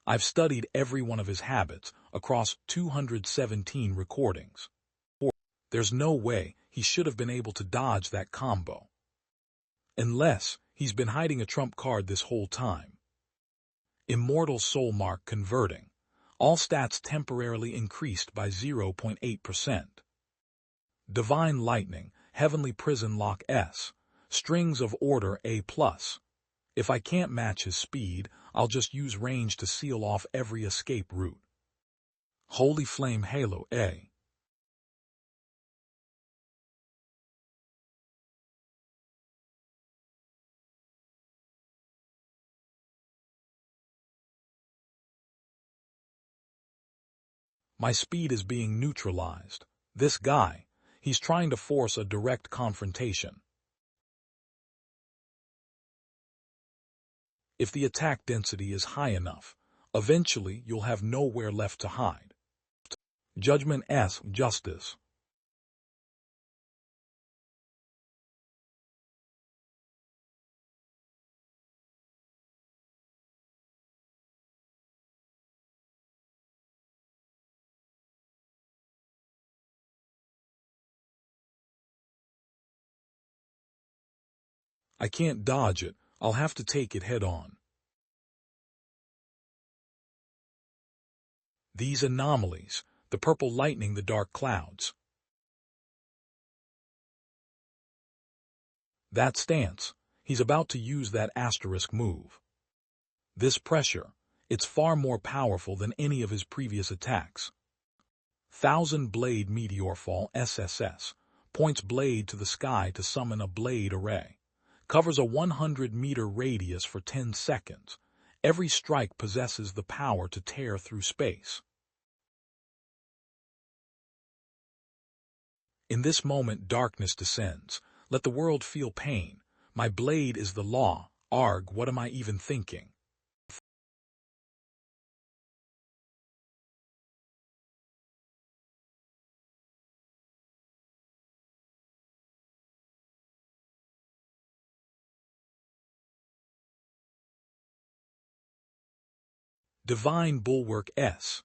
I've studied every one of his habits across 217 recordings. There's no way he should have been able to dodge that combo. Unless he's been hiding a trump card this whole time. Immortal Soul Mark converting. All stats temporarily increased by 0.8%. Divine Lightning, Heavenly Prison Lock S. Strings of Order A+. If I can't match his speed, I'll just use range to seal off every escape route. Holy Flame Halo A. My speed is being neutralized. This guy, he's trying to force a direct confrontation. If the attack density is high enough, eventually you'll have nowhere left to hide. Judgment S. Justice. I can't dodge it. I'll have to take it head on. These anomalies, the purple lightning, the dark clouds. That stance, he's about to use that asterisk move. This pressure, it's far more powerful than any of his previous attacks. Thousand Blade Meteorfall SSS, points blade to the sky to summon a blade array. Covers a 100-meter radius for 10 seconds. Every strike possesses the power to tear through space. In this moment darkness descends. Let the world feel pain. My blade is the law. Arg, what am I even thinking? Divine Bulwark S.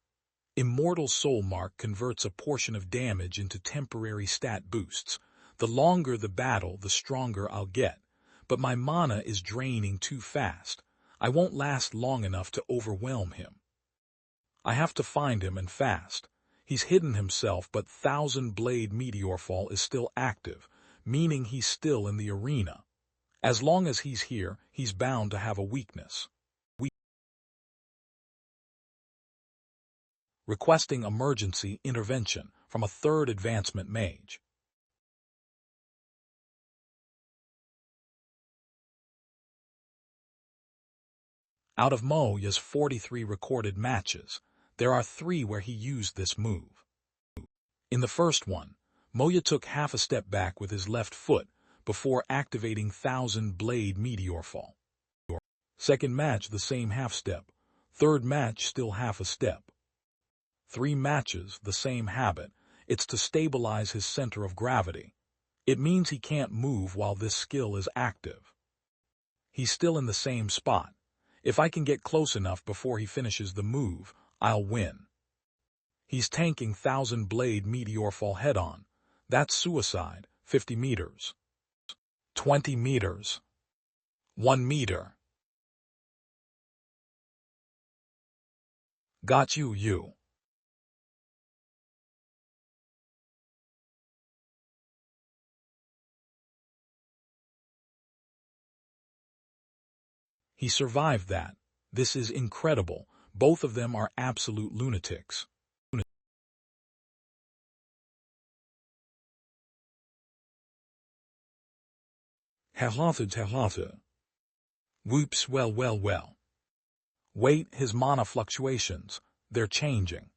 Immortal Soul Mark converts a portion of damage into temporary stat boosts. The longer the battle, the stronger I'll get. But my mana is draining too fast. I won't last long enough to overwhelm him. I have to find him and fast. He's hidden himself, but Thousand Blade Meteorfall is still active, meaning he's still in the arena. As long as he's here, he's bound to have a weakness. Requesting emergency intervention from a third advancement mage. Out of Moya's 43 recorded matches, there are 3 where he used this move. In the first one, Moya took half a step back with his left foot before activating Thousand Blade Meteorfall. Second match, the same half step. Third match, still half a step. 3 matches, the same habit. It's to stabilize his center of gravity. It means he can't move while this skill is active. He's still in the same spot. If I can get close enough before he finishes the move, I'll win. He's tanking Thousand Blade Meteorfall head-on. That's suicide. 50 meters. 20 meters. 1 meter. Got you. He survived that. This is incredible. Both of them are absolute lunatics. Herlatha. Whoops, well. Wait, his mana fluctuations. They're changing.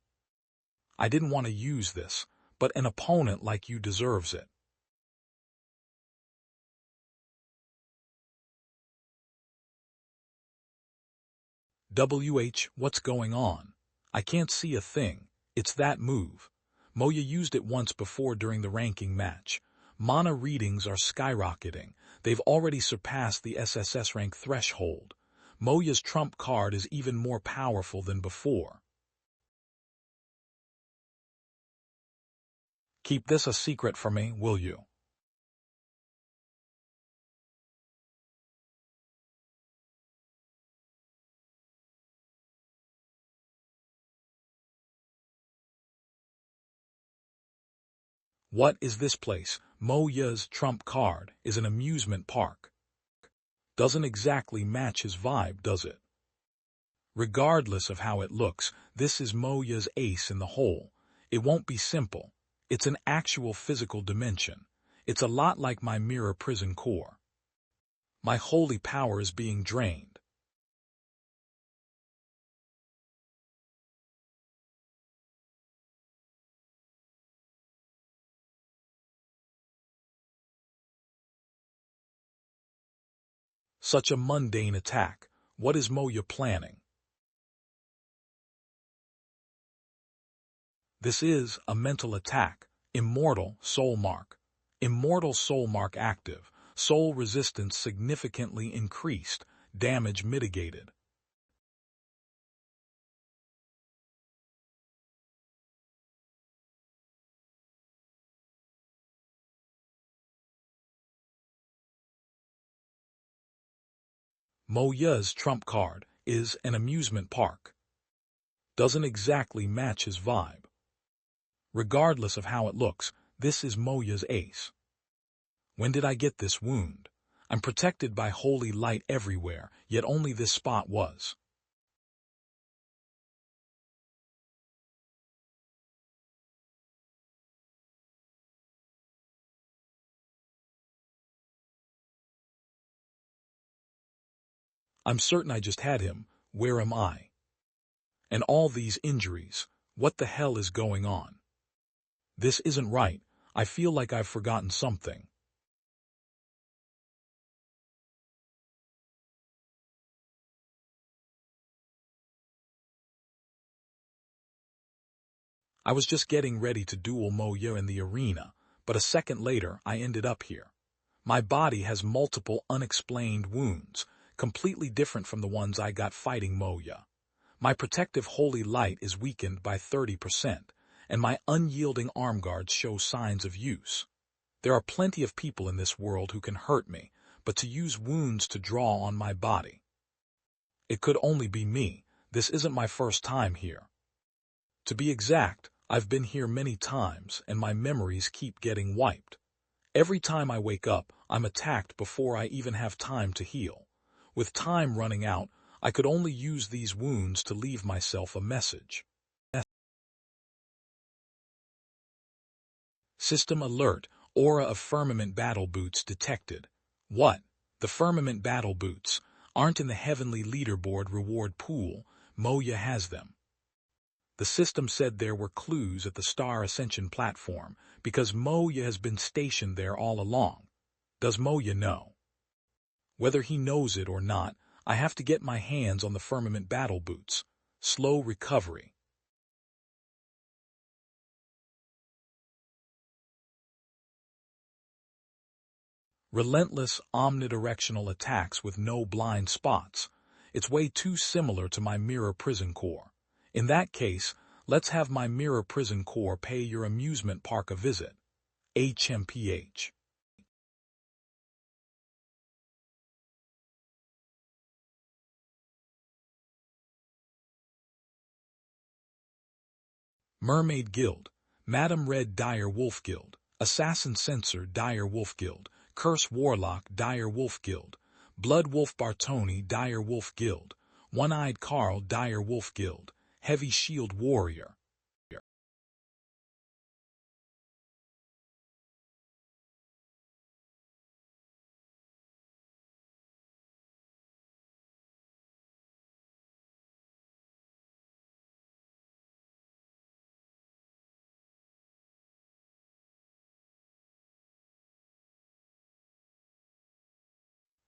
I didn't want to use this, but an opponent like you deserves it. What's going on? I can't see a thing. It's that move. Moya used it once before during the ranking match. Mana readings are skyrocketing. They've already surpassed the SSS rank threshold. Moya's trump card is even more powerful than before. Keep this a secret for me, will you? What is this place? Moya's trump card is an amusement park. Doesn't exactly match his vibe, does it? Regardless of how it looks, this is Moya's ace in the hole. It won't be simple. It's an actual physical dimension. It's a lot like my mirror prison core. My holy power is being drained. Such a mundane attack. What is Moya planning? This is a mental attack. Immortal Soul Mark. Immortal Soul Mark active. Soul resistance significantly increased. Damage mitigated. Moya's trump card is an amusement park. Doesn't exactly match his vibe. Regardless of how it looks, this is Moya's ace. When did I get this wound? I'm protected by holy light everywhere, yet only this spot was. I'm certain I just had him. Where am I? And all these injuries. What the hell is going on? This isn't right. I feel like I've forgotten something. I was just getting ready to duel Moya in the arena, but a second later I ended up here. My body has multiple unexplained wounds, completely different from the ones I got fighting Moya. My protective holy light is weakened by 30%, and my unyielding arm guards show signs of use. There are plenty of people in this world who can hurt me, but to use wounds to draw on my body. It could only be me. This isn't my first time here. To be exact, I've been here many times, and my memories keep getting wiped. Every time I wake up, I'm attacked before I even have time to heal. With time running out, I could only use these wounds to leave myself a message. System alert, aura of firmament battle boots detected. What? The firmament battle boots aren't in the heavenly leaderboard reward pool. Moya has them. The system said there were clues at the Star Ascension platform because Moya has been stationed there all along. Does Moya know? Whether he knows it or not, I have to get my hands on the firmament battle boots. Slow recovery. Relentless omnidirectional attacks with no blind spots. It's way too similar to my mirror prison core. In that case, let's have my mirror prison core pay your amusement park a visit. HMPH. Mermaid Guild, Madam Red Dire Wolf Guild, Assassin Censor Dire Wolf Guild, Curse Warlock Dire Wolf Guild, Blood Wolf Bartoni Dire Wolf Guild, One-Eyed Carl Dire Wolf Guild, Heavy Shield Warrior.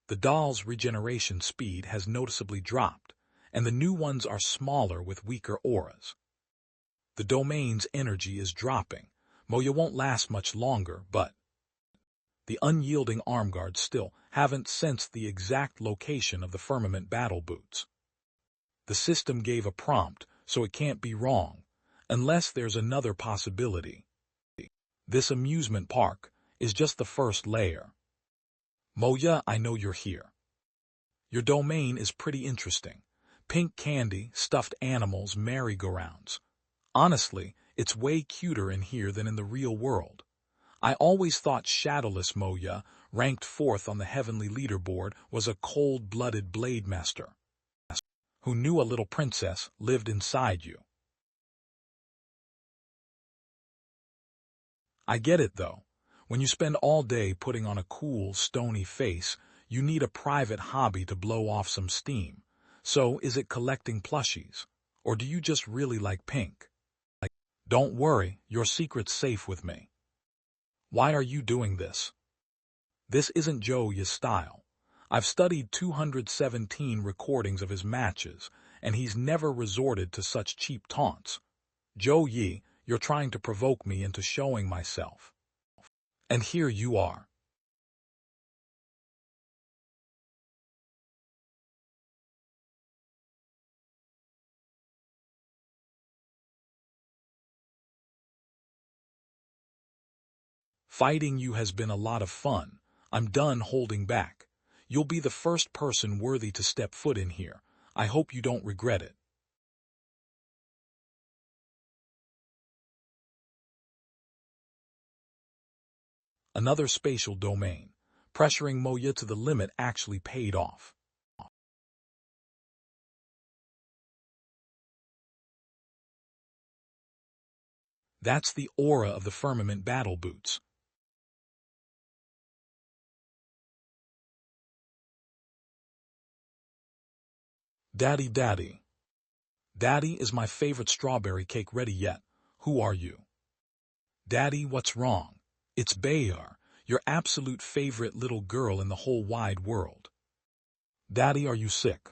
The doll's regeneration speed has noticeably dropped, and the new ones are smaller with weaker auras. The domain's energy is dropping. Moya won't last much longer, but the unyielding arm guards still haven't sensed the exact location of the firmament battle boots. The system gave a prompt, so it can't be wrong, unless there's another possibility. This amusement park is just the first layer. Moya, I know you're here. Your domain is pretty interesting. Pink candy, stuffed animals, merry-go-rounds. Honestly, it's way cuter in here than in the real world. I always thought Shadowless Moya, ranked 4th on the heavenly leaderboard, was a cold-blooded blade master who knew a little princess lived inside you. I get it, though. When you spend all day putting on a cool, stony face, you need a private hobby to blow off some steam. So, is it collecting plushies? Or do you just really like pink? Don't worry, your secret's safe with me. Why are you doing this? This isn't Joe's style. I've studied 217 recordings of his matches, and he's never resorted to such cheap taunts. Joe Yi, you're trying to provoke me into showing myself. And here you are. Fighting you has been a lot of fun. I'm done holding back. You'll be the first person worthy to step foot in here. I hope you don't regret it. Another spatial domain. Pressuring Moya to the limit actually paid off. That's the aura of the firmament battle boots. Daddy, Daddy. Daddy, is my favorite strawberry cake ready yet? Who are you? Daddy, what's wrong? It's Bayar, your absolute favorite little girl in the whole wide world. Daddy, are you sick?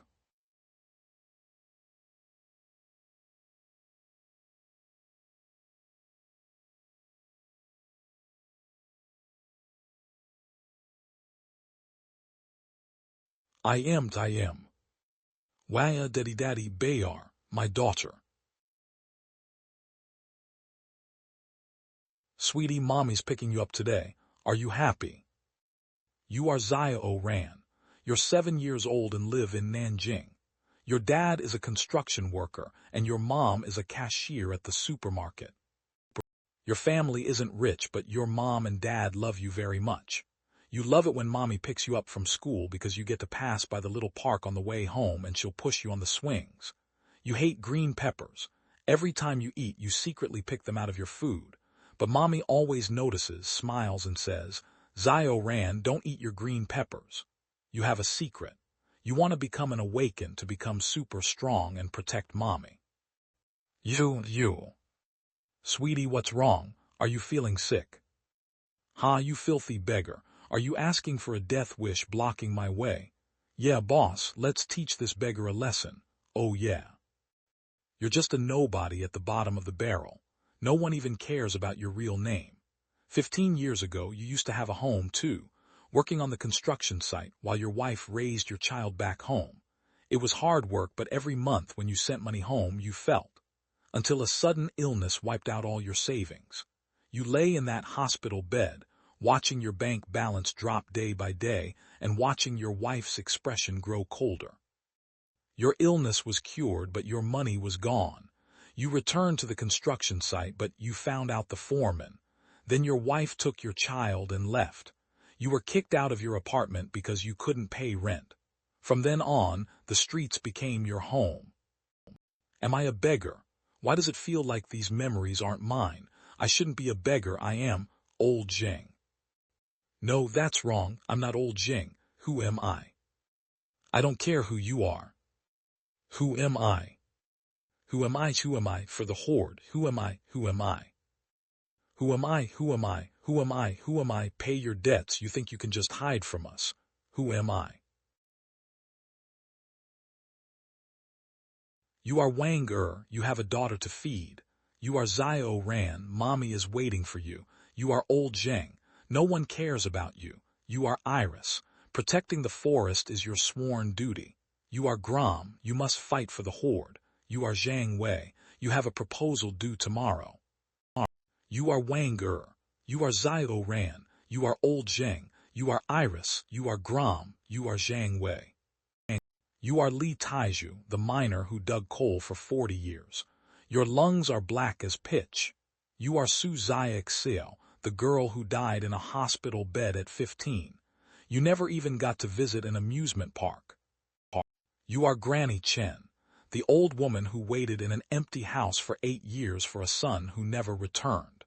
I am. Waya Daddy Daddy Bayar, My daughter. Sweetie, mommy's picking you up today. Are you happy? You are Liu Ruan. You're 7 years old and live in Nanjing. Your dad is a construction worker, and your mom is a cashier at the supermarket. Your family isn't rich, but your mom and dad love you very much. You love it when mommy picks you up from school because you get to pass by the little park on the way home and she'll push you on the swings. You hate green peppers. Every time you eat, you secretly pick them out of your food. But mommy always notices, smiles, and says, Liu Ruan, don't eat your green peppers. You have a secret. You want to become an awakened to become super strong and protect mommy. You. Sweetie, what's wrong? Are you feeling sick? Ha, you filthy beggar. Are you asking for a death wish blocking my way? Yeah, boss, let's teach this beggar a lesson. Oh yeah. You're just a nobody at the bottom of the barrel. No one even cares about your real name. 15 years ago, you used to have a home too, working on the construction site while your wife raised your child back home. It was hard work, but every month when you sent money home, you felt. Until a sudden illness wiped out all your savings. You lay in that hospital bed, watching your bank balance drop day by day and watching your wife's expression grow colder. Your illness was cured, but your money was gone. You returned to the construction site, but you found out the foreman. Then your wife took your child and left. You were kicked out of your apartment because you couldn't pay rent. From then on, the streets became your home. Am I a beggar? Why does it feel like these memories aren't mine? I shouldn't be a beggar, I am old Jing. No, that's wrong, I'm not old Jing. Who am I? I don't care who you are. Who am I? Who am I? Who am I for the horde? Who am I? Who am I? Who am I? Who am I? Who am I? Who am I? Pay your debts. You think you can just hide from us. Who am I? You are Wang you have a daughter to feed. You are Liu Ruan, mommy is waiting for you. You are old Zheng, no one cares about you. You are Iris, protecting the forest is your sworn duty. You are Grom, you must fight for the horde. You are Zhang Wei, you have a proposal due tomorrow. You are Wang you are Liu Ruan, you are old Zheng, you are Iris, you are Grom, you are Zhang Wei. You are Li Taiju, the miner who dug coal for 40 years. Your lungs are black as pitch. You are Su Xiaoxiao, the girl who died in a hospital bed at 15. You never even got to visit an amusement park. You are Granny Chen, the old woman who waited in an empty house for 8 years for a son who never returned.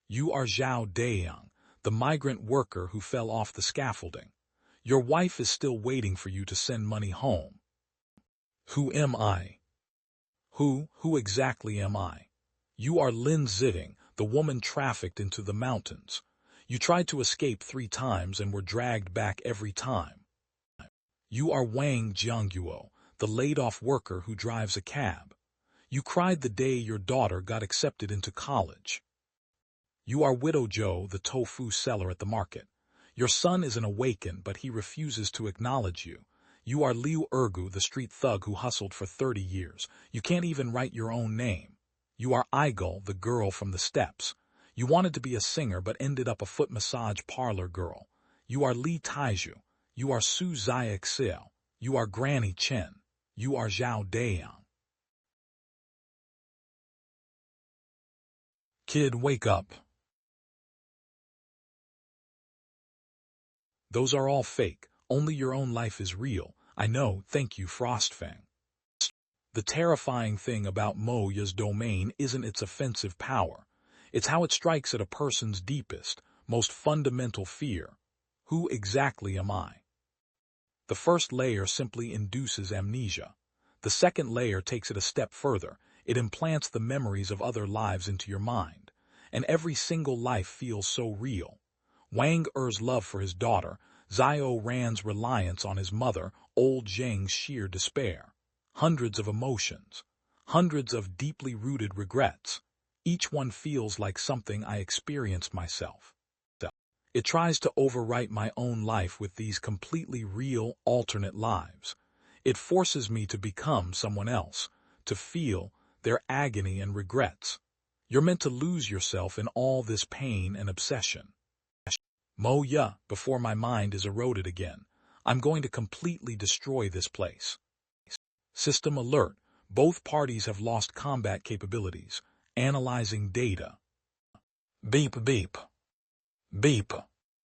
You are Zhao Dayang, the migrant worker who fell off the scaffolding. Your wife is still waiting for you to send money home. Who am I? Who exactly am I? You are Lin Ziding, the woman trafficked into the mountains. You tried to escape 3 times and were dragged back every time. You are Wang Jiangguo, the laid-off worker who drives a cab. You cried the day your daughter got accepted into college. You are Widow Zhou, the tofu seller at the market. Your son is an awakened, but he refuses to acknowledge you. You are Liu Ergu, the street thug who hustled for 30 years. You can't even write your own name. You are Igul, the girl from the steppes. You wanted to be a singer but ended up a foot massage parlor girl. You are Li Taiju. You are Su Xiaoxiao. You are Granny Chen. You are Zhao Dayang. Kid, wake up. Those are all fake. Only your own life is real. I know, thank you, Frostfang. The terrifying thing about Moya's domain isn't its offensive power. It's how it strikes at a person's deepest, most fundamental fear. Who exactly am I? The first layer simply induces amnesia. The second layer takes it a step further. It implants the memories of other lives into your mind. And every single life feels so real. Wang Er's love for his daughter, Liu Ruan's reliance on his mother, old Zheng's sheer despair. Hundreds of emotions. Hundreds of deeply rooted regrets. Each one feels like something I experienced myself. It tries to overwrite my own life with these completely real, alternate lives. It forces me to become someone else, to feel their agony and regrets. You're meant to lose yourself in all this pain and obsession. Moya, before my mind is eroded again. I'm going to completely destroy this place. System alert. Both parties have lost combat capabilities. Analyzing data. Beep beep. Beep.